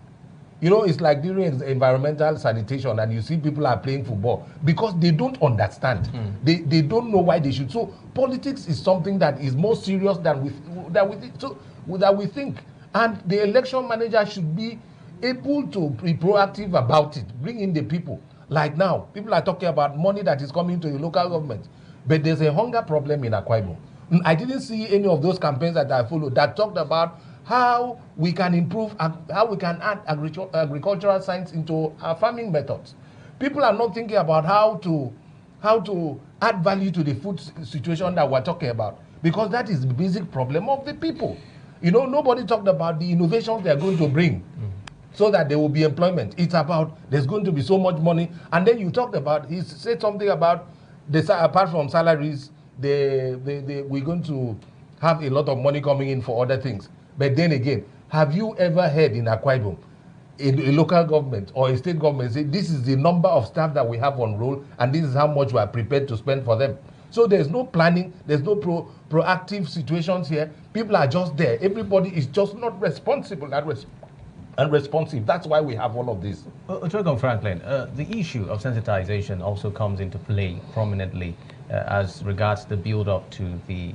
You know, it's like during environmental sanitation, and you see people are playing football because they don't understand. They don't know why they should. So politics is something that is more serious than we think. And the election manager should be able to be proactive about it, bring in the people. Like now, people are talking about money that is coming to the local government, but there's a hunger problem in Akwa Ibom. I didn't see any of those campaigns that I followed that talked about how we can improve, how we can add agricultural science into our farming methods. People are not thinking about how to add value to the food situation that we're talking about, because that is the basic problem of the people. You know, nobody talked about the innovations they're going to bring so that there will be employment. It's about there's going to be so much money. And then you talked about, he said something about, apart from salaries, we're going to have a lot of money coming in for other things. But then again, have you ever heard in Akwa Ibom, a local government or a state government say, this is the number of staff that we have on roll, and this is how much we are prepared to spend for them? So there's no planning, there's no proactive situations here. People are just there. Everybody is just not responsible. and responsive. That's why we have all of this. Ochogon Franklin, the issue of sensitization also comes into play prominently as regards the build-up to the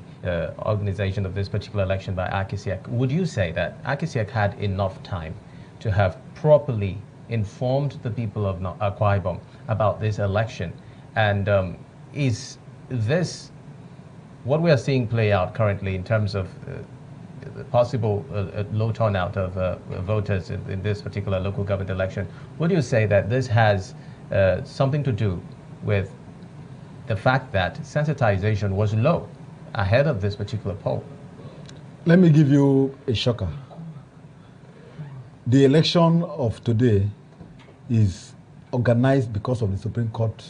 organization of this particular election by Akisiak. Would you say that Akisiak had enough time to have properly informed the people of Akwa Ibom about this election? And is this what we are seeing play out currently in terms of possible low turnout of voters in this particular local government election? Would you say that this has something to do with the fact that sensitization was low ahead of this particular poll? Let me give you a shocker. The election of today is organized because of the Supreme Court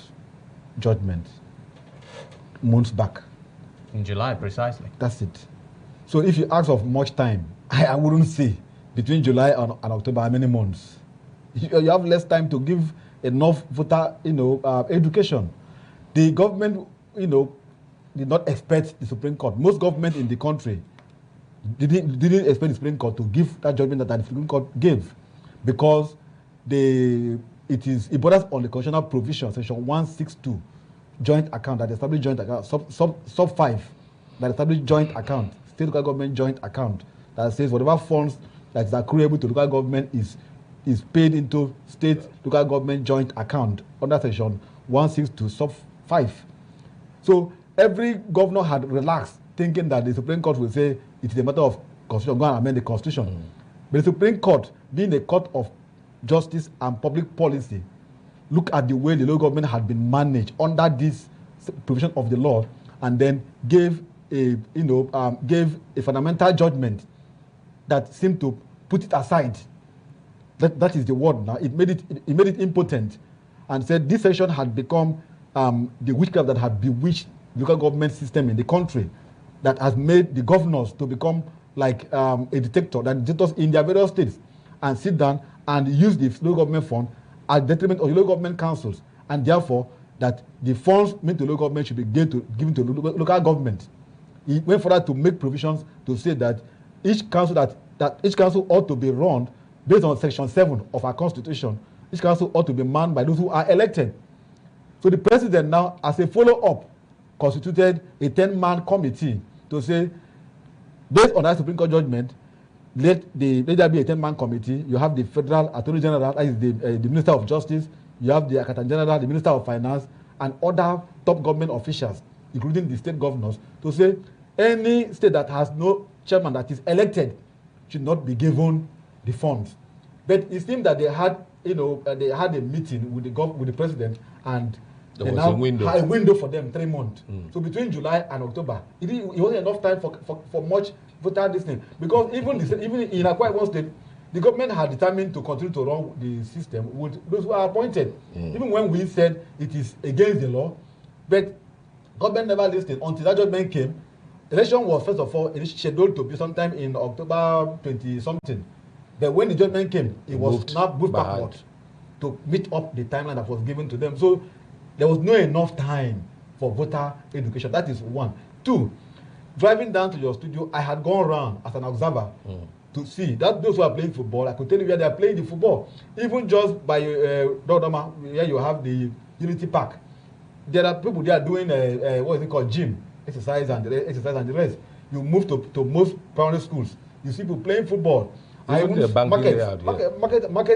judgment months back. In July, precisely. That's it. So if you ask of much time, I wouldn't say between July and October how many months. You have less time to give enough voter, education. The government, did not expect the Supreme Court. Most government in the country didn't expect the Supreme Court to give that judgment that the Supreme Court gave, because it borders on the constitutional provision, section 162, joint account that established joint account, sub 5 that established joint account, state local government joint account, that says whatever funds that is accruable to local government is paid into state local government joint account under section 162 sub 5. So every governor had relaxed, thinking that the Supreme Court will say it is a matter of constitution, go and amend the constitution. But the Supreme Court, being a court of justice and public policy, look at the way the local government had been managed under this provision of the law, and then gave a fundamental judgment that seemed to put it aside. That is the word now. It made it impotent, and said this section had become the witchcraft that had bewitched the local government system in the country, that has made the governors to become like a dictator, that dictators in their various states, and sit down and use the local government fund at detriment of the local government councils, and therefore that the funds meant to local government should be given to local government. He went further to make provisions to say that each council that each council ought to be run based on section 7 of our constitution. Each council ought to be manned by those who are elected. So the president now, as a follow-up, constituted a 10-man committee to say, based on that Supreme Court judgment, let there be a 10-man committee. You have the Federal Attorney General, that is the Minister of Justice. You have the Accountant General, the Minister of Finance, and other top government officials, including the state governors, to say any state that has no chairman that is elected should not be given the funds. But it seemed that they had a meeting with the president, and there was a window for them, 3 months. So between July and October, it wasn't enough time for much voter listening, because even in Akwa Ibom State, the government had determined to continue to run the system with those who are appointed. Even when we said it is against the law, but government never listened until that judgment came. Election was first of all scheduled to be sometime in October 20-something. But when the judgment came, it was now moved backward to meet up the timeline that was given to them. So there was not enough time for voter education. That is one. Two, driving down to your studio, I had gone around as an observer to see that those who are playing football, I could tell you where they are playing the football. Even just by Dodoma, where you have the Unity Park, there are people there doing what is it called, gym exercise and the rest. You move to most primary schools, you see people playing football. Market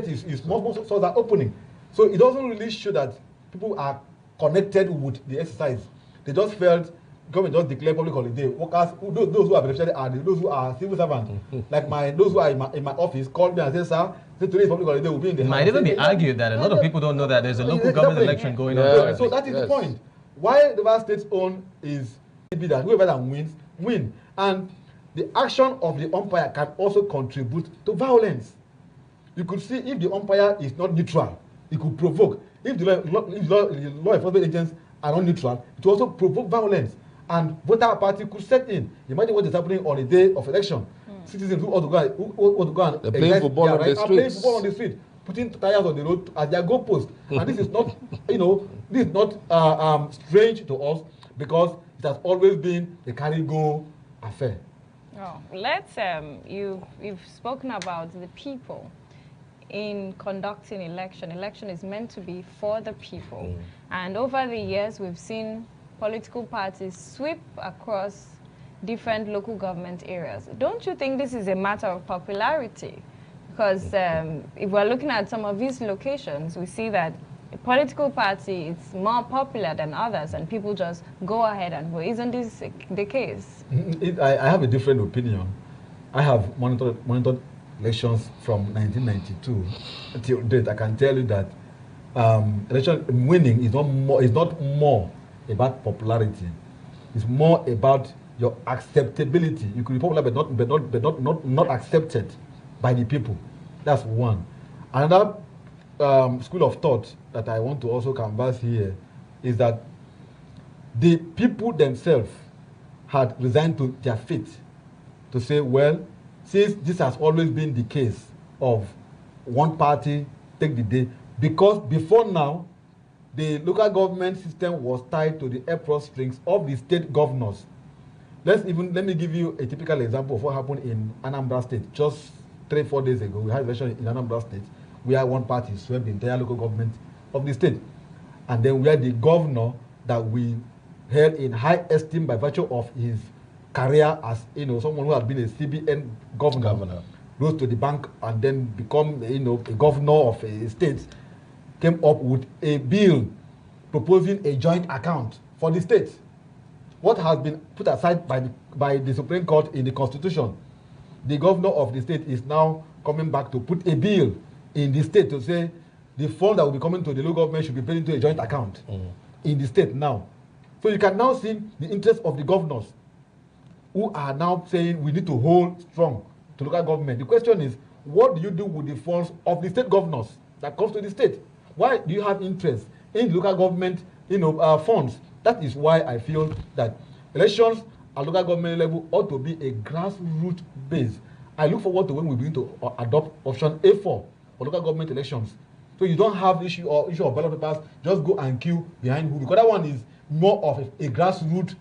is most stores are opening, so it doesn't really show that people are connected with the exercise. They just felt government just declare public holiday. Workers, those who are beneficiary are those who are civil servants. Like those who are in my office called me and said, "Sir, today is public holiday. We'll be in the house." Might even be argued that a lot of people don't know that there's a local government election going on. So that is the point. Why the River State's own is that whoever that win, and the action of the umpire can also contribute to violence. You could see if the umpire is not neutral, it could provoke. If the law enforcement agents are not neutral, it will also provoke violence, and voter party could set in. Imagine what is happening on the day of election. Citizens who want to go and playing football on the street, putting tires on the road as their goalpost. And this is not, this is not strange to us, because it has always been a carry-go affair. Oh, let's you've spoken about the people in conducting election. Election is meant to be for the people. And over the years, we've seen political parties sweep across different local government areas. Don't you think this is a matter of popularity? Because if we're looking at some of these locations, we see that a political party is more popular than others and people just go ahead and vote. Isn't this the case? I have a different opinion. I have monitored elections from 1992 until date. I can tell you that election winning is not more about popularity. It's more about your acceptability. You could be popular but not accepted by the people. That's one. Another school of thought that I want to also canvass here is that the people themselves had resigned to their fate to say, well, since this has always been the case of one party take the day, because before now, the local government system was tied to the airport strings of the state governors. Let me give you a typical example of what happened in Anambra State. Just 3-4 days ago, we had election in Anambra State where one party swept the entire local government of the state. And then where the governor that we held in high esteem by virtue of his career as someone who had been a CBN governor, rose to the bank and then become a governor of a state, came up with a bill proposing a joint account for the state. What has been put aside by the Supreme Court in the Constitution, the governor of the state is now coming back to put a bill in the state to say the fund that will be coming to the local government should be paid into a joint account in the state now. So you can now see the interest of the governors who are now saying we need to hold strong to local government. The question is, what do you do with the funds of the state governors that comes to the state? Why do you have interest in local government funds? That is why I feel that elections at local government level ought to be a grassroots base. I look forward to when we begin to adopt option A4 for local government elections. So you don't have issue of ballot papers, just go and queue behind who. Because that one is more of a grassroots,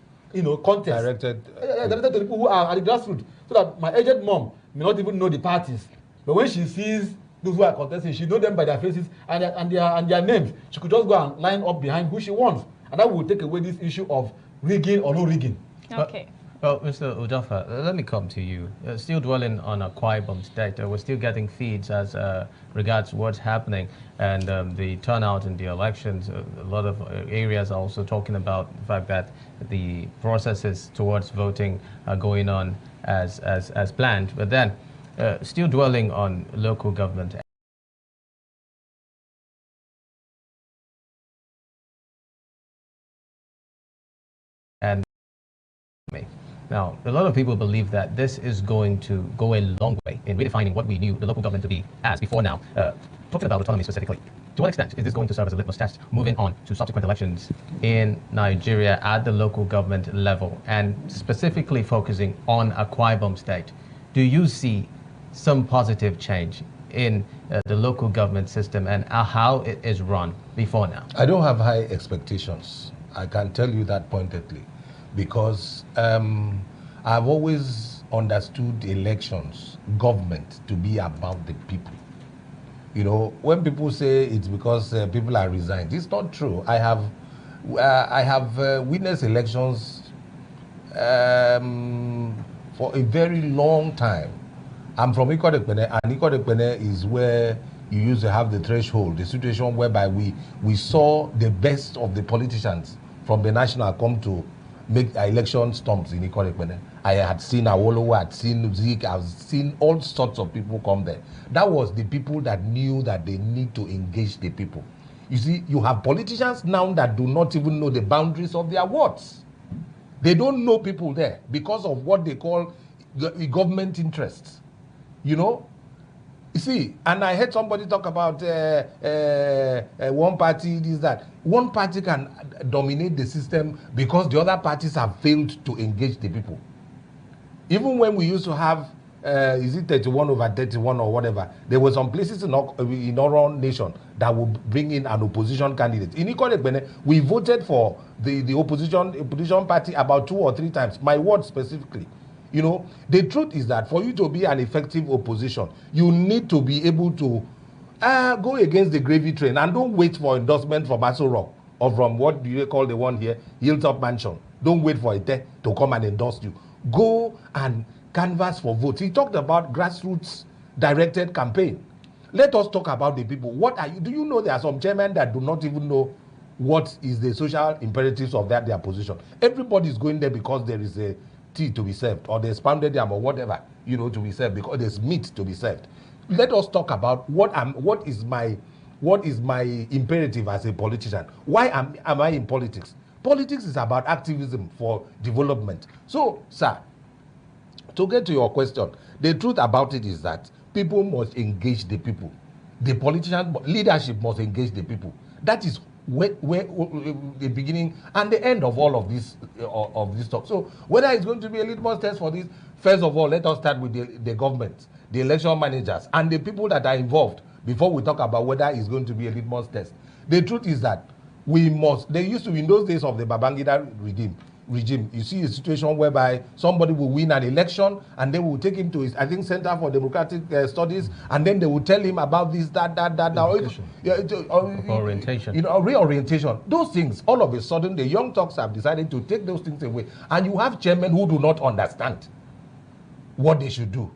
contest. Directed to the people who are at the grassroots. So that my aged mom may not even know the parties. But when she sees those who are contesting, she knows them by their faces and their names. She could just go and line up behind who she wants. And that will take away this issue of rigging or no rigging. Okay. Well, Mr. Udofa, let me come to you. Still dwelling on Akwa Ibom State, we're still getting feeds as regards what's happening and the turnout in the elections. A lot of areas are also talking about the fact that the processes towards voting are going on as planned. But then, still dwelling on local government. And now, a lot of people believe that this is going to go a long way in redefining what we knew the local government to be as before now. Talking about autonomy specifically, to what extent is this going to serve as a litmus test moving on to subsequent elections in Nigeria at the local government level, and specifically focusing on Akwa Ibom State? Do you see some positive change in the local government system and how it is run before now? I don't have high expectations. I can tell you that pointedly, because I've always understood elections, government, to be about the people. When people say it's because people are resigned, it's not true. I have witnessed elections for a very long time. I'm from Ikodekpene, and Ikodekpene is where you used to have the threshold, the situation whereby we saw the best of the politicians from the national come to make election stumps in Ikodekpene. I had seen Awolowo, I had seen Zik, I've seen all sorts of people come there. That was the people that knew that they need to engage the people. You see, you have politicians now that do not even know the boundaries of their wards. They don't know people there because of what they call government interests. You see, and I heard somebody talk about one party, this, that. One party can dominate the system because the other parties have failed to engage the people. Even when we used to have, is it 31/31 or whatever, there were some places in our nation that would bring in an opposition candidate. In Ikodekpene, we voted for the opposition party about 2 or 3 times, my ward specifically. The truth is that for you to be an effective opposition, you need to be able to go against the gravy train and don't wait for endorsement from Aso Rock or from what do you call the one here, Hilltop Mansion. Don't wait for it to come and endorse you. Go and canvass for votes. He talked about grassroots directed campaign. Let us talk about the people. What are you? Do you know there are some chairmen that do not even know what is the social imperatives of their position? Everybody is going there because there is a tea to be served, or there's pounded yam or whatever, to be served, because there's meat to be served. Let us talk about what is my imperative as a politician. Why am I in politics? Politics is about activism for development. So, sir, to get to your question, the truth about it is that people must engage the people. The politician leadership must engage the people. That is where the beginning and the end of all of this talk. So whether it's going to be a litmus test for this, first of all, let us start with the government, the election managers, and the people that are involved before we talk about whether it's going to be a litmus test. The truth is that they used to, in those days of the Babangida regime, you see a situation whereby somebody will win an election and they will take him to his, I think, Center for Democratic Studies, and then they will tell him about this, that. Orientation. Reorientation. Those things, all of a sudden, the young talks have decided to take those things away. And you have chairmen who do not understand what they should do.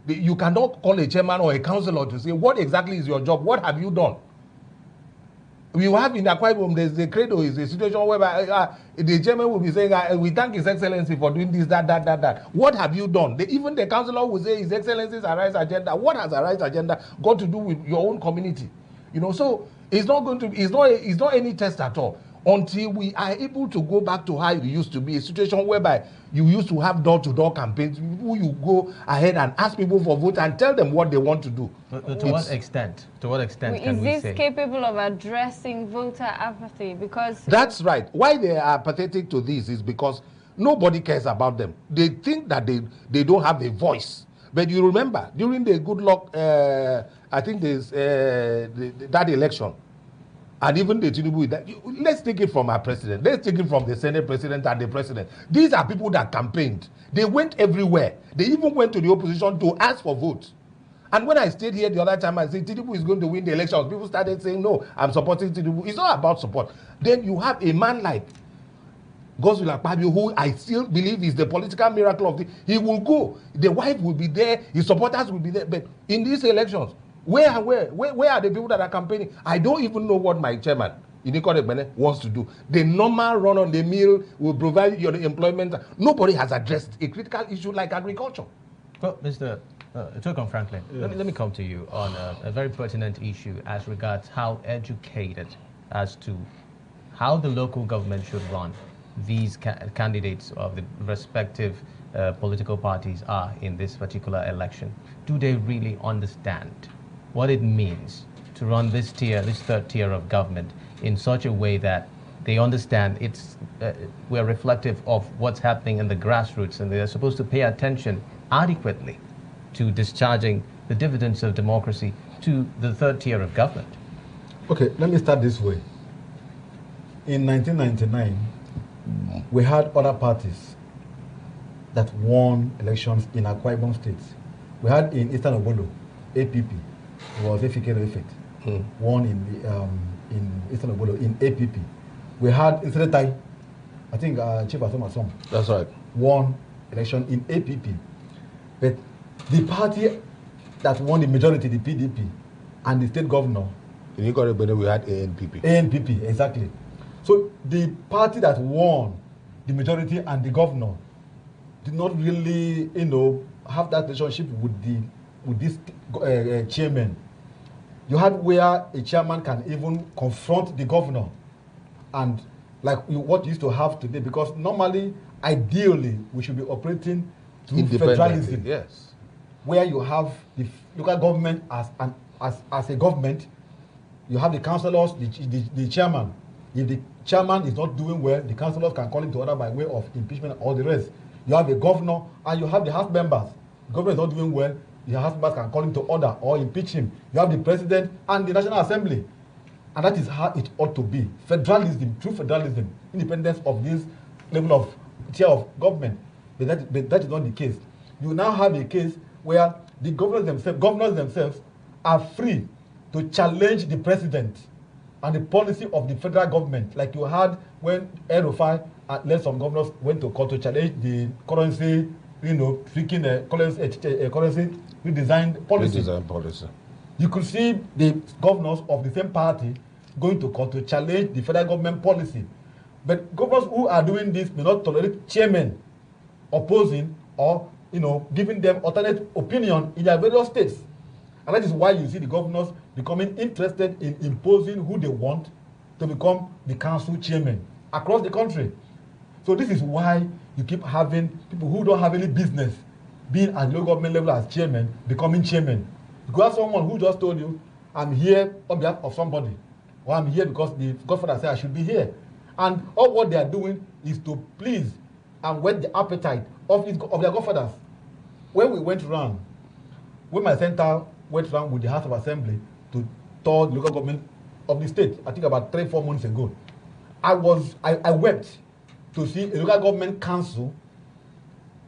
You cannot call a chairman or a councillor to say, what exactly is your job? What have you done? We have in Akwa Ibom, there's the credo, is a situation whereby the chairman will be saying, we thank His Excellency for doing this, that. What have you done? Even the councillor will say, His Excellency's Arise agenda. What has Arise agenda got to do with your own community? So it's not any test at all until we are able to go back to how it used to be, a situation whereby you used to have door-to-door campaigns, who you go ahead and ask people for vote and tell them what they want to do. To what extent can we say? Is this capable of addressing voter apathy? Because that's right. Why they are apathetic to this is because nobody cares about them. They think that they don't have a voice. But you remember, during the good luck, I think there's that election, and even the Tinubu, let's take it from our president. Let's take it from the Senate president and the president. These are people that campaigned. They went everywhere. They even went to the opposition to ask for votes. And when I stayed here the other time, I said, Tinubu is going to win the elections. People started saying, no, I'm supporting Tinubu. It's not about support. Then you have a man like Godswill Akpabio, who I still believe is the political miracle of he will go. The wife will be there. His supporters will be there. But in these elections, where are the people that are campaigning? I don't even know what my chairman, Iniko Ebene, wants to do. The normal run on the mill will provide your employment. Nobody has addressed a critical issue like agriculture. Well, Mr. Tokon Franklin, yes. let me come to you on a very pertinent issue as regards how educated as to how the local government should run these candidates of the respective political parties are in this particular election. Do they really understand what it means to run this third tier of government in such a way that they understand we're reflective of what's happening in the grassroots, and they're supposed to pay attention adequately to discharging the dividends of democracy to the third tier of government? Okay, let me start this way. In 1999, we had other parties that won elections in Akwa Ibom State. We had in Eastern Obolo, APP, it was Efikero Effect, won in Eastern Obolo in APP. We had in Senetai, I think Chief Asom. That's right. Won election in APP. But the party that won the majority, the PDP, and the state governor, we had ANPP. ANPP, exactly. So the party that won the majority and the governor did not really, have that relationship with this chairman. You had where a chairman can even confront the governor, and like what you used to have today, because normally, ideally, we should be operating through federalism. Yes. Where you have the local government as a government, you have the councillors, the chairman. If the chairman is not doing well, the councillors can call him to order by way of impeachment or the rest. You have the governor and you have the house members. The governor is not doing well, the house members can call him to order or impeach him. You have the president and the National Assembly. And that is how it ought to be. Federalism, true federalism, independence of this level of tier of government. But that is not the case. You now have a case where the governors themselves are free to challenge the president and the policy of the federal government, like you had when El-Rufai and let some governors went to court to challenge the currency, tweaking the currency redesigned policy. You could see the governors of the same party going to court to challenge the federal government policy. But governors who are doing this may not tolerate chairmen opposing or giving them alternate opinion in their various states. And that is why you see the governors becoming interested in imposing who they want to become the council chairman across the country. So this is why you keep having people who don't have any business being at local government level as chairman, becoming chairman. You could have someone who just told you, I'm here on behalf of somebody, or I'm here because the godfather said I should be here. And all what they are doing is to please and whet the appetite of their godfathers. When we went around, when my center went around with the House of Assembly to tour the local government of the state, I think about 3-4 months ago, I wept to see a local government council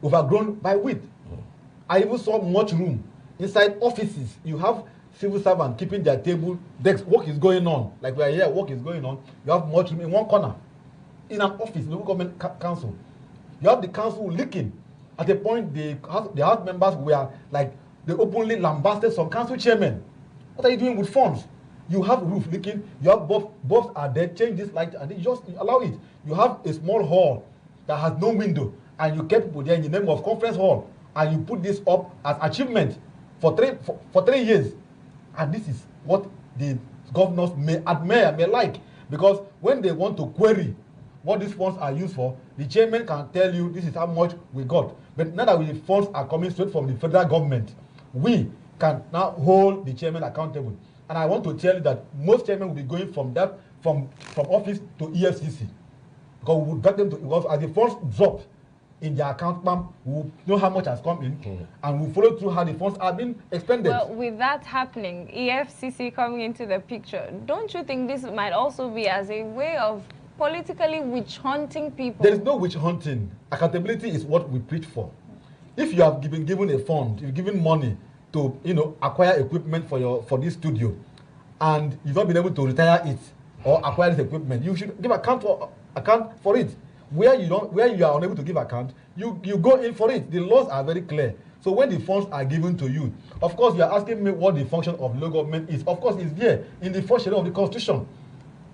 overgrown by width. I even saw much room inside offices. You have civil servants keeping their table, desks, work is going on. Like we are here, work is going on. You have much room in one corner. In an office, local government council. You have the council leaking. At a point, the house members were like, they openly lambasted some council chairmen. What are you doing with funds? You have roof leaking, you have bulbs are dead, change this light, and you allow it. You have a small hall that has no window, and you kept people there in the name of conference hall, and you put this up as achievement for 3 years. And this is what the governors may admire, may like, because when they want to query what these funds are used for, the chairman can tell you this is how much we got. But now that the funds are coming straight from the federal government, we can now hold the chairman accountable. And I want to tell you that most chairmen will be going from office to EFCC. Because we would back them to, because as the funds drop in their account, we will know how much has come in, and we'll follow through how the funds are being expended. Well, with that happening, EFCC coming into the picture, don't you think this might also be as a way of politically witch hunting people? There is no witch hunting. Accountability is what we preach for. If you have been given a fund, you've given money to acquire equipment for this studio, and you've not been able to retire it or acquire this equipment, you should give account for it. Where you are unable to give account, you go in for it. The laws are very clear. So when the funds are given to you, of course you are asking me what the function of local government is. Of course it's there in the first schedule of the Constitution.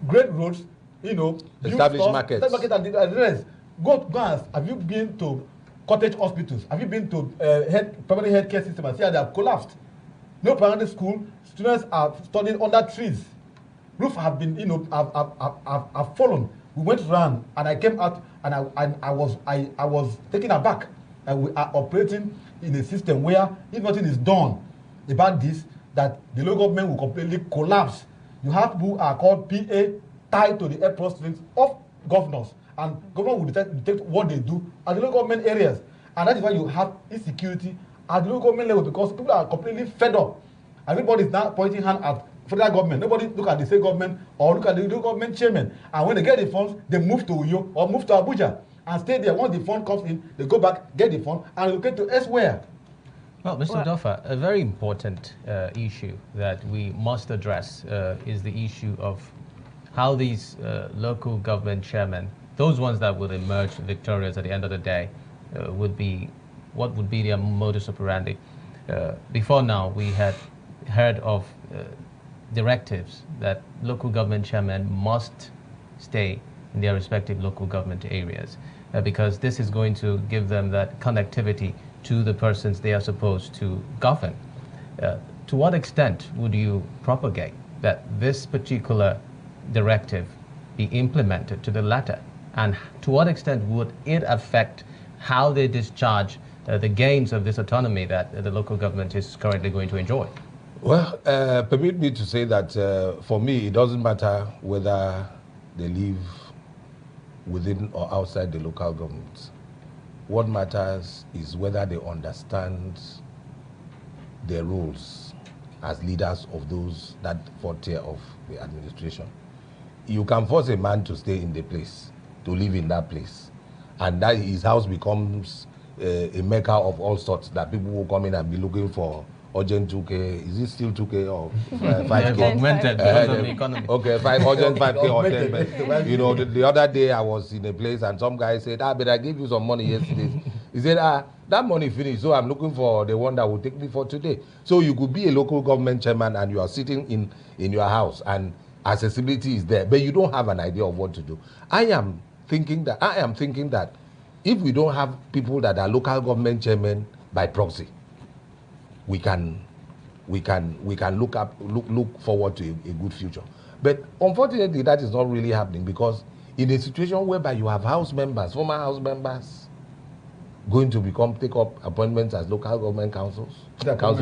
Great roads, establish markets. And the rest. Go and ask, have you been to cottage hospitals? Have you been to primary healthcare system and see how they have collapsed? No primary school, students are studying under trees. Roofs have been, have fallen. We went around and I came out and I was taken aback. And we are operating in a system where if nothing is done about this, that the local government will completely collapse. You have people who are called PA tied to the airport strings of governors, and government will detect what they do at the local government areas. And that is why you have insecurity at the local government level, because people are completely fed up. Everybody is now pointing hand at federal government. Nobody look at the state government or look at the local government chairman. And when they get the funds, they move to Uyo or move to Abuja and stay there. Once the fund comes in, they go back, get the fund, and relocate to elsewhere. Well, Mr. Doffa, a very important issue that we must address is the issue of how these local government chairmen, those ones that will emerge victorious at the end of the day, what would be their modus operandi. Before now, we had heard of directives that local government chairmen must stay in their respective local government areas because this is going to give them that connectivity to the persons they are supposed to govern. To what extent would you propagate that this particular directive be implemented to the letter? And to what extent would it affect how they discharge the gains of this autonomy that the local government is currently going to enjoy? Well, permit me to say that for me, it doesn't matter whether they live within or outside the local government. What matters is whether they understand their roles as leaders of that fourth tier of the administration. You can force a man to stay in the place, to live in that place, and that his house becomes a mecca of all sorts, that people will come in and be looking for urgent 2K. Is it still 2K or 5K? Augmented because of the economy. Okay, urgent 5K or 10. But, you know, the other day I was in a place and some guy said, but I gave you some money yesterday. He said, that money finished, so I'm looking for the one that will take me for today. So you could be a local government chairman and you are sitting in your house and accessibility is there, but you don't have an idea of what to do. I am thinking that if we don't have people that are local government chairmen by proxy, we can look forward to a good future. But unfortunately, that is not really happening, because in a situation whereby you have house members, former house members, going to take up appointments as local government council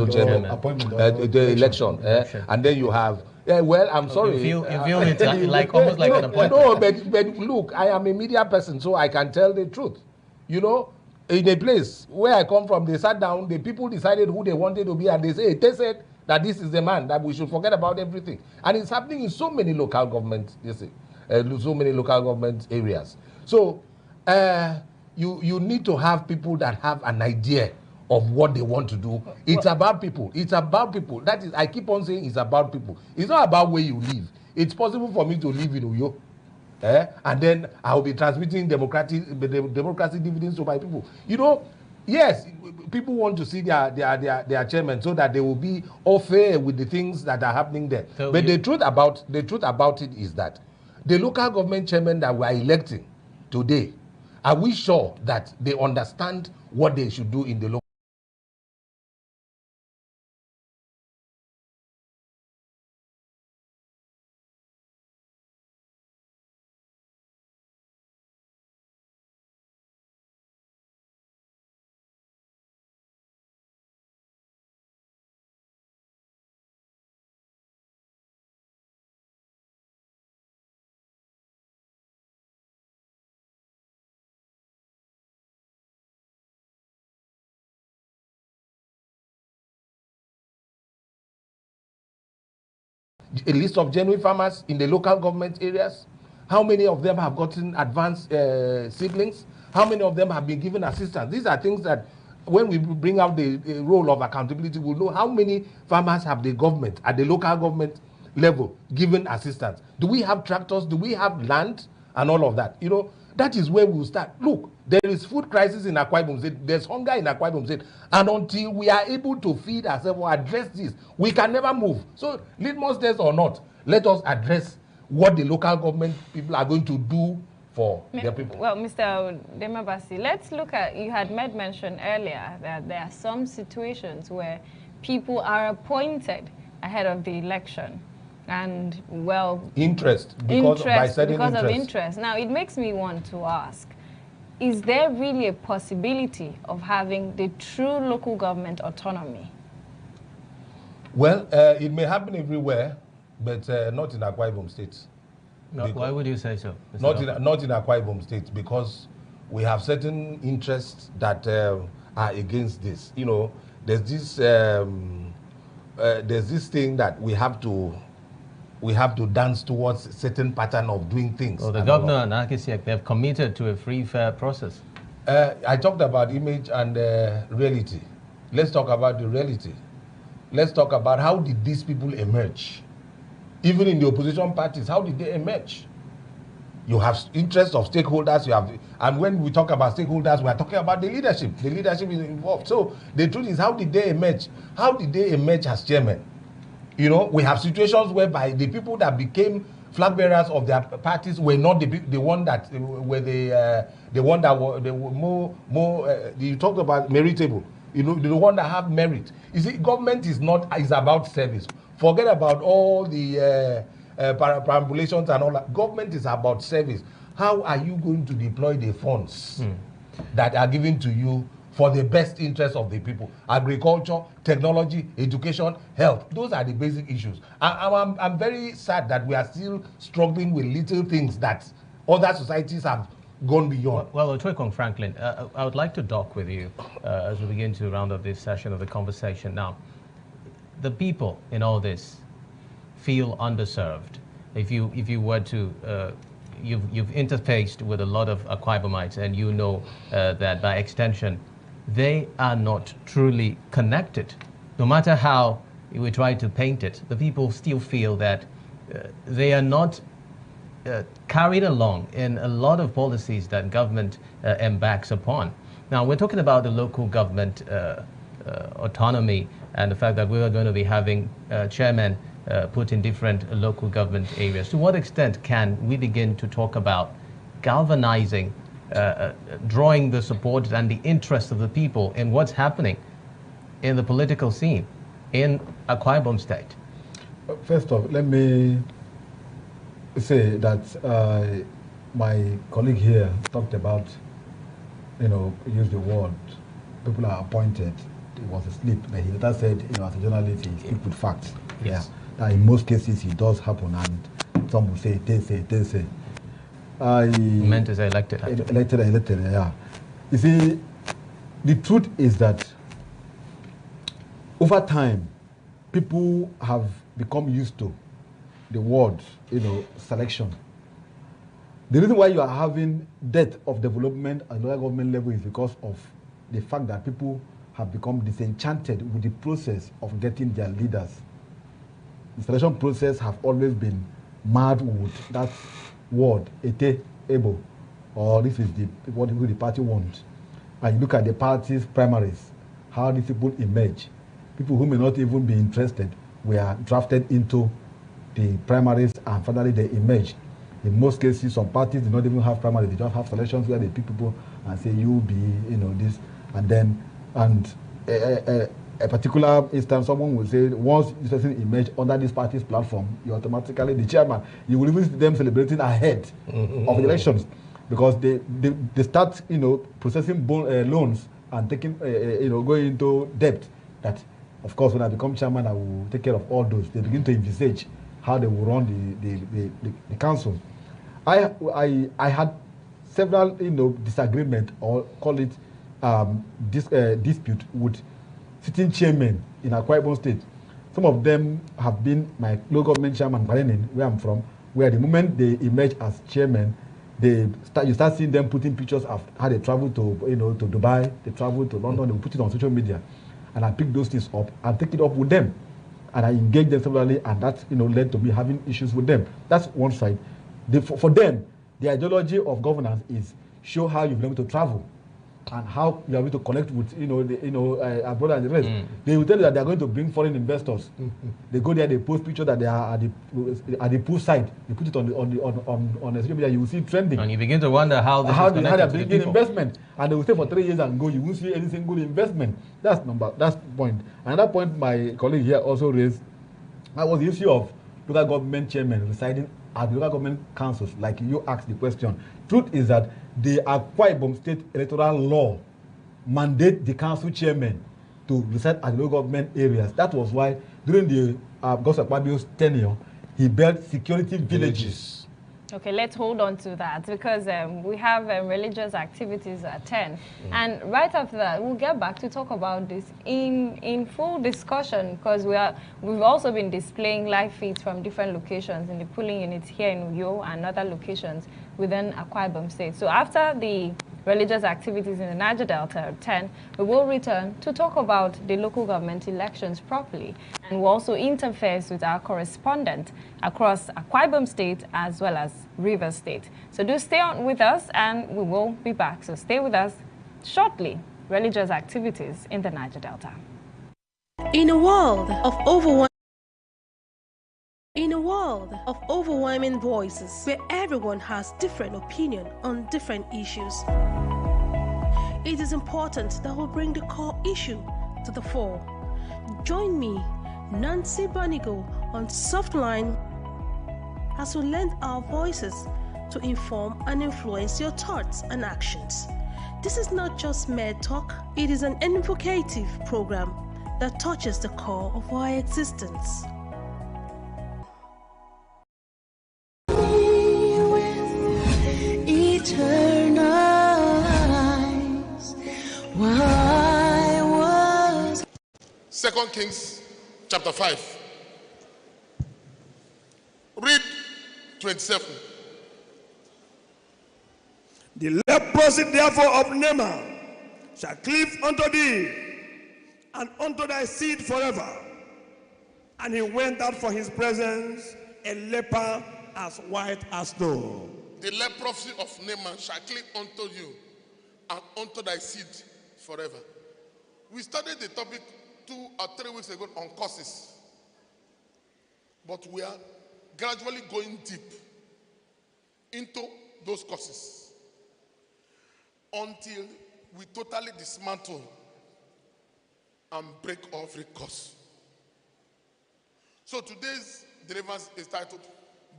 chairman, the election, and then you have. Well, I'm sorry. You feel it's like almost like an appointment. No, but look, I am a media person, so I can tell the truth. You know, in a place where I come from, they sat down, the people decided who they wanted to be, and they said that this is the man, that we should forget about everything. And it's happening in so many local government, so many local government areas. So you need to have people that have an idea of what they want to do. It's about people. It's about people. That is, I keep on saying it's about people. It's not about where you live. It's possible for me to live in Uyo, and then I'll be transmitting democracy dividends to my people. You know, yes, people want to see their chairman so that they will be all fair with the things that are happening there. So but the truth about it is that the local government chairman that we are electing today, are we sure that they understand what they should do in the local? A list of genuine farmers in the local government areas. How many of them have gotten advanced seedlings? How many of them have been given assistance? These are things that when we bring out the role of accountability, we'll know how many farmers have the government at the local government level given assistance. Do we have tractors? Do we have land? And all of that. You know, that is where we'll start. Look, there is food crisis in Akwa Ibom State. There's hunger in Akwa Ibom State. And until we are able to feed ourselves or address this, we can never move. So, litmus test or not, let us address what the local government people are going to do for their people. Well, Mr. Demabasi, let's look at, you had made mention earlier that there are some situations where people are appointed ahead of the election. And well, interest of interest. Now it makes me want to ask, is there really a possibility of having the true local government autonomy? Well, it may happen everywhere, but not in Akwa Ibom State. No, why would you say so? Not in Akwa Ibom State, because we have certain interests that are against this. You know, there's this thing that we have to dance towards a certain pattern of doing things. Well, the governor and Akisiek, they've committed to a free, fair process. I talked about image and reality. Let's talk about the reality. Let's talk about how did these people emerge? Even in the opposition parties, how did they emerge? You have interests of stakeholders, and when we talk about stakeholders, we are talking about the leadership. The leadership is involved. So the truth is, how did they emerge? How did they emerge as chairman? You know, we have situations whereby the people that became flag bearers of their parties were not the one that were the one that were more. You talked about meritable. You know, the one that have merit. You see, government is about service. Forget about all the perambulations and all that. Government is about service. How are you going to deploy the funds that are given to you for the best interest of the people? Agriculture, technology, education, health. Those are the basic issues. I'm very sad that we are still struggling with little things that other societies have gone beyond. Well, Otuekong Franklin, I would like to dock with you as we begin to round up this session of the conversation. Now, the people in all this feel underserved. If you were to you've interfaced with a lot of Akwa Ibomites, and you know that by extension they are not truly connected no matter how we try to paint it, the people still feel that they are not carried along in a lot of policies that government embarks upon. Now, we're talking about the local government autonomy and the fact that we are going to be having chairmen put in different local government areas. To what extent can we begin to talk about galvanizing, drawing the support and the interest of the people in what's happening in the political scene in Akwa Ibom State? First off, let me say that my colleague here talked about, use the word, people are appointed. It was a slip. But he later said, as a journalist, he speaks with facts. Yes. Yeah. That in most cases, it does happen, and some will say, they say. Meant to say elected. Elected, yeah. You see, the truth is that over time, people have become used to the word, selection. The reason why you are having dearth of development at local government level is because of the fact that people have become disenchanted with the process of getting their leaders. The selection process have always been mad with that word, ete, able, or this is what the party wants. And you look at the party's primaries, how these people emerge. People who may not even be interested were drafted into the primaries, and finally they emerge. In most cases, some parties do not even have primaries; they just have selections where they pick people and say you be, this, and then a particular instance, someone will say once this person emerge under this party's platform, you automatically the chairman. You will even see them celebrating ahead of the elections because they start processing loans and taking going into debt. That of course when I become chairman I will take care of all those. They begin to envisage how they will run the council. I had several disagreement, or call it dispute with sitting chairmen in Akwa Ibom State. Some of them have been my local government chairman, where I'm from, where the moment they emerge as chairman, you start seeing them putting pictures of how they travel to to Dubai, they travel to London, they put it on social media, and I pick those things up and take it up with them, and I engage them severally, and that led to me having issues with them. That's one side. For them, the ideology of governance is show how you've been able to travel and how you are able to connect with abroad and the rest. They will tell you that they are going to bring foreign investors. They go there, they post pictures that they are at the pool side. They put it on the social media. You will see it trending. And you begin to wonder how they are bringing investment. And they will stay for 3 years and go. You won't see any single investment. That's point. Another point my colleague here also raised, that was the issue of local government chairmen residing at the local government councils, like you asked the question. Truth is that the Akwa Ibom State electoral law mandate the council chairman to reside at the local government areas. That was why during the Gossip Akpabio's tenure, he built security villages. Okay, let's hold on to that because we have religious activities at 10. And right after that, we'll get back to talk about this in full discussion because we've also been displaying live feeds from different locations in the polling units here in Uyo and other locations within Akwa Ibom State. So after the religious activities in the Niger Delta at 10, we will return to talk about the local government elections properly. And we'll also interface with our correspondent across Akwa Ibom State as well as Rivers State. So do stay on with us and we will be back. So stay with us shortly. Religious activities in the Niger Delta. In a world of overwhelming voices where everyone has different opinion on different issues, it is important that we bring the core issue to the fore. Join me, Nancy Banigo, on Softline as we lend our voices to inform and influence your thoughts and actions. This is not just mere talk, it is an invocative program that touches the core of our existence. Second Kings chapter 5. Read 27. The leprosy therefore of Naaman shall cleave unto thee, and unto thy seed forever. And he went out from his presence, a leper as white as snow. The leprosy of Naaman shall cling unto you and unto thy seed forever. We studied the topic 2 or 3 weeks ago on curses. But we are gradually going deep into those curses until we totally dismantle and break every curse. So today's deliverance is titled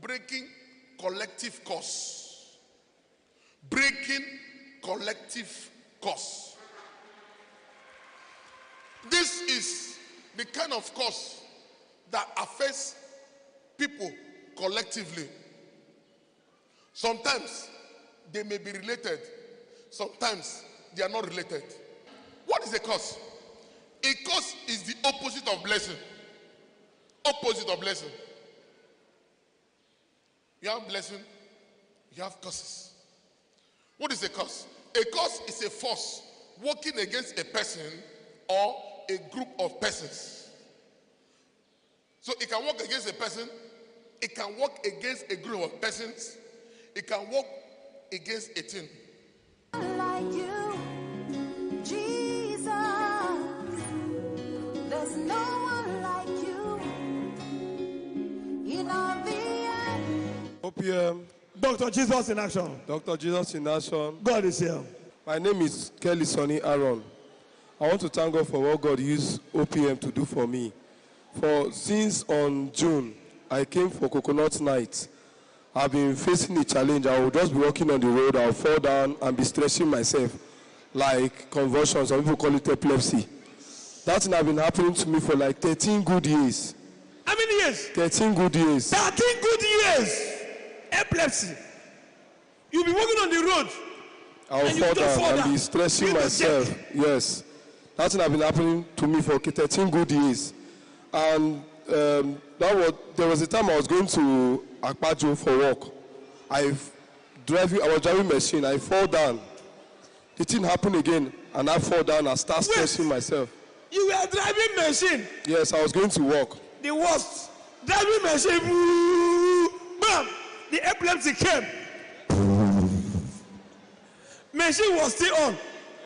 Breaking Collective Curse. Breaking collective curse. This is the kind of curse that affects people collectively. Sometimes they may be related, sometimes they are not related. What is a curse? A curse is the opposite of blessing. Opposite of blessing. You have blessing, you have curses. What is a curse? A curse is a force working against a person or a group of persons. So it can work against a person, it can work against a group of persons, it can work against a thing. Like you, Jesus, there's no one like you in all the earth. OPM. Dr. Jesus in action. Dr. Jesus in action. God is here. My name is Kelly Sonny Aaron. I want to thank God for what God used OPM to do for me. For since on June, I came for Coconut Night. I've been facing a challenge. I will just be walking on the road, I'll fall down and be stretching myself like convulsions. Some people call it epilepsy. That thing has been happening to me for like 13 good years. How many years? 13 good years. 13 good years. Epilepsy. You'll be walking on the road. I'll fall down and be stretching myself. Yes. That thing has been happening to me for 13 good years. And there was a time I was going to Akpajo for work. I was driving machine. I fall down. The thing happened again, and I fall down and start stressing myself. You were driving machine. Yes, I was going to work. The worst. Driving machine. Bam! The epilepsy came. Machine was still on.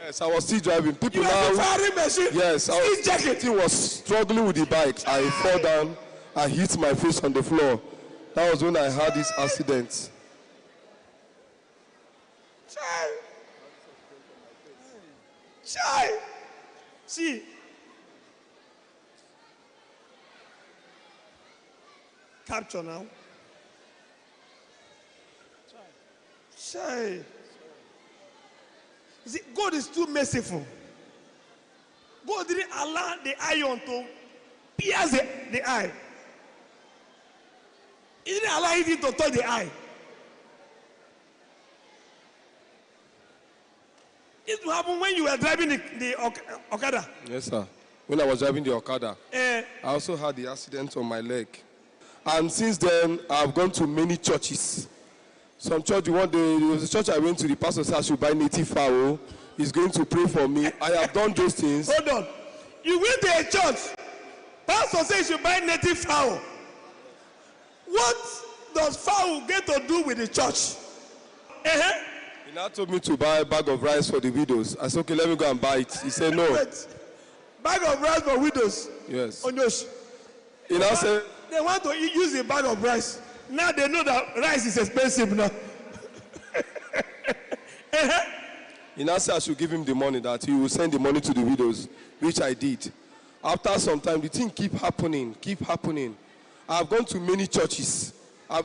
Yes, I was still driving. People you now. Firing machine. Yes, I was struggling with the bike. I fall down. I hit my face on the floor. That was when I had this accident. Child. See. Capture now. Child. See, God is too merciful. God didn't allow the iron to pierce the eye. He didn't allow it to touch the eye. It will happen when you were driving the Okada. Yes, sir. When I was driving the Okada, I also had the accident on my leg. And since then, I've gone to many churches. Some church, there was a church I went to, the pastor said I should buy native fowl. He's going to pray for me. I have done those things. Hold on. You went to a church. Pastor says you should buy native fowl. What does fowl get to do with the church? He now told me to buy a bag of rice for the widows. I said, okay, let me go and buy it. He said, no. Wait. Bag of rice for widows? Yes. Onyosh. He now said, they want to use a bag of rice. Now they know that rice is expensive now. He now said I should give him the money, that he will send the money to the widows, which I did. After some time, the thing keep happening. I've gone to many churches.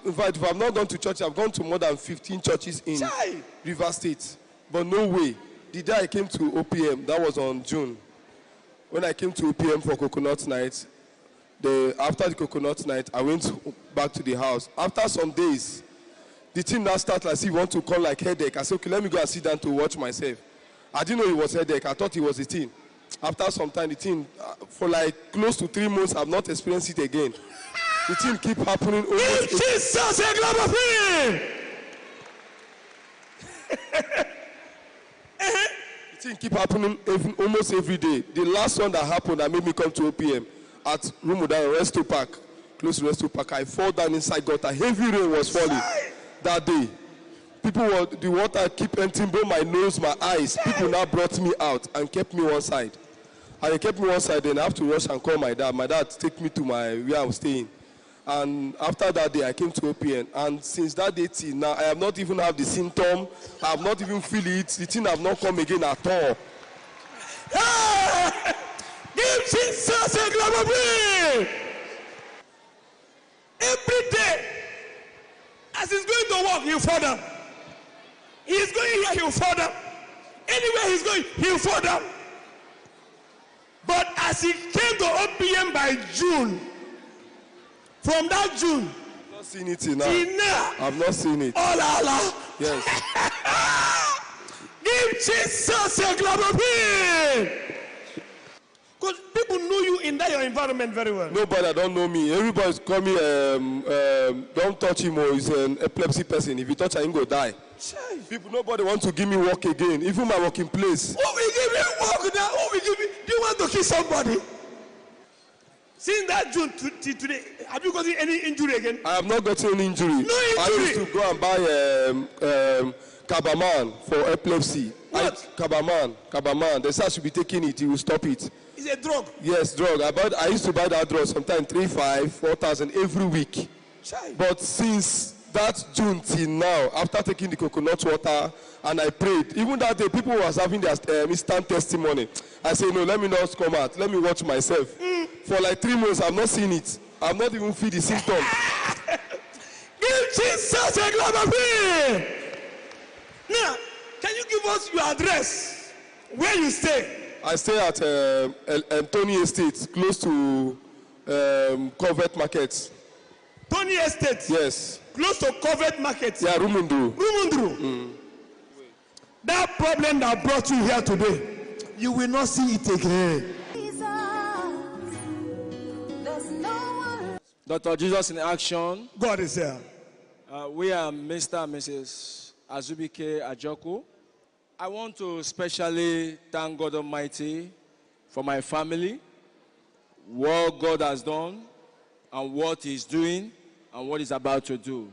In fact, if I've not gone to church, I've gone to more than 15 churches in River State. But no way. The day I came to OPM, that was on June. When I came to OPM for Coconut Night, after the Coconut Night, I went back to the house. After some days, the thing now started like, see, want to call like headache. I said, okay, let me go and sit down to watch myself. I didn't know it was headache. I thought it was a thing. After some time, the thing, for like close to 3 months, I've not experienced it again. The thing keep happening over. Give Jesus a clap of him. The thing keep happening almost every day. The last one that happened that made me come to OPM at Rumudan Resto Park, close to Resto Park, I fall down inside gutter. Heavy rain was falling that day. The water keep entering both my nose, my eyes. People now brought me out and kept me one side. And they kept me one side, then I have to rush and call my dad. My dad take me to where I'm staying. And after that day, I came to OPN. And since that day till now, I have not even have the symptom. I have not even feel it. The thing have not come again at all. Give Jesus a glory. Every day, as he's going to work, he'll fall down. He's going here, he'll fall down. Anywhere he's going, he'll fall down. But as he came to OPM by June, from that June, I've not seen it till now. now, I've not seen it. Oh la la. Yes. Give Jesus a glory. Because people know you in that your environment very well. Nobody don't know me. Everybody's call me, don't touch him, or he's an epilepsy person. If you touch him, go die. People, nobody wants to give me work again, even my working place. Who will give me work now? Who will give me? Do you want to kill somebody? Since that June to today, have you gotten any injury again? I have not gotten any injury. No injury. I used to go and buy Cabaman for epilepsy. What? Cabaman. They said I should be taking it. He will stop it. It's a drug. Yes, drug. I used to buy that drug sometimes 3,500, 4,000 every week. But since that June till now, after taking the coconut water and I prayed, even that day people was having their instant testimony. I say no, let me not come out. Let me watch myself. For like 3 months, I've not seen it. I've not even feel the symptom. Give Jesus a glory. Now, can you give us your address? Where you stay? I stay at Tony Estate, close to Covert Market. Tony Estate? Yes. Close to Covert Market? Yeah, Rumundru. Rumundru? That problem that brought you here today, you will not see it again. Dr. Jesus in action. God is here. We are Mr. and Mrs. Azubike Ajoko. I want to especially thank God Almighty for my family, what God has done, and what He's doing, and what He's about to do.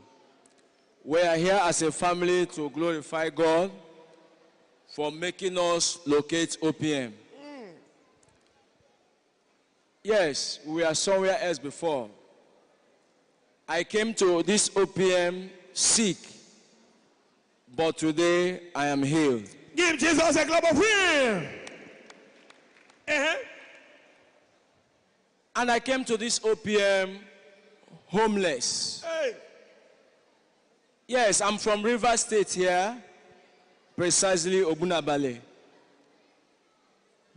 We are here as a family to glorify God for making us locate OPM. Yes, we are somewhere else before. I came to this OPM sick, but today I am healed. Give Jesus a clap of praise. And I came to this OPM homeless. Hey. Yes, I'm from River State here, precisely Obunabale.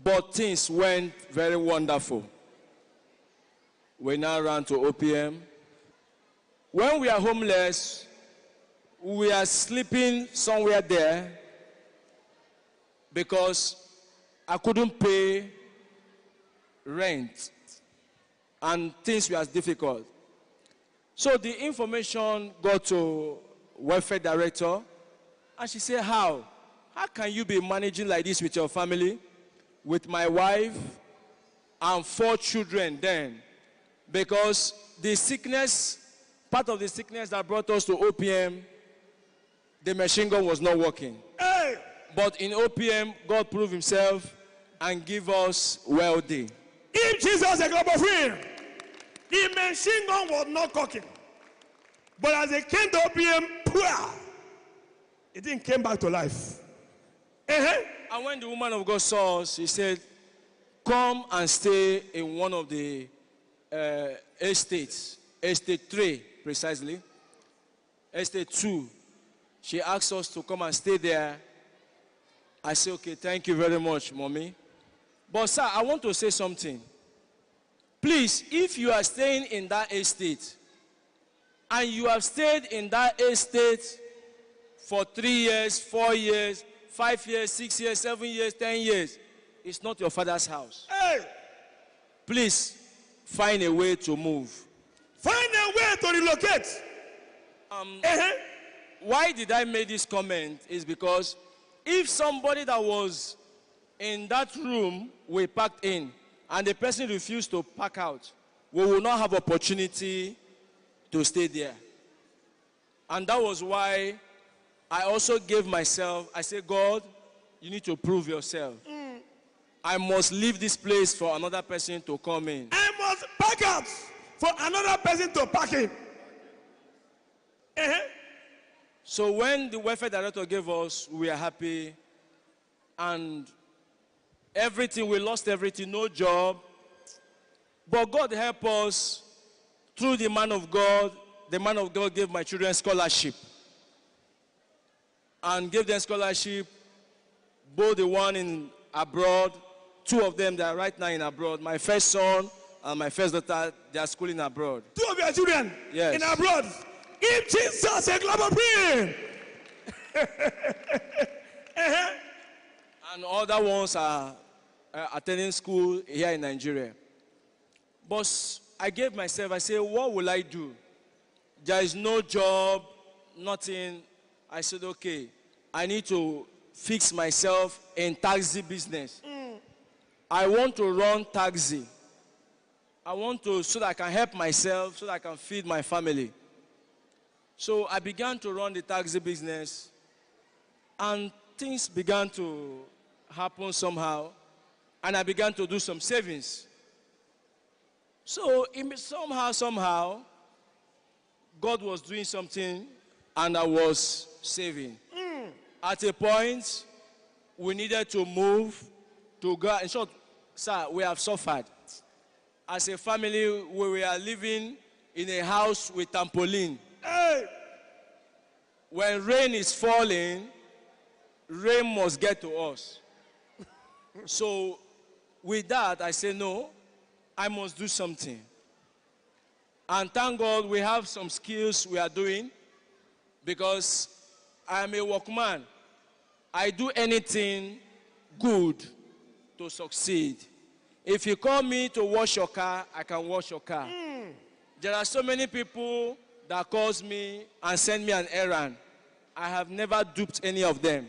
But things went very wonderful. We now ran to OPM. When we are homeless, we are sleeping somewhere there because I couldn't pay rent and things were difficult. So the information got to welfare director and she said, how can you be managing like this with your family, with my wife and 4 children then? Because the sickness, part of the sickness that brought us to OPM, the machine gun was not working. Hey. But in OPM, God proved himself and give us well-day. Give Jesus a clap of praise. The machine gun was not cooking. But as it came to OPM, it didn't come back to life. And when the woman of God saw us, she said, come and stay in one of the estates, estate 3 precisely, estate 2. She asked us to come and stay there. I said, okay, thank you very much, mommy. But sir, I want to say something. Please, if you are staying in that estate, and you have stayed in that estate for 3 years, 4 years, 5 years, 6 years, 7 years, 10 years, it's not your father's house. Hey. Please, find a way to move. Find a way to relocate. Why did I make this comment is because if somebody that was in that room we packed in, and the person refused to pack out, we will not have opportunity to stay there. And that was why I also gave myself, I said, God, you need to prove yourself. I must leave this place for another person to come in. I must pack out for another person to pack in. So when the welfare director gave us, we were happy. And everything, we lost everything, no job. But God helped us through the man of God. The man of God gave my children scholarship. And gave them scholarship, both the one in abroad, two of them that are right now in abroad. My first son and my first daughter, they are schooling abroad. Two of your children Yes. in abroad. Give Jesus a clap of praise. And other ones are attending school here in Nigeria. But I gave myself, I said, what will I do? There is no job, nothing. I said, okay, I need to fix myself in taxi business. I want to run taxi. I want to, so that I can help myself, so that I can feed my family. So I began to run the taxi business, and things began to happen somehow, and I began to do some savings. So somehow, God was doing something, and I was saving. At a point, we needed to move to go. In short, sir, we have suffered. As a family, we were living in a house with trampoline. When rain is falling, rain must get to us. So with that, I said, no, I must do something. And thank God we have some skills we are doing, because I am a workman. I do anything good to succeed. If you call me to wash your car, I can wash your car. There are so many people that calls me and send me an errand. I have never duped any of them.